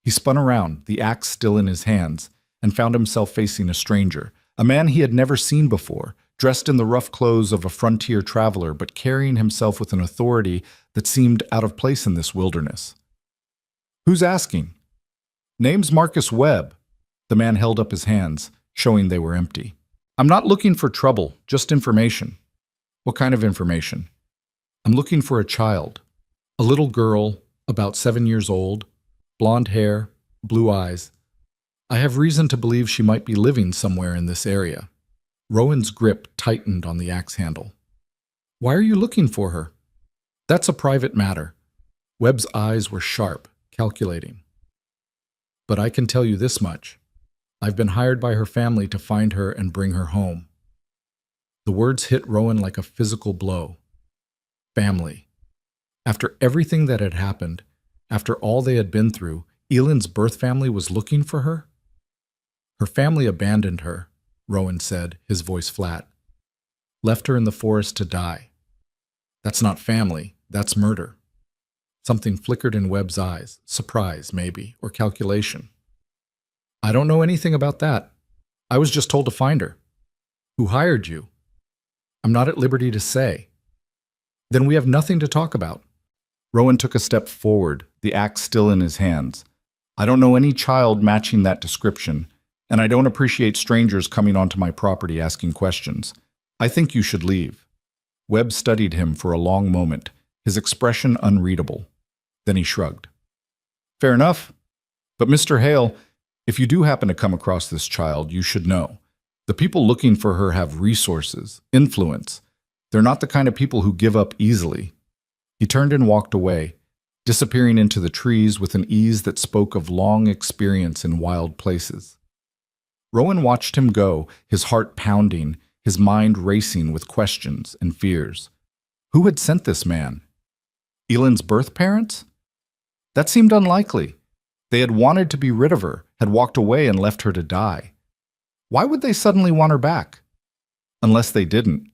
He spun around, the axe still in his hands, and found himself facing a stranger, a man he had never seen before, dressed in the rough clothes of a frontier traveler but carrying himself with an authority that seemed out of place in this wilderness. "Who's asking?" "Name's Marcus Webb." The man held up his hands, showing they were empty. "I'm not looking for trouble, just information." "What kind of information?" "I'm looking for a child. A little girl, about 7 years old, blonde hair, blue eyes. I have reason to believe she might be living somewhere in this area." Rowan's grip tightened on the axe handle. "Why are you looking for her?" "That's a private matter." Webb's eyes were sharp, calculating. "But I can tell you this much. I've been hired by her family to find her and bring her home." The words hit Rowan like a physical blow. Family. After everything that had happened, after all they had been through, Elend's birth family was looking for her? "Her family abandoned her," Rowan said, his voice flat. "Left her in the forest to die. That's not family, that's murder." Something flickered in Webb's eyes, surprise, maybe, or calculation. "I don't know anything about that. I was just told to find her." "Who hired you?" "I'm not at liberty to say." "Then we have nothing to talk about." Rowan took a step forward, the axe still in his hands. "I don't know any child matching that description, and I don't appreciate strangers coming onto my property asking questions. I think you should leave." Webb studied him for a long moment, his expression unreadable. Then he shrugged. "Fair enough. But Mr. Hale, if you do happen to come across this child, you should know. The people looking for her have resources, influence. They're not the kind of people who give up easily." He turned and walked away, disappearing into the trees with an ease that spoke of long experience in wild places. Rowan watched him go, his heart pounding, his mind racing with questions and fears. Who had sent this man? Elend's birth parents? That seemed unlikely. They had wanted to be rid of her, had walked away and left her to die. Why would they suddenly want her back? Unless they didn't.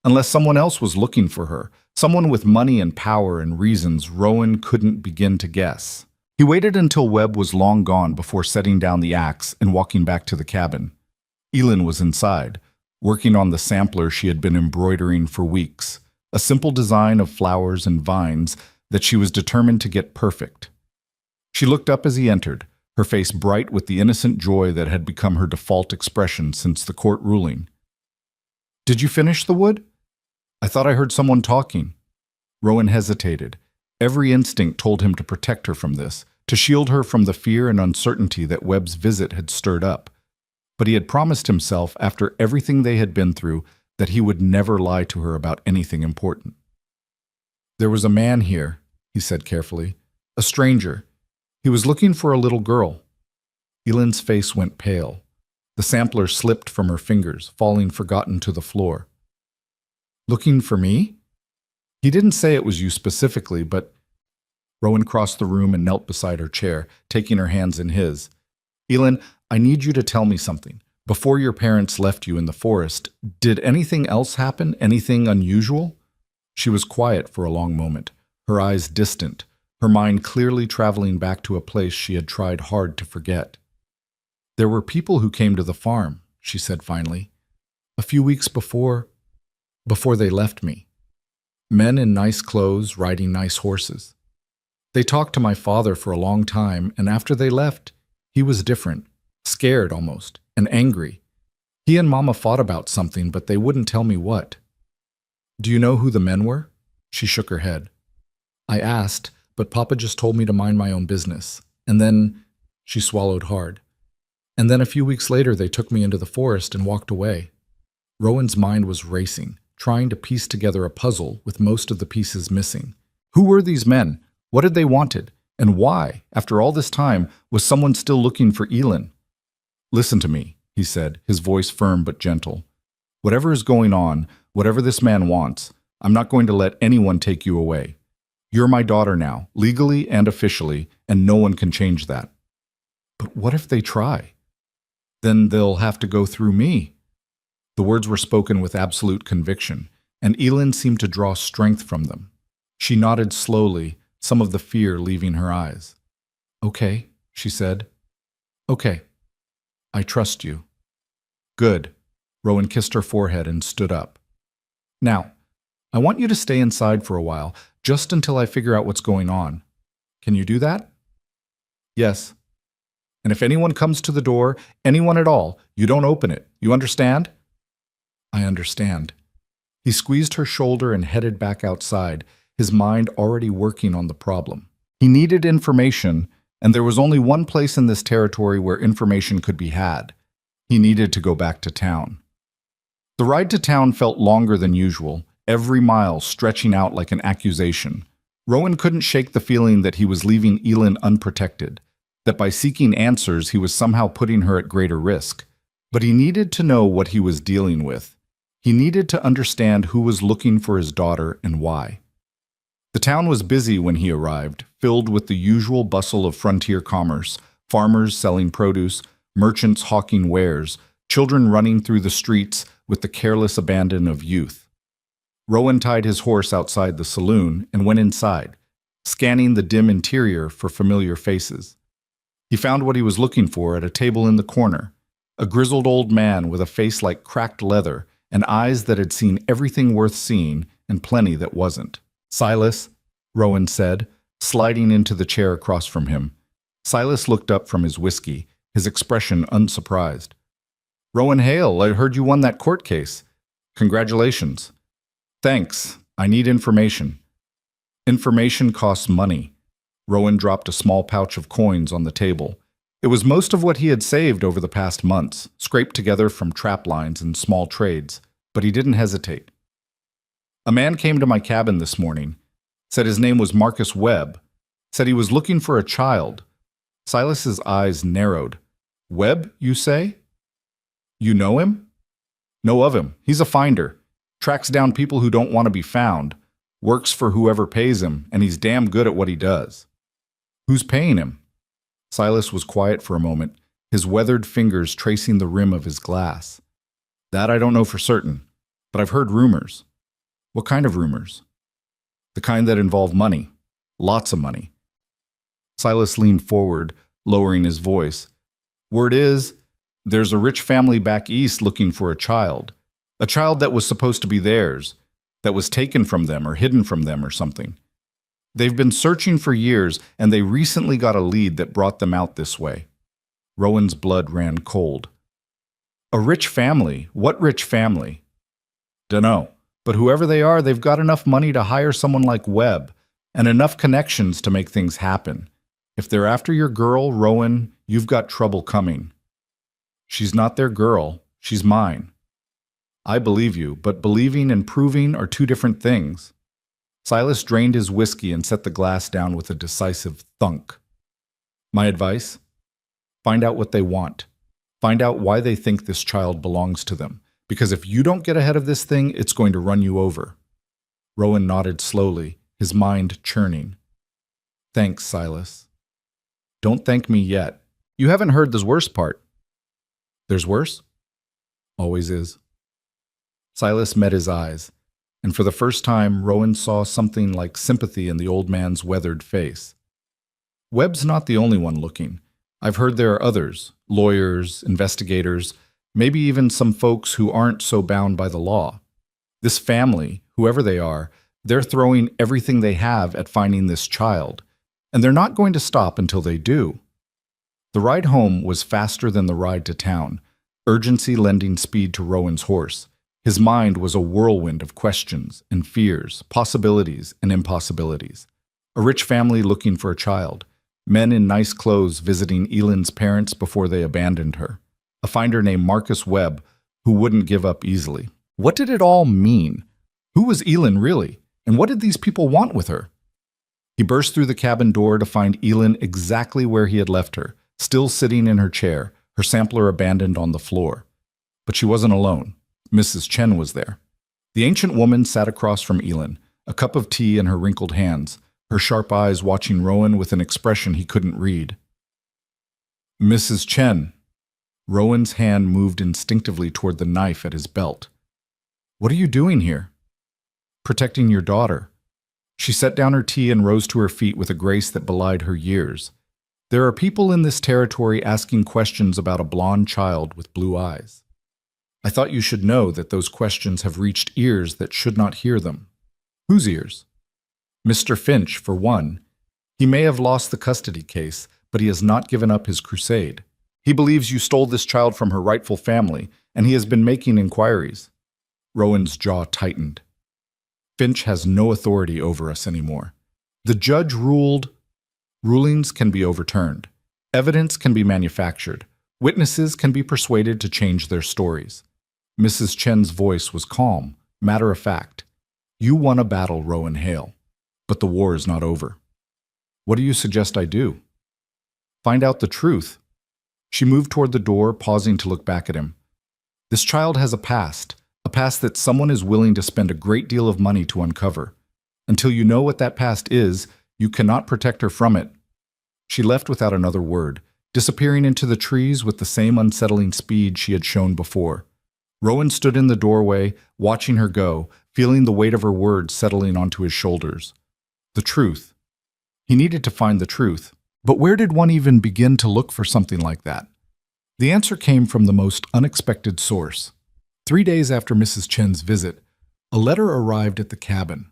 Unless someone else was looking for her, someone with money and power and reasons Rowan couldn't begin to guess. He waited until Webb was long gone before setting down the axe and walking back to the cabin. Elend was inside, working on the sampler she had been embroidering for weeks, a simple design of flowers and vines that she was determined to get perfect. She looked up as he entered, her face bright with the innocent joy that had become her default expression since the court ruling. "Did you finish the wood?" "I thought I heard someone talking." Rowan hesitated. Every instinct told him to protect her from this, to shield her from the fear and uncertainty that Webb's visit had stirred up. But he had promised himself, after everything they had been through, that he would never lie to her about anything important. "There was a man here," he said carefully. "A stranger. He was looking for a little girl." Elend's face went pale. The sampler slipped from her fingers, falling forgotten to the floor. "Looking for me?" "He didn't say it was you specifically, but Rowan crossed the room and knelt beside her chair, taking her hands in his. Elin, I need you to tell me something. Before your parents left you in the forest, did anything else happen? Anything unusual? She was quiet for a long moment, her eyes distant, her mind clearly traveling back to a place she had tried hard to forget. There were people who came to the farm, she said finally. A few weeks before they left me. Men in nice clothes, riding nice horses. They talked to my father for a long time, and after they left, he was different, scared almost, and angry. He and Mama fought about something, but they wouldn't tell me what. Do you know who the men were? She shook her head. I asked, but Papa just told me to mind my own business. And then, she swallowed hard. And then a few weeks later, they took me into the forest and walked away. Rowan's mind was racing, trying to piece together a puzzle with most of the pieces missing. Who were these men? What had they wanted? And why, after all this time, was someone still looking for Elin? Listen to me, he said, his voice firm but gentle. Whatever is going on, whatever this man wants, I'm not going to let anyone take you away. You're my daughter now, legally and officially, and no one can change that. But what if they try? Then they'll have to go through me. The words were spoken with absolute conviction, and Elin seemed to draw strength from them. She nodded slowly, some of the fear leaving her eyes. Okay, she said. Okay. I trust you. Good. Rowan kissed her forehead and stood up. Now, I want you to stay inside for a while, just until I figure out what's going on. Can you do that? Yes. And if anyone comes to the door, anyone at all, you don't open it. You understand? I understand. He squeezed her shoulder and headed back outside, his mind already working on the problem. He needed information, and there was only one place in this territory where information could be had. He needed to go back to town. The ride to town felt longer than usual, every mile stretching out like an accusation. Rowan couldn't shake the feeling that he was leaving Elin unprotected, that by seeking answers he was somehow putting her at greater risk. But he needed to know what he was dealing with. He needed to understand who was looking for his daughter and why. The town was busy when he arrived, filled with the usual bustle of frontier commerce, farmers selling produce, merchants hawking wares, children running through the streets with the careless abandon of youth. Rowan tied his horse outside the saloon and went inside, scanning the dim interior for familiar faces. He found what he was looking for at a table in the corner, a grizzled old man with a face like cracked leather and eyes that had seen everything worth seeing and plenty that wasn't. Silas, Rowan said, sliding into the chair across from him. Silas looked up from his whiskey, his expression unsurprised. Rowan Hale, I heard you won that court case. Congratulations. Thanks. I need information. Information costs money. Rowan dropped a small pouch of coins on the table. It was most of what he had saved over the past months, scraped together from trap lines and small trades, but he didn't hesitate. A man came to my cabin this morning, said his name was Marcus Webb, said he was looking for a child. Silas's eyes narrowed. Webb, you say? You know him? Know of him. He's a finder. Tracks down people who don't want to be found. Works for whoever pays him, and he's damn good at what he does. Who's paying him? Silas was quiet for a moment, his weathered fingers tracing the rim of his glass. That I don't know for certain, but I've heard rumors. What kind of rumors? The kind that involve money. Lots of money. Silas leaned forward, lowering his voice. Word is, there's a rich family back east looking for a child that was supposed to be theirs, that was taken from them or hidden from them or something. They've been searching for years, and they recently got a lead that brought them out this way. Rowan's blood ran cold. A rich family? What rich family? Dunno, but whoever they are, they've got enough money to hire someone like Webb, and enough connections to make things happen. If they're after your girl, Rowan, you've got trouble coming. She's not their girl, she's mine. I believe you, but believing and proving are two different things. Silas drained his whiskey and set the glass down with a decisive thunk. My advice? Find out what they want. Find out why they think this child belongs to them. Because if you don't get ahead of this thing, it's going to run you over. Rowan nodded slowly, his mind churning. Thanks, Silas. Don't thank me yet. You haven't heard the worst part. There's worse? Always is. Silas met his eyes, and for the first time, Rowan saw something like sympathy in the old man's weathered face. Webb's not the only one looking. I've heard there are others, lawyers, investigators, maybe even some folks who aren't so bound by the law. This family, whoever they are, they're throwing everything they have at finding this child, and they're not going to stop until they do. The ride home was faster than the ride to town, urgency lending speed to Rowan's horse. His mind was a whirlwind of questions and fears, possibilities and impossibilities. A rich family looking for a child, men in nice clothes visiting Elyn's parents before they abandoned her, a finder named Marcus Webb who wouldn't give up easily. What did it all mean? Who was Elyn really? And what did these people want with her? He burst through the cabin door to find Elyn exactly where he had left her, still sitting in her chair, her sampler abandoned on the floor. But she wasn't alone. Mrs. Chen was there. The ancient woman sat across from Elyn, a cup of tea in her wrinkled hands, her sharp eyes watching Rowan with an expression he couldn't read. Mrs. Chen. Rowan's hand moved instinctively toward the knife at his belt. What are you doing here? Protecting your daughter. She set down her tea and rose to her feet with a grace that belied her years. There are people in this territory asking questions about a blonde child with blue eyes. I thought you should know that those questions have reached ears that should not hear them. Whose ears? Mr. Finch, for one. He may have lost the custody case, but he has not given up his crusade. He believes you stole this child from her rightful family, and he has been making inquiries. Rowan's jaw tightened. Finch has no authority over us anymore. The judge ruled. Rulings can be overturned. Evidence can be manufactured. Witnesses can be persuaded to change their stories. Mrs. Chen's voice was calm, matter of fact. You won a battle, Rowan Hale, but the war is not over. What do you suggest I do? Find out the truth. She moved toward the door, pausing to look back at him. This child has a past that someone is willing to spend a great deal of money to uncover. Until you know what that past is, you cannot protect her from it. She left without another word, disappearing into the trees with the same unsettling speed she had shown before. Rowan stood in the doorway, watching her go, feeling the weight of her words settling onto his shoulders. The truth. He needed to find the truth. But where did one even begin to look for something like that? The answer came from the most unexpected source. 3 days after Mrs. Chen's visit, a letter arrived at the cabin,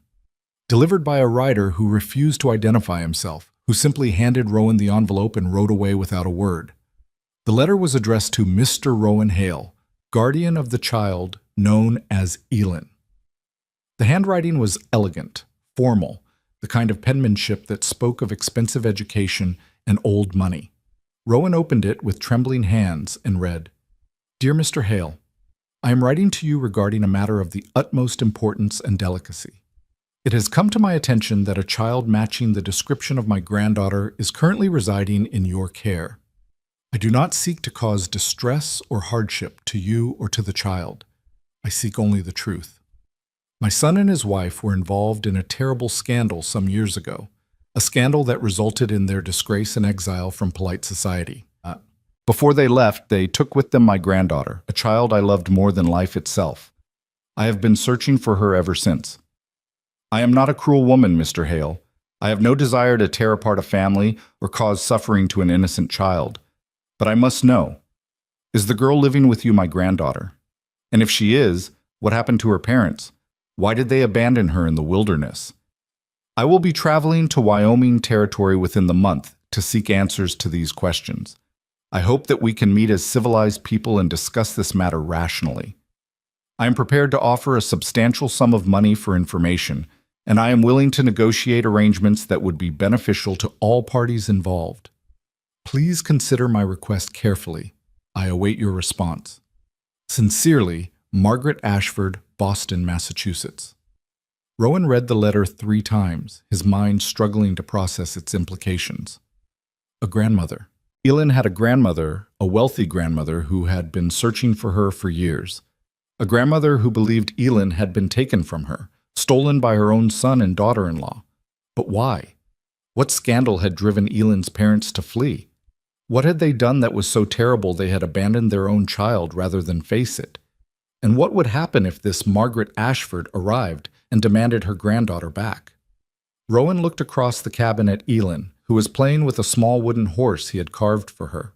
delivered by a writer who refused to identify himself, who simply handed Rowan the envelope and rode away without a word. The letter was addressed to Mr. Rowan Hale, guardian of the child known as Elyn. The handwriting was elegant, formal, the kind of penmanship that spoke of expensive education and old money. Rowan opened it with trembling hands and read, Dear Mr. Hale, I am writing to you regarding a matter of the utmost importance and delicacy. It has come to my attention that a child matching the description of my granddaughter is currently residing in your care. I do not seek to cause distress or hardship to you or to the child. I seek only the truth. My son and his wife were involved in a terrible scandal some years ago, a scandal that resulted in their disgrace and exile from polite society. Before they left, they took with them my granddaughter, a child I loved more than life itself. I have been searching for her ever since. I am not a cruel woman, Mr. Hale. I have no desire to tear apart a family or cause suffering to an innocent child. But I must know, is the girl living with you my granddaughter? And if she is, what happened to her parents? Why did they abandon her in the wilderness? I will be traveling to Wyoming territory within the month to seek answers to these questions. I hope that we can meet as civilized people and discuss this matter rationally. I am prepared to offer a substantial sum of money for information, and I am willing to negotiate arrangements that would be beneficial to all parties involved. Please consider my request carefully. I await your response. Sincerely, Margaret Ashford, Boston, Massachusetts. Rowan read the letter 3 times, his mind struggling to process its implications. A grandmother. Elyn had a grandmother, a wealthy grandmother who had been searching for her for years. A grandmother who believed Elyn had been taken from her, stolen by her own son and daughter-in-law. But why? What scandal had driven Elend's parents to flee? What had they done that was so terrible they had abandoned their own child rather than face it? And what would happen if this Margaret Ashford arrived and demanded her granddaughter back? Rowan looked across the cabin at Elend, who was playing with a small wooden horse he had carved for her.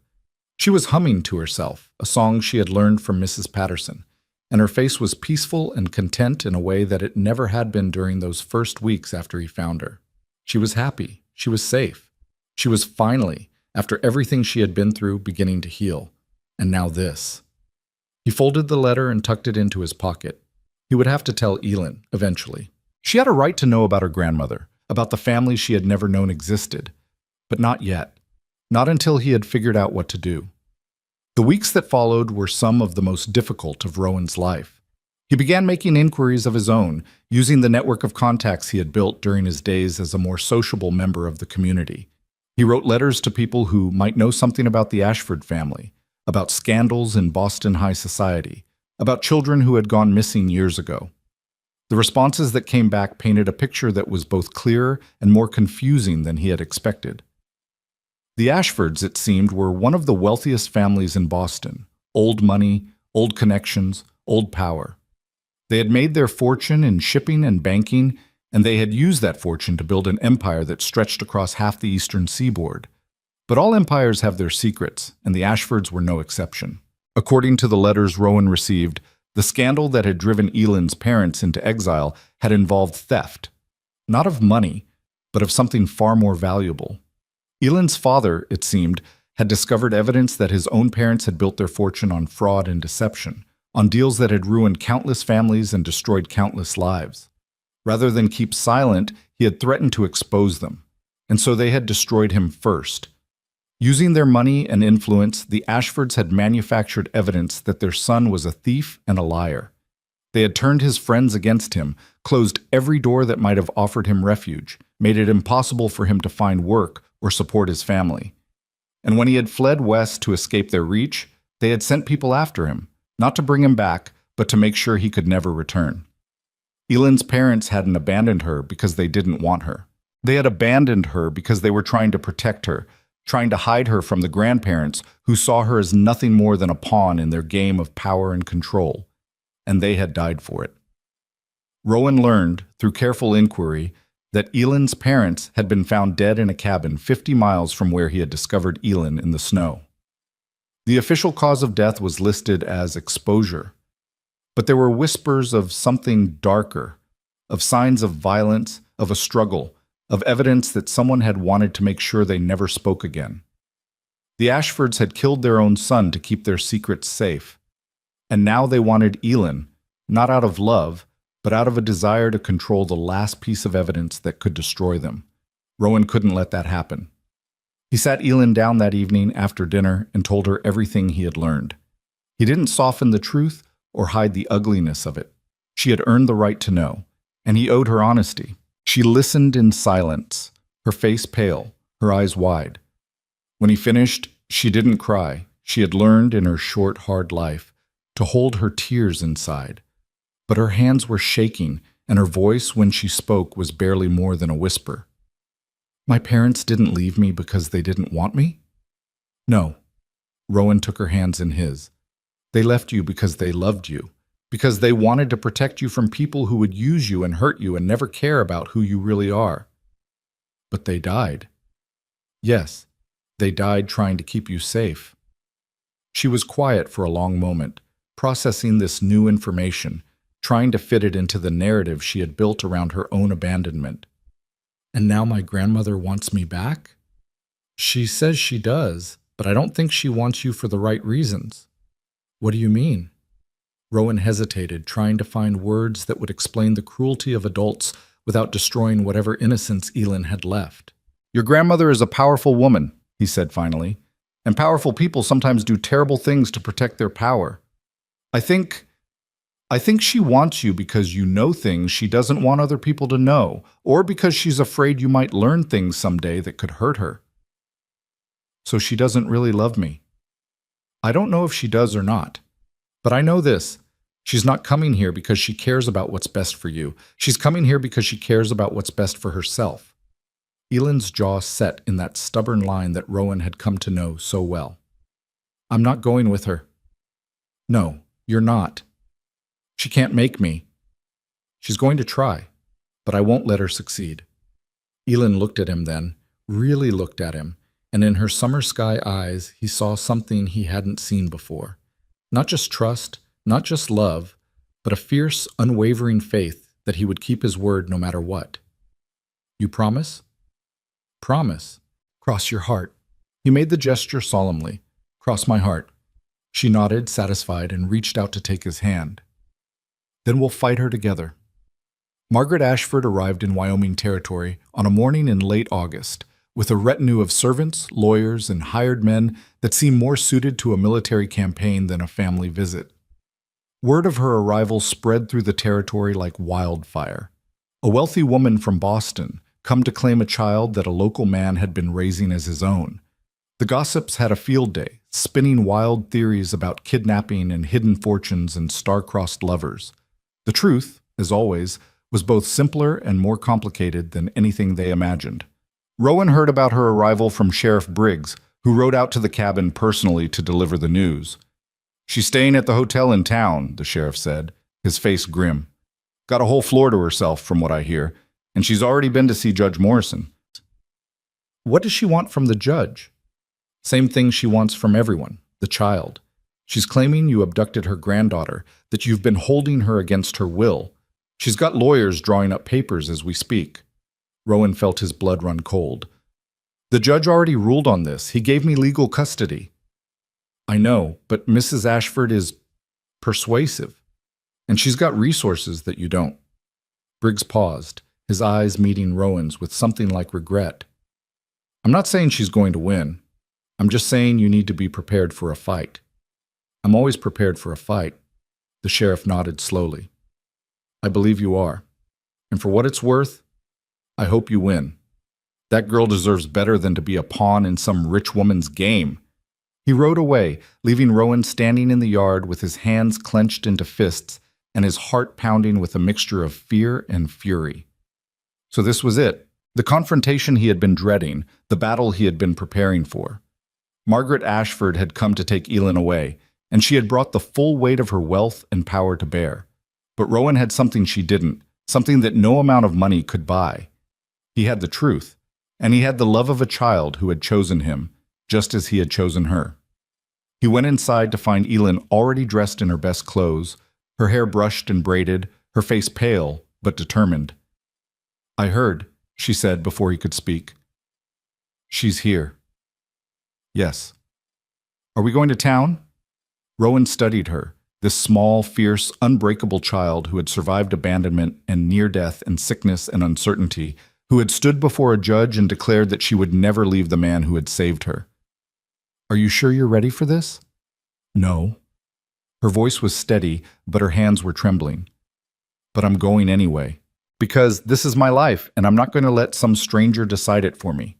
She was humming to herself, a song she had learned from Mrs. Patterson, and her face was peaceful and content in a way that it never had been during those first weeks after he found her. She was happy. She was safe. She was finally, after everything she had been through, beginning to heal. And now this. He folded the letter and tucked it into his pocket. He would have to tell Elend, eventually. She had a right to know about her grandmother, about the family she had never known existed. But not yet. Not until he had figured out what to do. The weeks that followed were some of the most difficult of Rowan's life. He began making inquiries of his own, using the network of contacts he had built during his days as a more sociable member of the community. He wrote letters to people who might know something about the Ashford family, about scandals in Boston high society, about children who had gone missing years ago. The responses that came back painted a picture that was both clearer and more confusing than he had expected. The Ashfords, it seemed, were one of the wealthiest families in Boston. Old money, old connections, old power. They had made their fortune in shipping and banking, and they had used that fortune to build an empire that stretched across half the eastern seaboard. But all empires have their secrets, and the Ashfords were no exception. According to the letters Rowan received, the scandal that had driven Elend's parents into exile had involved theft, not of money, but of something far more valuable. Elend's father, it seemed, had discovered evidence that his own parents had built their fortune on fraud and deception, on deals that had ruined countless families and destroyed countless lives. Rather than keep silent, he had threatened to expose them, and so they had destroyed him first. Using their money and influence, the Ashfords had manufactured evidence that their son was a thief and a liar. They had turned his friends against him, closed every door that might have offered him refuge, made it impossible for him to find work or support his family. And when he had fled west to escape their reach, they had sent people after him, not to bring him back, but to make sure he could never return. Elend's parents hadn't abandoned her because they didn't want her. They had abandoned her because they were trying to protect her, trying to hide her from the grandparents who saw her as nothing more than a pawn in their game of power and control. And they had died for it. Rowan learned, through careful inquiry, that Elend's parents had been found dead in a cabin 50 miles from where he had discovered Elend in the snow. The official cause of death was listed as exposure, but there were whispers of something darker, of signs of violence, of a struggle, of evidence that someone had wanted to make sure they never spoke again. The Ashfords had killed their own son to keep their secrets safe, and now they wanted Elend, not out of love, but out of a desire to control the last piece of evidence that could destroy them. Rowan couldn't let that happen. He sat Elend down that evening after dinner and told her everything he had learned. He didn't soften the truth or hide the ugliness of it. She had earned the right to know, and he owed her honesty. She listened in silence, her face pale, her eyes wide. When he finished, she didn't cry. She had learned in her short, hard life to hold her tears inside. But her hands were shaking, and her voice, when she spoke, was barely more than a whisper. My parents didn't leave me because they didn't want me? No. Rowan took her hands in his. They left you because they loved you, because they wanted to protect you from people who would use you and hurt you and never care about who you really are. But they died. Yes, they died trying to keep you safe. She was quiet for a long moment, processing this new information, trying to fit it into the narrative she had built around her own abandonment. And now my grandmother wants me back? She says she does, but I don't think she wants you for the right reasons. What do you mean? Rowan hesitated, trying to find words that would explain the cruelty of adults without destroying whatever innocence Elend had left. Your grandmother is a powerful woman, he said finally, and powerful people sometimes do terrible things to protect their power. I think she wants you because you know things she doesn't want other people to know, or because she's afraid you might learn things someday that could hurt her. So she doesn't really love me. I don't know if she does or not, but I know this. She's not coming here because she cares about what's best for you. She's coming here because she cares about what's best for herself. Ellen's jaw set in that stubborn line that Rowan had come to know so well. I'm not going with her. No, you're not. She can't make me. She's going to try, but I won't let her succeed. Elin looked at him then, really looked at him, and in her summer sky eyes he saw something he hadn't seen before. Not just trust, not just love, but a fierce, unwavering faith that he would keep his word no matter what. You promise? Promise. Cross your heart. He made the gesture solemnly. Cross my heart. She nodded, satisfied, and reached out to take his hand. Then we'll fight her together. Margaret Ashford arrived in Wyoming Territory on a morning in late August, with a retinue of servants, lawyers, and hired men that seemed more suited to a military campaign than a family visit. Word of her arrival spread through the territory like wildfire. A wealthy woman from Boston, come to claim a child that a local man had been raising as his own. The gossips had a field day, spinning wild theories about kidnapping and hidden fortunes and star-crossed lovers. The truth, as always, was both simpler and more complicated than anything they imagined. Rowan heard about her arrival from Sheriff Briggs, who rode out to the cabin personally to deliver the news. She's staying at the hotel in town, the sheriff said, his face grim. Got a whole floor to herself, from what I hear, and she's already been to see Judge Morrison. What does she want from the judge? Same thing she wants from everyone, the child. She's claiming you abducted her granddaughter, that you've been holding her against her will. She's got lawyers drawing up papers as we speak. Rowan felt his blood run cold. The judge already ruled on this. He gave me legal custody. I know, but Mrs. Ashford is persuasive, and she's got resources that you don't. Briggs paused, his eyes meeting Rowan's with something like regret. I'm not saying she's going to win. I'm just saying you need to be prepared for a fight. I'm always prepared for a fight. The sheriff nodded slowly. I believe you are. And for what it's worth, I hope you win. That girl deserves better than to be a pawn in some rich woman's game. He rode away, leaving Rowan standing in the yard with his hands clenched into fists and his heart pounding with a mixture of fear and fury. So this was it, the confrontation he had been dreading, the battle he had been preparing for. Margaret Ashford had come to take Elin away, and she had brought the full weight of her wealth and power to bear. But Rowan had something she didn't, something that no amount of money could buy. He had the truth, and he had the love of a child who had chosen him, just as he had chosen her. He went inside to find Elin already dressed in her best clothes, her hair brushed and braided, her face pale but determined. I heard, she said before he could speak. She's here. Yes. Are we going to town? Rowan studied her, this small, fierce, unbreakable child who had survived abandonment and near death and sickness and uncertainty, who had stood before a judge and declared that she would never leave the man who had saved her. Are you sure you're ready for this? No. Her voice was steady, but her hands were trembling. But I'm going anyway. Because this is my life, and I'm not going to let some stranger decide it for me.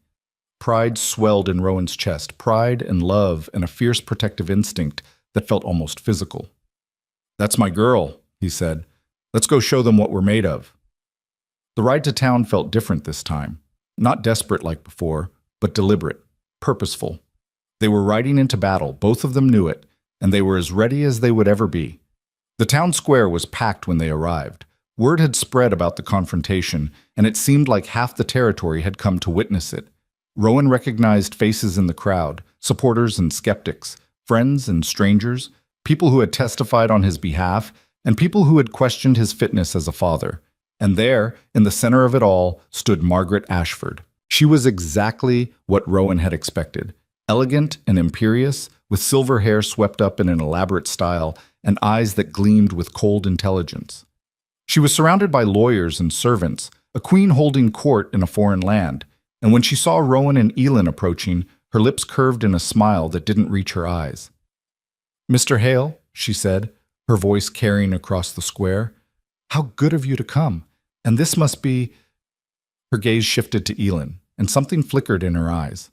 Pride swelled in Rowan's chest, pride and love and a fierce protective instinct that felt almost physical. That's my girl, he said. Let's go show them what we're made of. The ride to town felt different this time. Not desperate like before, but deliberate, purposeful. They were riding into battle, both of them knew it, and they were as ready as they would ever be. The town square was packed when they arrived. Word had spread about the confrontation, and it seemed like half the territory had come to witness it. Rowan recognized faces in the crowd, supporters and skeptics, friends and strangers, people who had testified on his behalf, and people who had questioned his fitness as a father. And there, in the center of it all, stood Margaret Ashford. She was exactly what Rowan had expected. Elegant and imperious, with silver hair swept up in an elaborate style, and eyes that gleamed with cold intelligence. She was surrounded by lawyers and servants, a queen holding court in a foreign land, and when she saw Rowan and Elin approaching, her lips curved in a smile that didn't reach her eyes. Mr. Hale, she said, her voice carrying across the square, how good of you to come, and this must be… Her gaze shifted to Elin, and something flickered in her eyes.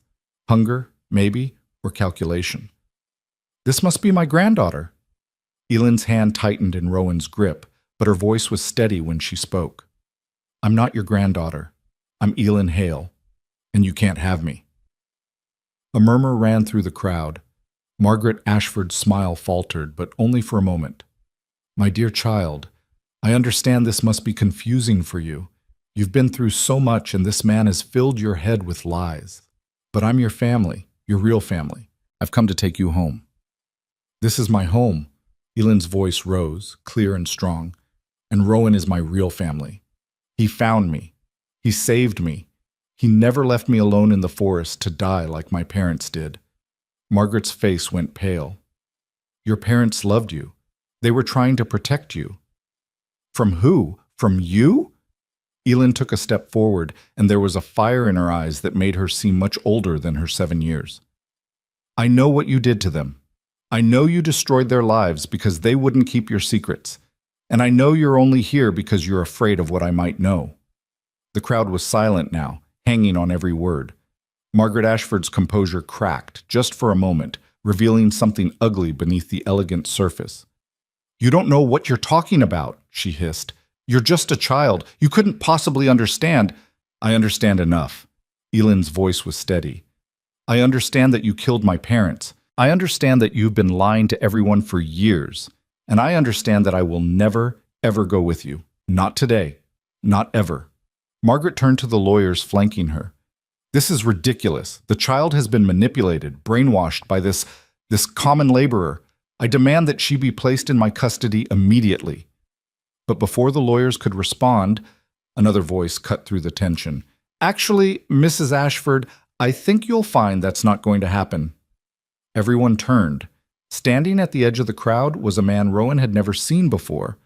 Hunger, maybe, or calculation. This must be my granddaughter. Elin's hand tightened in Rowan's grip, but her voice was steady when she spoke. I'm not your granddaughter. I'm Elin Hale. and you can't have me." A murmur ran through the crowd. Margaret Ashford's smile faltered, but only for a moment. "My dear child, I understand this must be confusing for you. You've been through so much, and this man has filled your head with lies. But I'm your family, your real family. I've come to take you home." "This is my home." Ellen's voice rose, clear and strong. "And Rowan is my real family. He found me. He saved me. He never left me alone in the forest to die like my parents did." Margaret's face went pale. "Your parents loved you. They were trying to protect you." "From who? From you?" Ellen took a step forward, and there was a fire in her eyes that made her seem much older than her 7 years. "I know what you did to them. I know you destroyed their lives because they wouldn't keep your secrets. And I know you're only here because you're afraid of what I might know." The crowd was silent now, hanging on every word. Margaret Ashford's composure cracked, just for a moment, revealing something ugly beneath the elegant surface. "You don't know what you're talking about," she hissed. "You're just a child. You couldn't possibly understand." "I understand enough." Ellen's voice was steady. "I understand that you killed my parents. I understand that you've been lying to everyone for years. And I understand that I will never, ever go with you. Not today. Not ever." Margaret turned to the lawyers flanking her. "This is ridiculous. The child has been manipulated, brainwashed by this common laborer. I demand that she be placed in my custody immediately." But before the lawyers could respond, another voice cut through the tension. "Actually, Mrs. Ashford, I think you'll find that's not going to happen." Everyone turned. Standing at the edge of the crowd was a man Rowan had never seen before,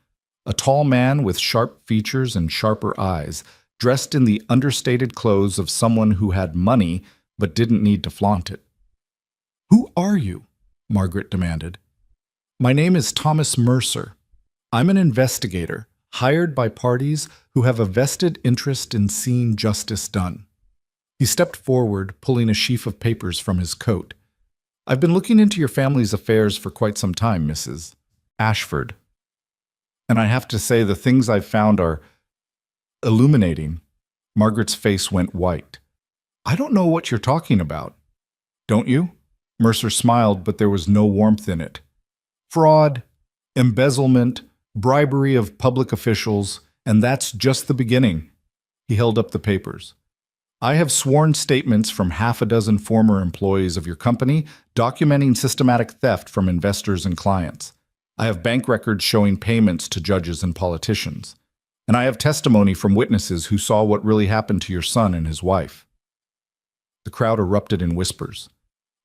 a tall man with sharp features and sharper eyes, dressed in the understated clothes of someone who had money but didn't need to flaunt it. "Who are you?" Margaret demanded. "My name is Thomas Mercer. I'm an investigator, hired by parties who have a vested interest in seeing justice done." He stepped forward, pulling a sheaf of papers from his coat. "I've been looking into your family's affairs for quite some time, Mrs. Ashford. And I have to say the things I've found are illuminating." Margaret's face went white. "I don't know what you're talking about." "Don't you?" Mercer smiled, but there was no warmth in it. "Fraud, embezzlement, bribery of public officials, and that's just the beginning." He held up the papers. "I have sworn statements from half a dozen former employees of your company documenting systematic theft from investors and clients. I have bank records showing payments to judges and politicians. And I have testimony from witnesses who saw what really happened to your son and his wife." The crowd erupted in whispers.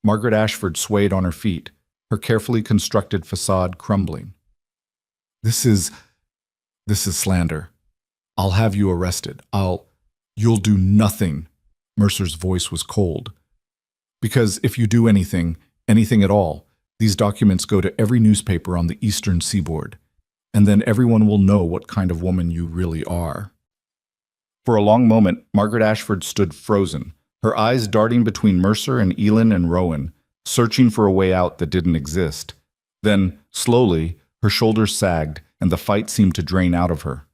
Margaret Ashford swayed on her feet, her carefully constructed facade crumbling. This is slander. I'll have you arrested. You'll do nothing." Mercer's voice was cold. "Because if you do anything at all, these documents go to every newspaper on the eastern seaboard, and then everyone will know what kind of woman you really are." For a long moment, Margaret Ashford stood frozen, her eyes darting between Mercer and Ellen and Rowan, searching for a way out that didn't exist. Then, slowly, her shoulders sagged, and the fight seemed to drain out of her.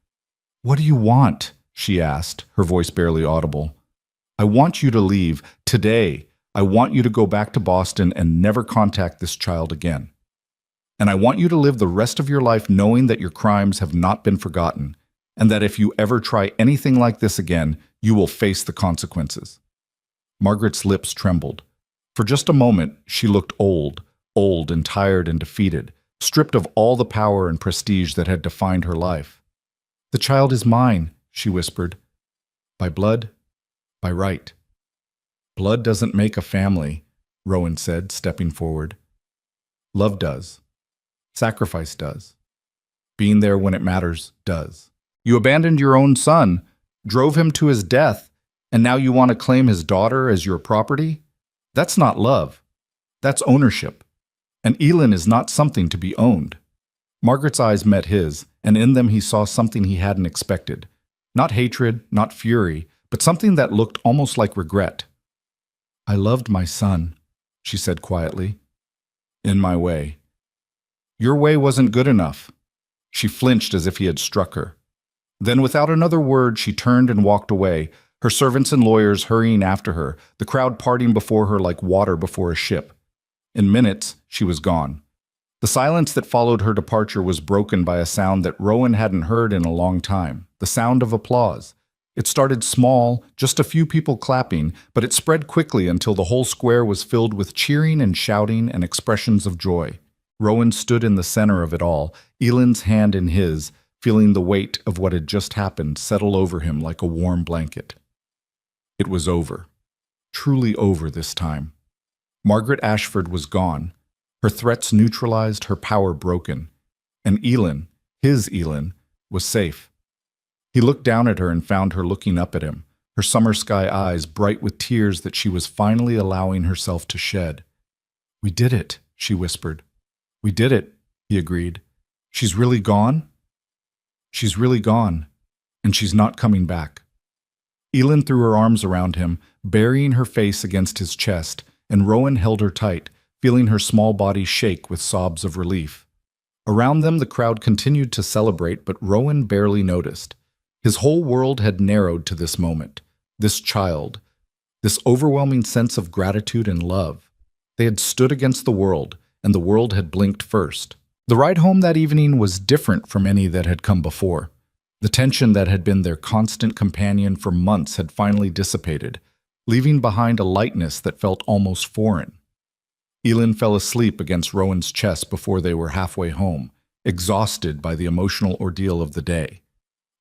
"What do you want?" she asked, her voice barely audible. "I want you to leave, today. I want you to go back to Boston and never contact this child again. And I want you to live the rest of your life knowing that your crimes have not been forgotten, and that if you ever try anything like this again, you will face the consequences." Margaret's lips trembled. For just a moment, she looked old and tired and defeated, stripped of all the power and prestige that had defined her life. "The child is mine," she whispered. "By blood, by right." "Blood doesn't make a family," Rowan said, stepping forward. "Love does. Sacrifice does. Being there when it matters does. You abandoned your own son, drove him to his death, and now you want to claim his daughter as your property? That's not love. That's ownership. And Ellen is not something to be owned." Margaret's eyes met his, and in them he saw something he hadn't expected. Not hatred, not fury, but something that looked almost like regret. "I loved my son," she said quietly. "In my way." "Your way wasn't good enough." She flinched as if he had struck her. Then without another word, she turned and walked away, her servants and lawyers hurrying after her, the crowd parting before her like water before a ship. In minutes, she was gone. The silence that followed her departure was broken by a sound that Rowan hadn't heard in a long time, the sound of applause. It started small, just a few people clapping, but it spread quickly until the whole square was filled with cheering and shouting and expressions of joy. Rowan stood in the center of it all, Elin's hand in his, feeling the weight of what had just happened settle over him like a warm blanket. It was over. Truly over this time. Margaret Ashford was gone, her threats neutralized, her power broken. And Elin, his Elin, was safe. He looked down at her and found her looking up at him, her summer sky eyes bright with tears that she was finally allowing herself to shed. "We did it," she whispered. "We did it," he agreed. "She's really gone?" "She's really gone, and she's not coming back." Elin threw her arms around him, burying her face against his chest, and Rowan held her tight, feeling her small body shake with sobs of relief. Around them, the crowd continued to celebrate, but Rowan barely noticed. His whole world had narrowed to this moment, this child, this overwhelming sense of gratitude and love. They had stood against the world, and the world had blinked first. The ride home that evening was different from any that had come before. The tension that had been their constant companion for months had finally dissipated, leaving behind a lightness that felt almost foreign. Elin fell asleep against Rowan's chest before they were halfway home, exhausted by the emotional ordeal of the day.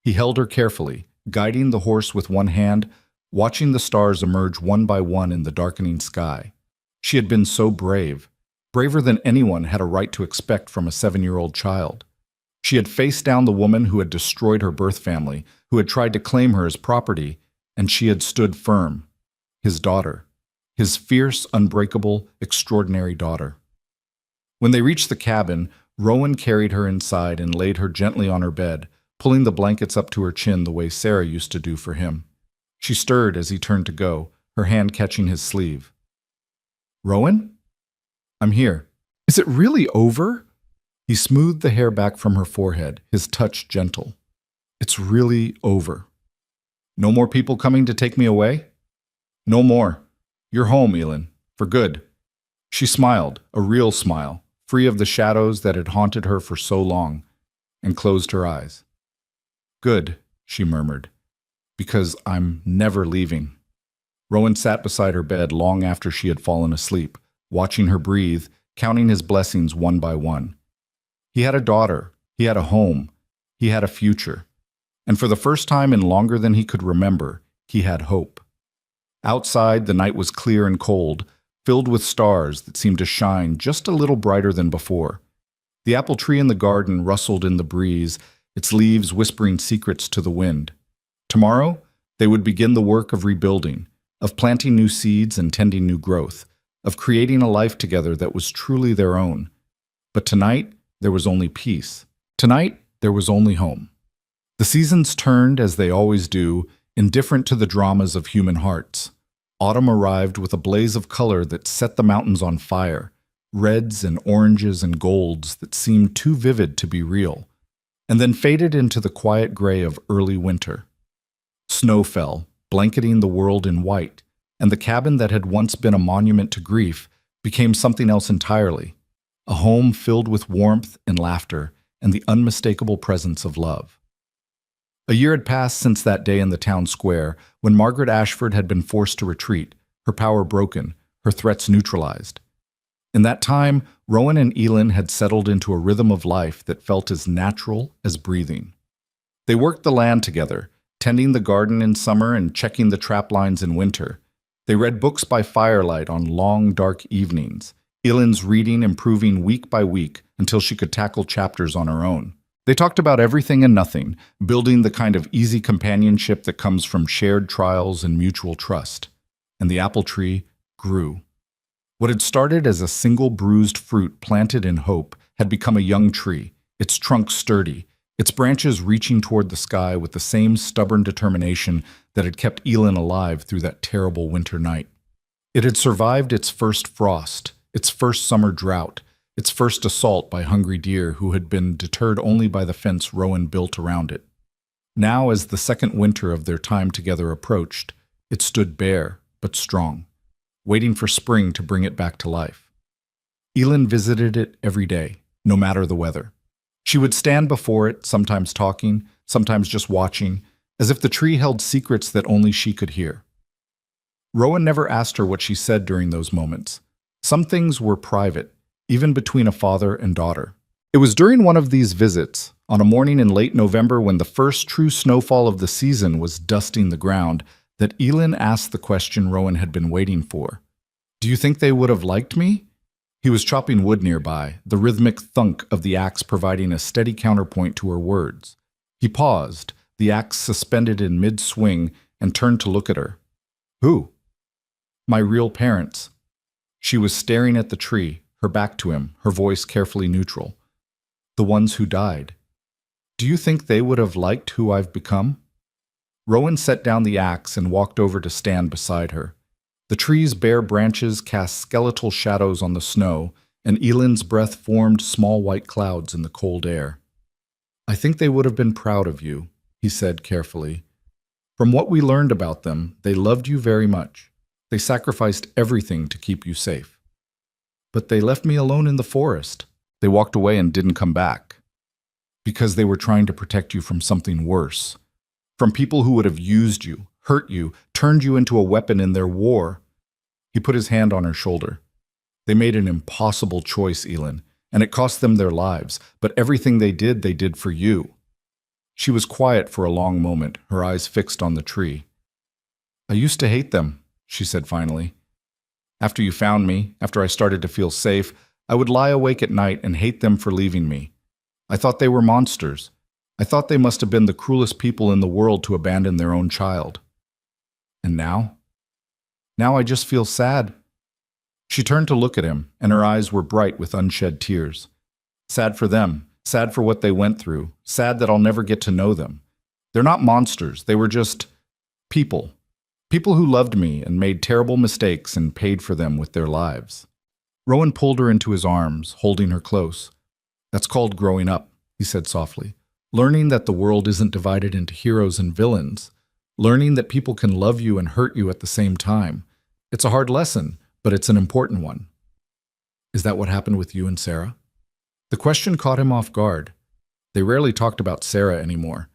He held her carefully, guiding the horse with one hand, watching the stars emerge one by one in the darkening sky. She had been so brave, braver than anyone had a right to expect from a 7-year-old child. She had faced down the woman who had destroyed her birth family, who had tried to claim her as property, and she had stood firm. His daughter. His fierce, unbreakable, extraordinary daughter. When they reached the cabin, Rowan carried her inside and laid her gently on her bed, pulling the blankets up to her chin the way Sarah used to do for him. She stirred as he turned to go, her hand catching his sleeve. "Rowan? I'm here. Is it really over?" He smoothed the hair back from her forehead, his touch gentle. "It's really over. No more people coming to take me away?" "No more. You're home, Elin, for good." She smiled, a real smile, free of the shadows that had haunted her for so long, and closed her eyes. "Good," she murmured, "because I'm never leaving." Rowan sat beside her bed long after she had fallen asleep, watching her breathe, counting his blessings one by one. He had a daughter, he had a home, he had a future, and for the first time in longer than he could remember, he had hope. Outside, the night was clear and cold, filled with stars that seemed to shine just a little brighter than before. The apple tree in the garden rustled in the breeze, its leaves whispering secrets to the wind. Tomorrow, they would begin the work of rebuilding, of planting new seeds and tending new growth, of creating a life together that was truly their own. But tonight, there was only peace. Tonight, there was only home. The seasons turned, as they always do, indifferent to the dramas of human hearts. Autumn arrived with a blaze of color that set the mountains on fire, reds and oranges and golds that seemed too vivid to be real, and then faded into the quiet gray of early winter. Snow fell, blanketing the world in white, and the cabin that had once been a monument to grief became something else entirely, a home filled with warmth and laughter and the unmistakable presence of love. A year had passed since that day in the town square, when Margaret Ashford had been forced to retreat, her power broken, her threats neutralized. In that time, Rowan and Elin had settled into a rhythm of life that felt as natural as breathing. They worked the land together, tending the garden in summer and checking the trap lines in winter. They read books by firelight on long, dark evenings, Elin's reading improving week by week until she could tackle chapters on her own. They talked about everything and nothing, building the kind of easy companionship that comes from shared trials and mutual trust. And the apple tree grew. What had started as a single bruised fruit planted in hope had become a young tree, its trunk sturdy, its branches reaching toward the sky with the same stubborn determination that had kept Elin alive through that terrible winter night. It had survived its first frost, its first summer drought, its first assault by hungry deer who had been deterred only by the fence Rowan built around it. Now, as the second winter of their time together approached, it stood bare but strong, waiting for spring to bring it back to life. Elin visited it every day, no matter the weather. She would stand before it, sometimes talking, sometimes just watching, as if the tree held secrets that only she could hear. Rowan never asked her what she said during those moments. Some things were private, even between a father and daughter. It was during one of these visits, on a morning in late November when the first true snowfall of the season was dusting the ground, that Elin asked the question Rowan had been waiting for. "Do you think they would have liked me?" He was chopping wood nearby, the rhythmic thunk of the axe providing a steady counterpoint to her words. He paused, the axe suspended in mid-swing, and turned to look at her. "Who?" "My real parents." She was staring at the tree, her back to him, her voice carefully neutral. "The ones who died. Do you think they would have liked who I've become?" Rowan set down the axe and walked over to stand beside her. The tree's bare branches cast skeletal shadows on the snow, and Elin's breath formed small white clouds in the cold air. "I think they would have been proud of you," he said carefully. "From what we learned about them, they loved you very much. They sacrificed everything to keep you safe. But they left me alone in the forest. They walked away and didn't come back. Because they were trying to protect you from something worse. From people who would have used you, hurt you, turned you into a weapon in their war." He put his hand on her shoulder. "They made an impossible choice, Elin, and it cost them their lives, but everything they did for you." She was quiet for a long moment, her eyes fixed on the tree. "I used to hate them," she said finally. "After you found me, after I started to feel safe, I would lie awake at night and hate them for leaving me. I thought they were monsters. I thought they must have been the cruelest people in the world to abandon their own child. And now? Now I just feel sad." She turned to look at him, and her eyes were bright with unshed tears. "Sad for them, sad for what they went through, sad that I'll never get to know them. They're not monsters, they were just people. People who loved me and made terrible mistakes and paid for them with their lives." Rowan pulled her into his arms, holding her close. "That's called growing up," he said softly. "Learning that the world isn't divided into heroes and villains. Learning that people can love you and hurt you at the same time. It's a hard lesson, but it's an important one." "Is that what happened with you and Sarah?" The question caught him off guard. They rarely talked about Sarah anymore.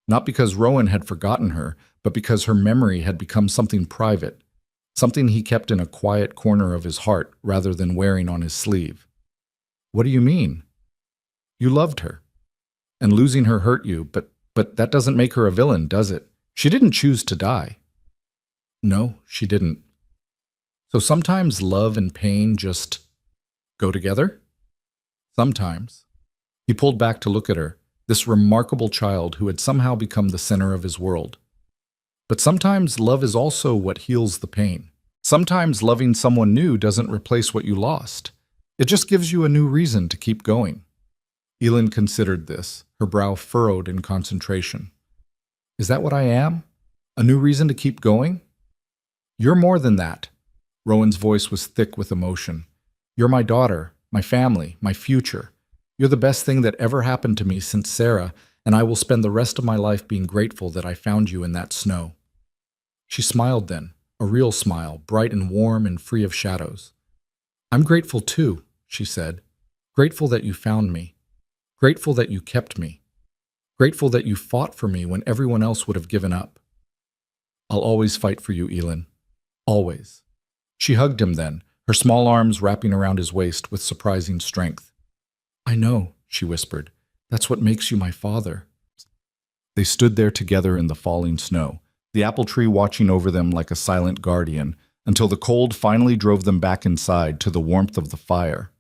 Not because Rowan had forgotten her, but because her memory had become something private, something he kept in a quiet corner of his heart rather than wearing on his sleeve. "What do you mean?" "You loved her. And losing her hurt you, but that doesn't make her a villain, does it? She didn't choose to die." "No, she didn't." "So sometimes love and pain just go together?" "Sometimes." He pulled back to look at her, this remarkable child who had somehow become the center of his world. "But sometimes love is also what heals the pain. Sometimes loving someone new doesn't replace what you lost. It just gives you a new reason to keep going." Elin considered this, her brow furrowed in concentration. "Is that what I am? A new reason to keep going?" "You're more than that." Rowan's voice was thick with emotion. "You're my daughter, my family, my future. You're the best thing that ever happened to me since Sarah, and I will spend the rest of my life being grateful that I found you in that snow." She smiled then, a real smile, bright and warm and free of shadows. "I'm grateful too," she said. "Grateful that you found me. Grateful that you kept me. Grateful that you fought for me when everyone else would have given up. I'll always fight for you, Elin. Always." She hugged him then, her small arms wrapping around his waist with surprising strength. "I know," she whispered. "That's what makes you my father." They stood there together in the falling snow, the apple tree watching over them like a silent guardian, until the cold finally drove them back inside to the warmth of the fire.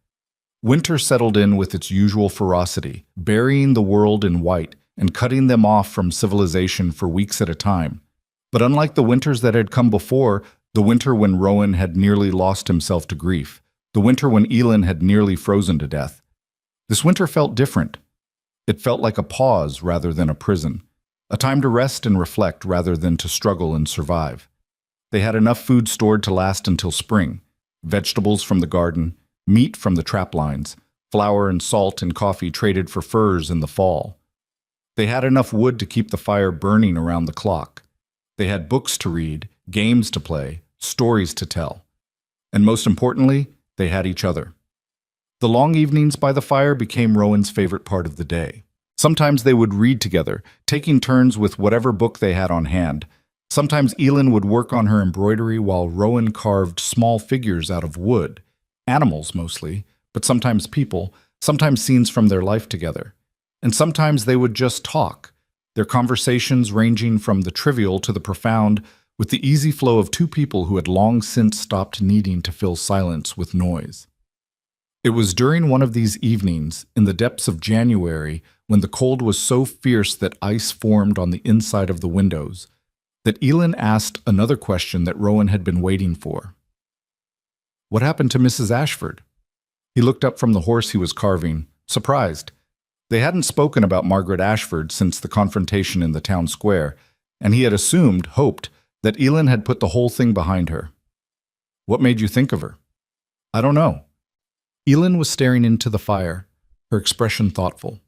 Winter settled in with its usual ferocity, burying the world in white and cutting them off from civilization for weeks at a time. But unlike the winters that had come before, the winter when Rowan had nearly lost himself to grief, the winter when Elin had nearly frozen to death, this winter felt different. It felt like a pause rather than a prison, a time to rest and reflect rather than to struggle and survive. They had enough food stored to last until spring, vegetables from the garden, meat from the trap lines, flour and salt and coffee traded for furs in the fall. They had enough wood to keep the fire burning around the clock. They had books to read, games to play, stories to tell. And most importantly, they had each other. The long evenings by the fire became Rowan's favorite part of the day. Sometimes they would read together, taking turns with whatever book they had on hand. Sometimes Elin would work on her embroidery while Rowan carved small figures out of wood, animals mostly, but sometimes people, sometimes scenes from their life together. And sometimes they would just talk, their conversations ranging from the trivial to the profound, with the easy flow of two people who had long since stopped needing to fill silence with noise. It was during one of these evenings, in the depths of January, when the cold was so fierce that ice formed on the inside of the windows, that Elin asked another question that Rowan had been waiting for. What happened to Mrs. Ashford? He looked up from the horse he was carving, surprised. They hadn't spoken about Margaret Ashford since the confrontation in the town square, and he had hoped, that Elin had put the whole thing behind her. What made you think of her? I don't know. Elin was staring into the fire, her expression thoughtful.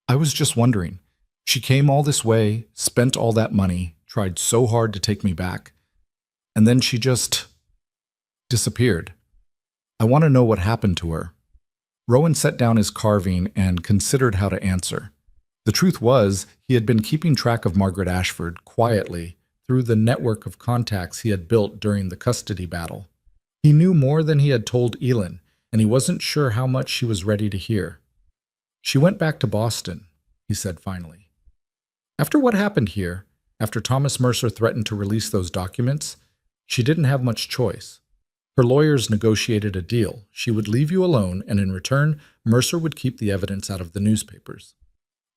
I was just wondering. She came all this way, spent all that money, tried so hard to take me back, and then she just disappeared. I want to know what happened to her. Rowan set down his carving and considered how to answer. The truth was, he had been keeping track of Margaret Ashford quietly through the network of contacts he had built during the custody battle. He knew more than he had told Elin, and he wasn't sure how much she was ready to hear. She went back to Boston, he said finally. After what happened here, after Thomas Mercer threatened to release those documents, she didn't have much choice. Her lawyers negotiated a deal. She would leave you alone, and in return, Mercer would keep the evidence out of the newspapers.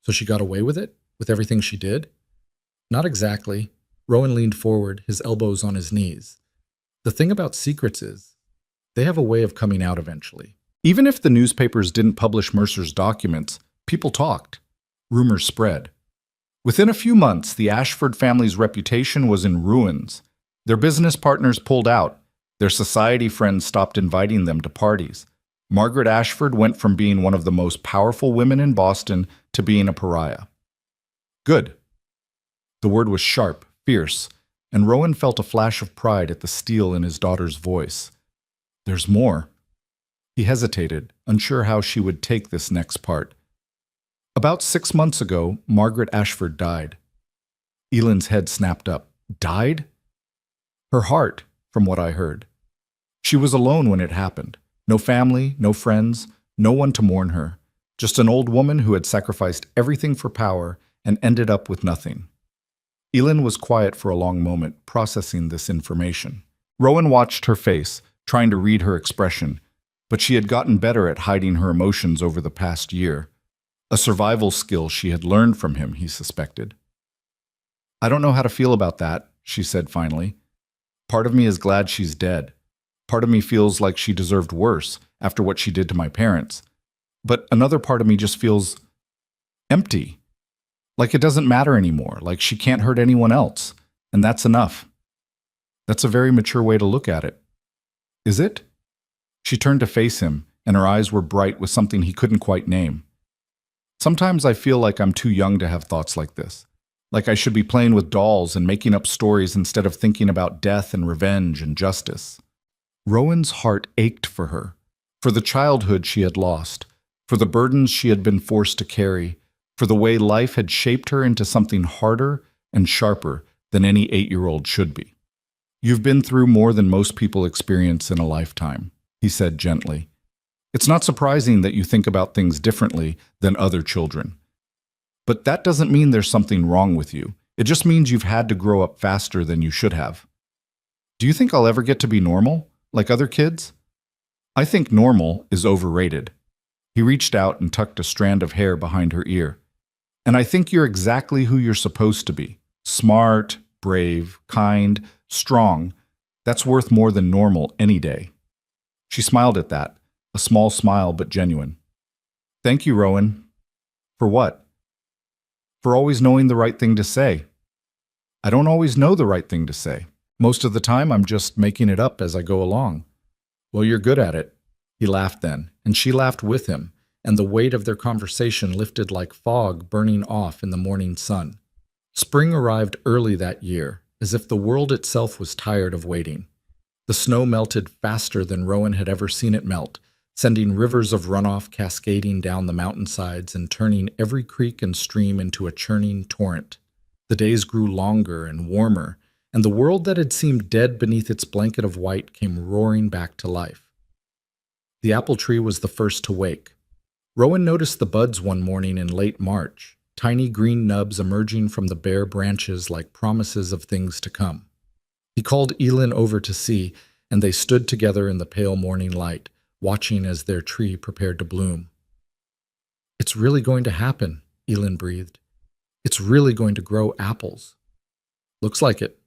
So she got away with it? With everything she did? Not exactly. Rowan leaned forward, his elbows on his knees. The thing about secrets is, they have a way of coming out eventually. Even if the newspapers didn't publish Mercer's documents, people talked. Rumors spread. Within a few months, the Ashford family's reputation was in ruins. Their business partners pulled out. Their society friends stopped inviting them to parties. Margaret Ashford went from being one of the most powerful women in Boston to being a pariah. Good. The word was sharp, fierce, and Rowan felt a flash of pride at the steel in his daughter's voice. There's more. He hesitated, unsure how she would take this next part. About 6 months ago, Margaret Ashford died. Elin's head snapped up. Died? Her heart, from what I heard. She was alone when it happened. No family, no friends, no one to mourn her. Just an old woman who had sacrificed everything for power and ended up with nothing. Elin was quiet for a long moment, processing this information. Rowan watched her face, trying to read her expression, but she had gotten better at hiding her emotions over the past year. A survival skill she had learned from him, he suspected. I don't know how to feel about that, she said finally. Part of me is glad she's dead. Part of me feels like she deserved worse after what she did to my parents. But another part of me just feels empty. Like it doesn't matter anymore, like she can't hurt anyone else, and that's enough. That's a very mature way to look at it. Is it? She turned to face him, and her eyes were bright with something he couldn't quite name. Sometimes I feel like I'm too young to have thoughts like this. Like I should be playing with dolls and making up stories instead of thinking about death and revenge and justice. Rowan's heart ached for her, for the childhood she had lost, for the burdens she had been forced to carry, for the way life had shaped her into something harder and sharper than any 8-year-old should be. You've been through more than most people experience in a lifetime, he said gently. It's not surprising that you think about things differently than other children. But that doesn't mean there's something wrong with you. It just means you've had to grow up faster than you should have. Do you think I'll ever get to be normal, like other kids? I think normal is overrated. He reached out and tucked a strand of hair behind her ear. And I think you're exactly who you're supposed to be. Smart, brave, kind, strong. That's worth more than normal any day. She smiled at that, a small smile but genuine. Thank you, Rowan. For what? For always knowing the right thing to say. I don't always know the right thing to say. Most of the time, I'm just making it up as I go along. Well, you're good at it. He laughed then, and she laughed with him, and the weight of their conversation lifted like fog burning off in the morning sun. Spring arrived early that year, as if the world itself was tired of waiting. The snow melted faster than Rowan had ever seen it melt, sending rivers of runoff cascading down the mountainsides and turning every creek and stream into a churning torrent. The days grew longer and warmer, and the world that had seemed dead beneath its blanket of white came roaring back to life. The apple tree was the first to wake. Rowan noticed the buds one morning in late March, tiny green nubs emerging from the bare branches like promises of things to come. He called Elin over to see, and they stood together in the pale morning light, watching as their tree prepared to bloom. "It's really going to happen," Elin breathed. "It's really going to grow apples." "Looks like it."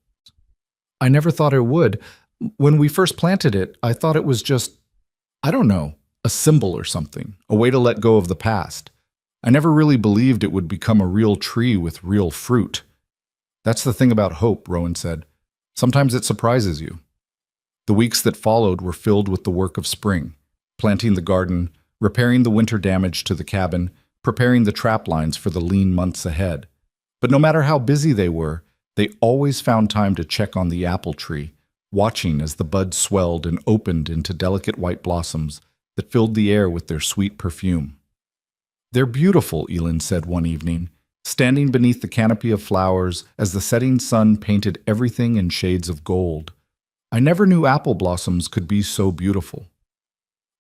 "I never thought it would. When we first planted it, I thought it was just, I don't know, a symbol or something, a way to let go of the past. I never really believed it would become a real tree with real fruit." "That's the thing about hope," Rowan said. "Sometimes it surprises you." The weeks that followed were filled with the work of spring, planting the garden, repairing the winter damage to the cabin, preparing the trap lines for the lean months ahead. But no matter how busy they were, they always found time to check on the apple tree, watching as the buds swelled and opened into delicate white blossoms that filled the air with their sweet perfume. "They're beautiful," Elin said one evening, standing beneath the canopy of flowers as the setting sun painted everything in shades of gold. "I never knew apple blossoms could be so beautiful."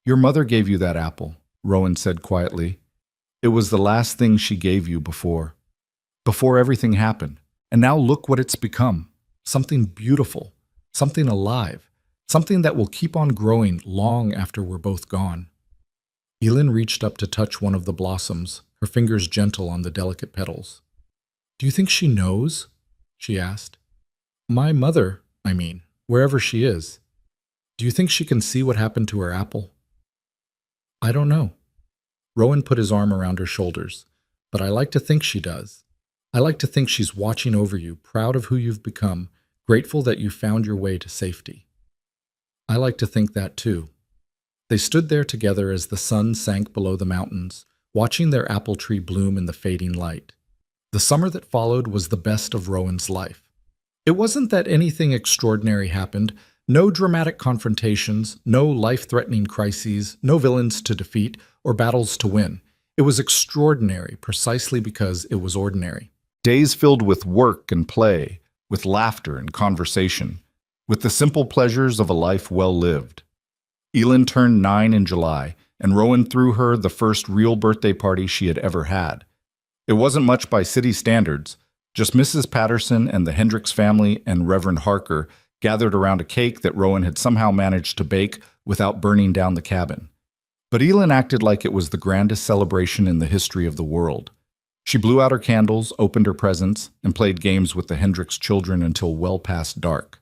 "Your mother gave you that apple," Rowan said quietly. "It was the last thing she gave you before everything happened. And now look what it's become. Something beautiful, something alive, something that will keep on growing long after we're both gone." Elin reached up to touch one of the blossoms, her fingers gentle on the delicate petals. "Do you think she knows?" she asked. "My mother, I mean, wherever she is. Do you think she can see what happened to her apple?" "I don't know." Rowan put his arm around her shoulders. "But I like to think she does. I like to think she's watching over you, proud of who you've become, grateful that you found your way to safety." "I like to think that too." They stood there together as the sun sank below the mountains, watching their apple tree bloom in the fading light. The summer that followed was the best of Rowan's life. It wasn't that anything extraordinary happened, no dramatic confrontations, no life-threatening crises, no villains to defeat or battles to win. It was extraordinary precisely because it was ordinary. Days filled with work and play, with laughter and conversation, with the simple pleasures of a life well lived. Elin turned 9 in July, and Rowan threw her the first real birthday party she had ever had. It wasn't much by city standards, just Mrs. Patterson and the Hendricks family and Reverend Harker gathered around a cake that Rowan had somehow managed to bake without burning down the cabin. But Elin acted like it was the grandest celebration in the history of the world. She blew out her candles, opened her presents, and played games with the Hendricks children until well past dark.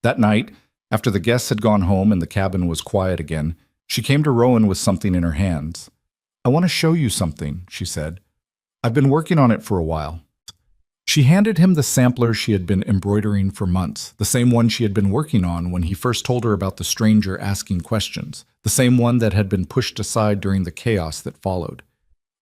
That night, after the guests had gone home and the cabin was quiet again, she came to Rowan with something in her hands. "I want to show you something," she said. "I've been working on it for a while." She handed him the sampler she had been embroidering for months, the same one she had been working on when he first told her about the stranger asking questions, the same one that had been pushed aside during the chaos that followed.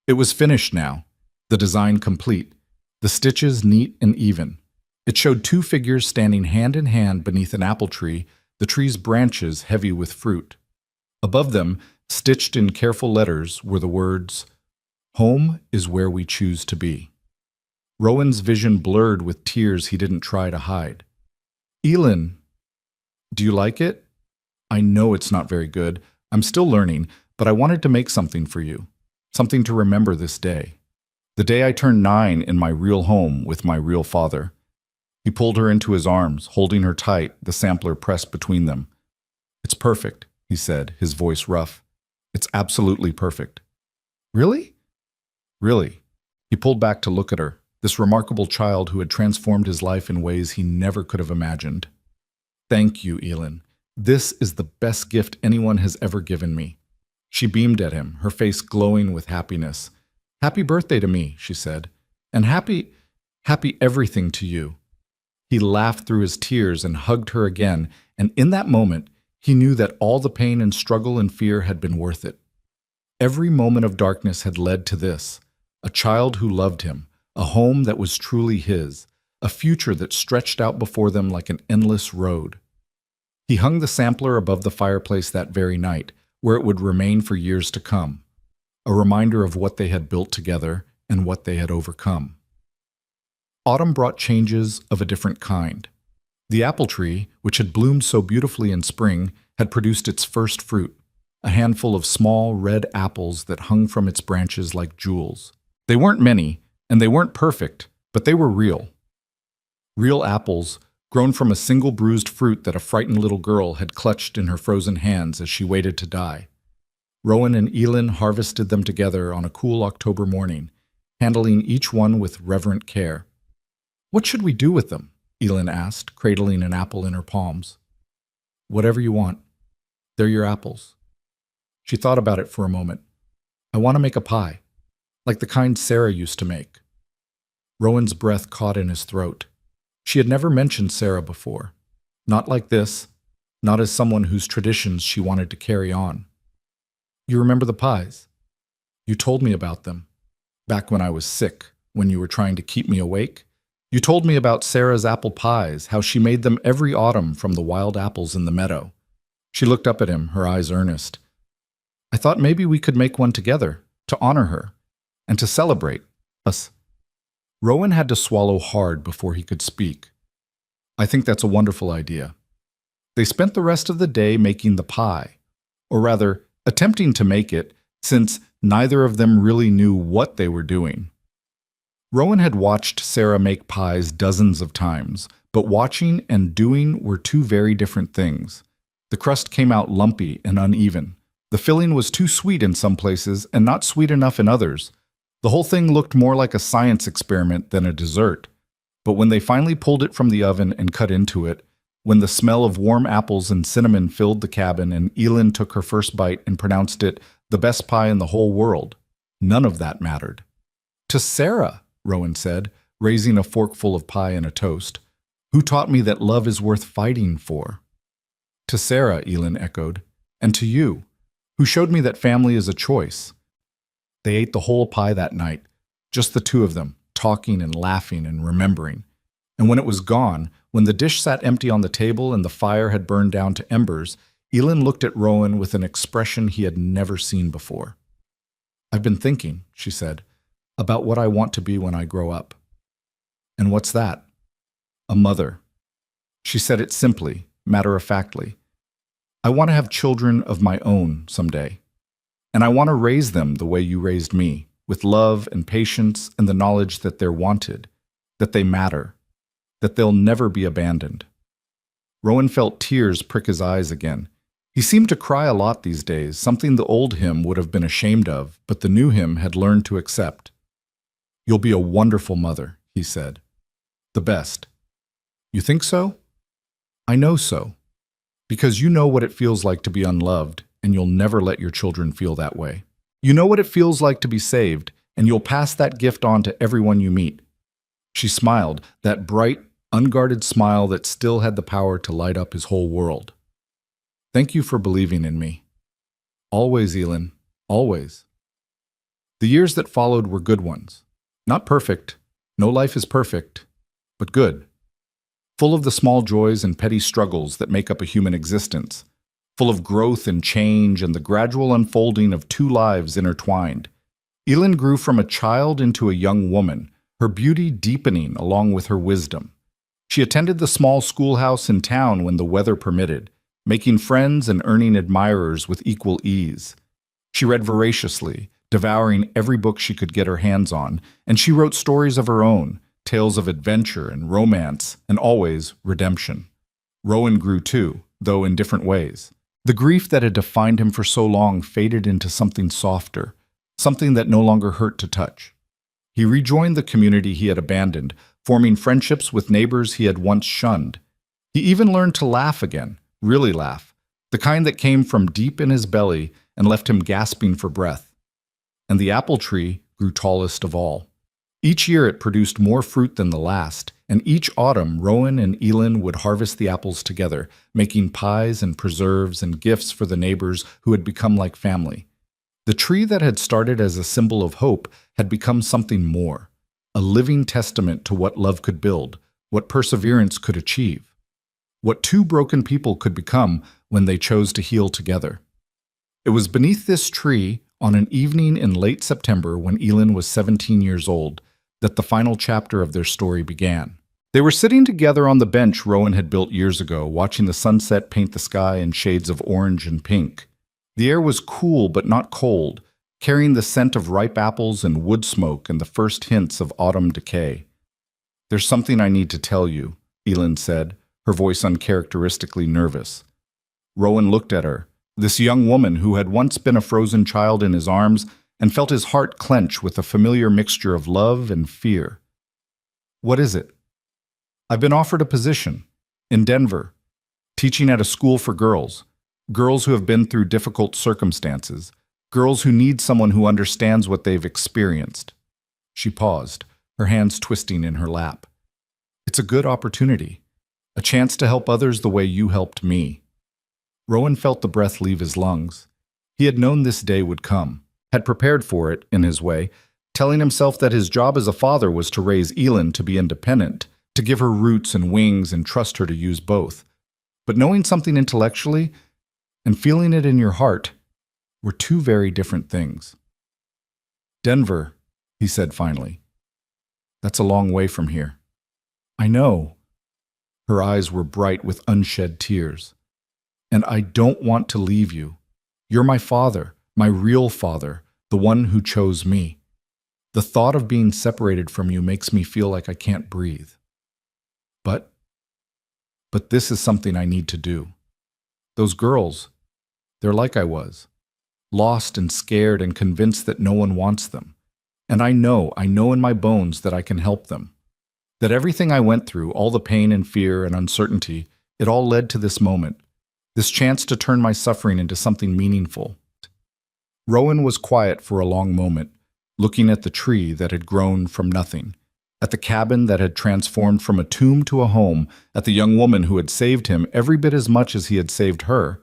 It was finished now, the design complete, the stitches neat and even. It showed 2 figures standing hand in hand beneath an apple tree, the tree's branches heavy with fruit. Above them, stitched in careful letters, were the words, "Home is where we choose to be." Rowan's vision blurred with tears he didn't try to hide. "Elin, do you like it? I know it's not very good. I'm still learning, but I wanted to make something for you, something to remember this day. The day I turned 9 in my real home with my real father." He pulled her into his arms, holding her tight, the sampler pressed between them. "It's perfect," he said, his voice rough. "It's absolutely perfect." "Really?" "Really." He pulled back to look at her, this remarkable child who had transformed his life in ways he never could have imagined. "Thank you, Elin. This is the best gift anyone has ever given me." She beamed at him, her face glowing with happiness. "Happy birthday to me," she said. "And happy everything to you." He laughed through his tears and hugged her again, and in that moment, he knew that all the pain and struggle and fear had been worth it. Every moment of darkness had led to this: a child who loved him, a home that was truly his, a future that stretched out before them like an endless road. He hung the sampler above the fireplace that very night, where it would remain for years to come, a reminder of what they had built together and what they had overcome. Autumn brought changes of a different kind. The apple tree, which had bloomed so beautifully in spring, had produced its first fruit, a handful of small red apples that hung from its branches like jewels. They weren't many, and they weren't perfect, but they were real. Real apples, grown from a single bruised fruit that a frightened little girl had clutched in her frozen hands as she waited to die. Rowan and Elin harvested them together on a cool October morning, handling each one with reverent care. "What should we do with them?" Elin asked, cradling an apple in her palms. "Whatever you want. They're your apples." She thought about it for a moment. "I want to make a pie, like the kind Sarah used to make." Rowan's breath caught in his throat. She had never mentioned Sarah before. Not like this, not as someone whose traditions she wanted to carry on. "You remember the pies? You told me about them. Back when I was sick, when you were trying to keep me awake. You told me about Sarah's apple pies, how she made them every autumn from the wild apples in the meadow." She looked up at him, her eyes earnest. "I thought maybe we could make one together, to honor her, and to celebrate us." Rowan had to swallow hard before he could speak. "I think that's a wonderful idea." They spent the rest of the day making the pie, or rather, attempting to make it, since neither of them really knew what they were doing. Rowan had watched Sarah make pies dozens of times, but watching and doing were two very different things. The crust came out lumpy and uneven. The filling was too sweet in some places and not sweet enough in others. The whole thing looked more like a science experiment than a dessert. But when they finally pulled it from the oven and cut into it, when the smell of warm apples and cinnamon filled the cabin and Elin took her first bite and pronounced it the best pie in the whole world, none of that mattered. "To Sarah," Rowan said, raising a forkful of pie and a toast, "who taught me that love is worth fighting for." "To Sarah," Elin echoed, "and to you, who showed me that family is a choice." They ate the whole pie that night, just the two of them, talking and laughing and remembering. And when it was gone, when the dish sat empty on the table and the fire had burned down to embers, Elin looked at Rowan with an expression he had never seen before. "I've been thinking," she said, "about what I want to be when I grow up." "And what's that?" "A mother." She said it simply, matter-of-factly. "I want to have children of my own someday. And I want to raise them the way you raised me, with love and patience and the knowledge that they're wanted, that they matter, that they'll never be abandoned." Rowan felt tears prick his eyes again. He seemed to cry a lot these days, something the old him would have been ashamed of, but the new him had learned to accept. "You'll be a wonderful mother," he said. "The best." "You think so?" "I know so. Because you know what it feels like to be unloved, and you'll never let your children feel that way. You know what it feels like to be saved, and you'll pass that gift on to everyone you meet." She smiled, that bright, unguarded smile that still had the power to light up his whole world. "Thank you for believing in me." "Always, Elin, always." The years that followed were good ones. Not perfect. No life is perfect, but good. Full of the small joys and petty struggles that make up a human existence. Full of growth and change and the gradual unfolding of two lives intertwined. Elin grew from a child into a young woman, her beauty deepening along with her wisdom. She attended the small schoolhouse in town when the weather permitted, making friends and earning admirers with equal ease. She read voraciously, devouring every book she could get her hands on, and she wrote stories of her own, tales of adventure and romance, and always redemption. Rowan grew too, though in different ways. The grief that had defined him for so long faded into something softer, something that no longer hurt to touch. He rejoined the community he had abandoned, forming friendships with neighbors he had once shunned. He even learned to laugh again, really laugh, the kind that came from deep in his belly and left him gasping for breath. And the apple tree grew tallest of all. Each year it produced more fruit than the last, and each autumn Rowan and Elin would harvest the apples together, making pies and preserves and gifts for the neighbors who had become like family. The tree that had started as a symbol of hope had become something more, a living testament to what love could build, what perseverance could achieve, what two broken people could become when they chose to heal together. It was beneath this tree, on an evening in late September when Elin was 17 years old, that the final chapter of their story began. They were sitting together on the bench Rowan had built years ago, watching the sunset paint the sky in shades of orange and pink. The air was cool but not cold, carrying the scent of ripe apples and wood smoke and the first hints of autumn decay. "There's something I need to tell you," Elin said, her voice uncharacteristically nervous. Rowan looked at her, this young woman who had once been a frozen child in his arms, and felt his heart clench with a familiar mixture of love and fear. "What is it?" "I've been offered a position in Denver, teaching at a school for girls who have been through difficult circumstances, girls who need someone who understands what they've experienced." She paused, her hands twisting in her lap. "It's a good opportunity, a chance to help others the way you helped me." Rowan felt the breath leave his lungs. He had known this day would come, had prepared for it in his way, telling himself that his job as a father was to raise Elin to be independent, to give her roots and wings and trust her to use both. But knowing something intellectually and feeling it in your heart were two very different things. "Denver," he said finally. "That's a long way from here." "I know." Her eyes were bright with unshed tears. "And I don't want to leave you. You're my father, my real father, the one who chose me. The thought of being separated from you makes me feel like I can't breathe. But this is something I need to do. Those girls, they're like I was, lost and scared and convinced that no one wants them. And I know in my bones that I can help them. That everything I went through, all the pain and fear and uncertainty, it all led to this moment, this chance to turn my suffering into something meaningful." Rowan was quiet for a long moment, looking at the tree that had grown from nothing, at the cabin that had transformed from a tomb to a home, at the young woman who had saved him every bit as much as he had saved her.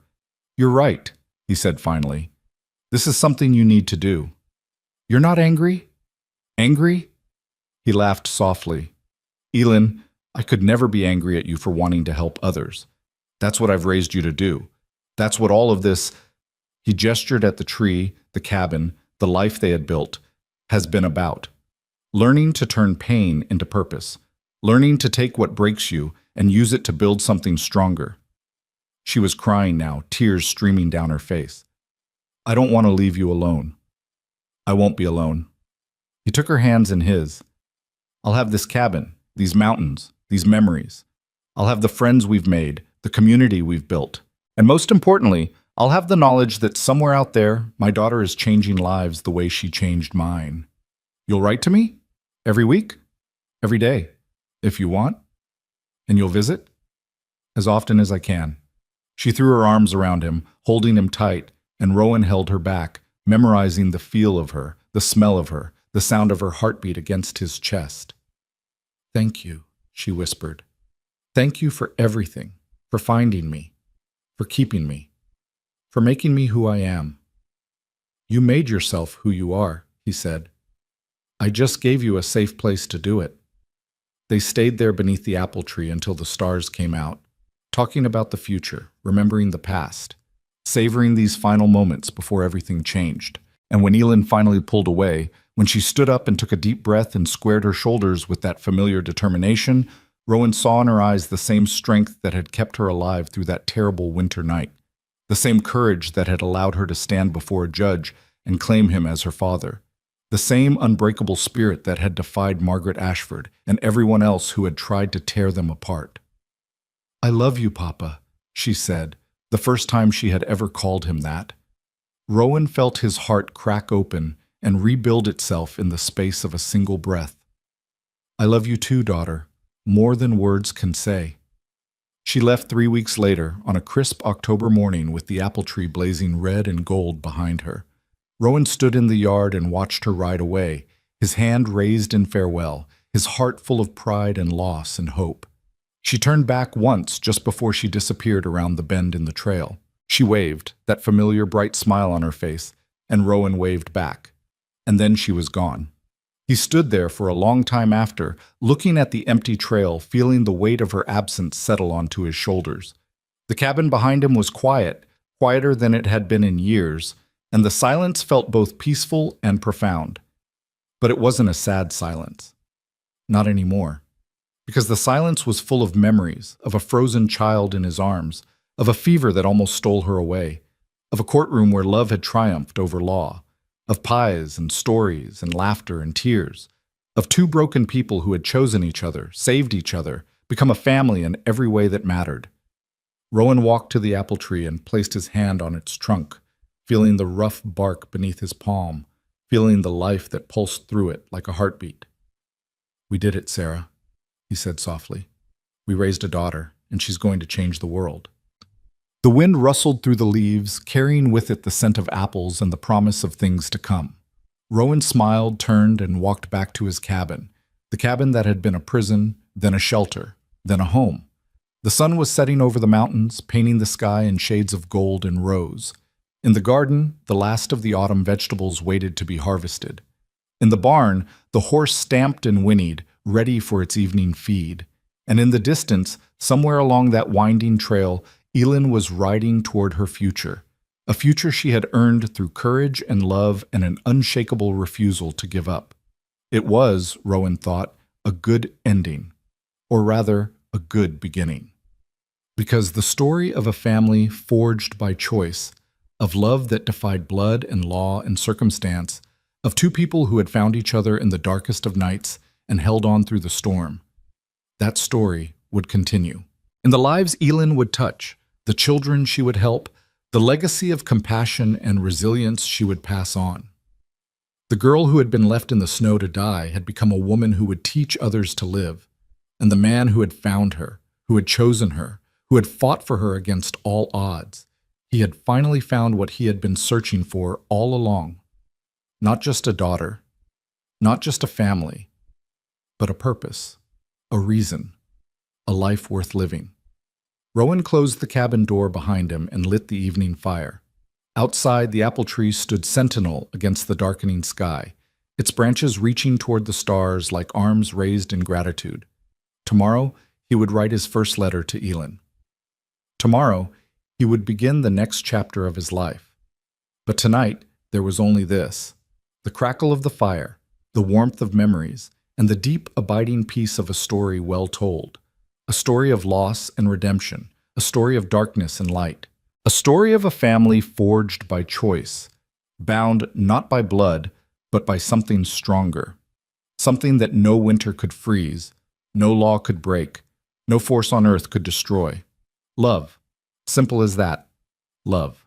"You're right," he said finally. "This is something you need to do. You're not angry?" "Angry?" He laughed softly. "Elin, I could never be angry at you for wanting to help others. That's what I've raised you to do. That's what all of this," he gestured at the tree, the cabin, the life they had built, "has been about. Learning to turn pain into purpose. Learning to take what breaks you and use it to build something stronger." She was crying now, tears streaming down her face. "I don't want to leave you alone. I won't be alone." He took her hands in his. "I'll have this cabin, these mountains, these memories. I'll have the friends we've made, the community we've built. And most importantly, I'll have the knowledge that somewhere out there, my daughter is changing lives the way she changed mine. You'll write to me? Every week? Every day? If you want? And you'll visit? As often as I can." She threw her arms around him, holding him tight, and Rowan held her back, memorizing the feel of her, the smell of her, the sound of her heartbeat against his chest. "Thank you," she whispered. "Thank you for everything, for finding me, for keeping me, for making me who I am." "You made yourself who you are," he said. "I just gave you a safe place to do it." They stayed there beneath the apple tree until the stars came out, talking about the future, remembering the past, savoring these final moments before everything changed. And when Elin finally pulled away, when she stood up and took a deep breath and squared her shoulders with that familiar determination, Rowan saw in her eyes the same strength that had kept her alive through that terrible winter night, the same courage that had allowed her to stand before a judge and claim him as her father, the same unbreakable spirit that had defied Margaret Ashford and everyone else who had tried to tear them apart. "I love you, Papa," she said, the first time she had ever called him that. Rowan felt his heart crack open and rebuild itself in the space of a single breath. "I love you too, daughter, more than words can say." She left 3 weeks later, on a crisp October morning with the apple tree blazing red and gold behind her. Rowan stood in the yard and watched her ride away, his hand raised in farewell, his heart full of pride and loss and hope. She turned back once just before she disappeared around the bend in the trail. She waved, that familiar bright smile on her face, and Rowan waved back. And then she was gone. He stood there for a long time after, looking at the empty trail, feeling the weight of her absence settle onto his shoulders. The cabin behind him was quiet, quieter than it had been in years, and the silence felt both peaceful and profound. But it wasn't a sad silence. Not anymore. Because the silence was full of memories, of a frozen child in his arms, of a fever that almost stole her away, of a courtroom where love had triumphed over law, of pies and stories and laughter and tears, of two broken people who had chosen each other, saved each other, become a family in every way that mattered. Rowan walked to the apple tree and placed his hand on its trunk, feeling the rough bark beneath his palm, feeling the life that pulsed through it like a heartbeat. "We did it, Sarah," he said softly. "We raised a daughter, and she's going to change the world." The wind rustled through the leaves, carrying with it the scent of apples and the promise of things to come. Rowan smiled, turned, and walked back to his cabin, the cabin that had been a prison, then a shelter, then a home. The sun was setting over the mountains, painting the sky in shades of gold and rose. In the garden, the last of the autumn vegetables waited to be harvested. In the barn, the horse stamped and whinnied, ready for its evening feed. And in the distance, somewhere along that winding trail, Elin was riding toward her future, a future she had earned through courage and love and an unshakable refusal to give up. It was, Rowan thought, a good ending, or rather, a good beginning. Because the story of a family forged by choice, of love that defied blood and law and circumstance, of two people who had found each other in the darkest of nights and held on through the storm, that story would continue. In the lives Elin would touch, the children she would help, the legacy of compassion and resilience she would pass on. The girl who had been left in the snow to die had become a woman who would teach others to live, and the man who had found her, who had chosen her, who had fought for her against all odds, he had finally found what he had been searching for all along. Not just a daughter, not just a family, but a purpose, a reason, a life worth living. Rowan closed the cabin door behind him and lit the evening fire. Outside, the apple tree stood sentinel against the darkening sky, its branches reaching toward the stars like arms raised in gratitude. Tomorrow, he would write his first letter to Elin. Tomorrow, he would begin the next chapter of his life. But tonight, there was only this: the crackle of the fire, the warmth of memories, and the deep, abiding peace of a story well told. A story of loss and redemption, a story of darkness and light, a story of a family forged by choice, bound not by blood, but by something stronger, something that no winter could freeze, no law could break, no force on earth could destroy. Love. Simple as that. Love.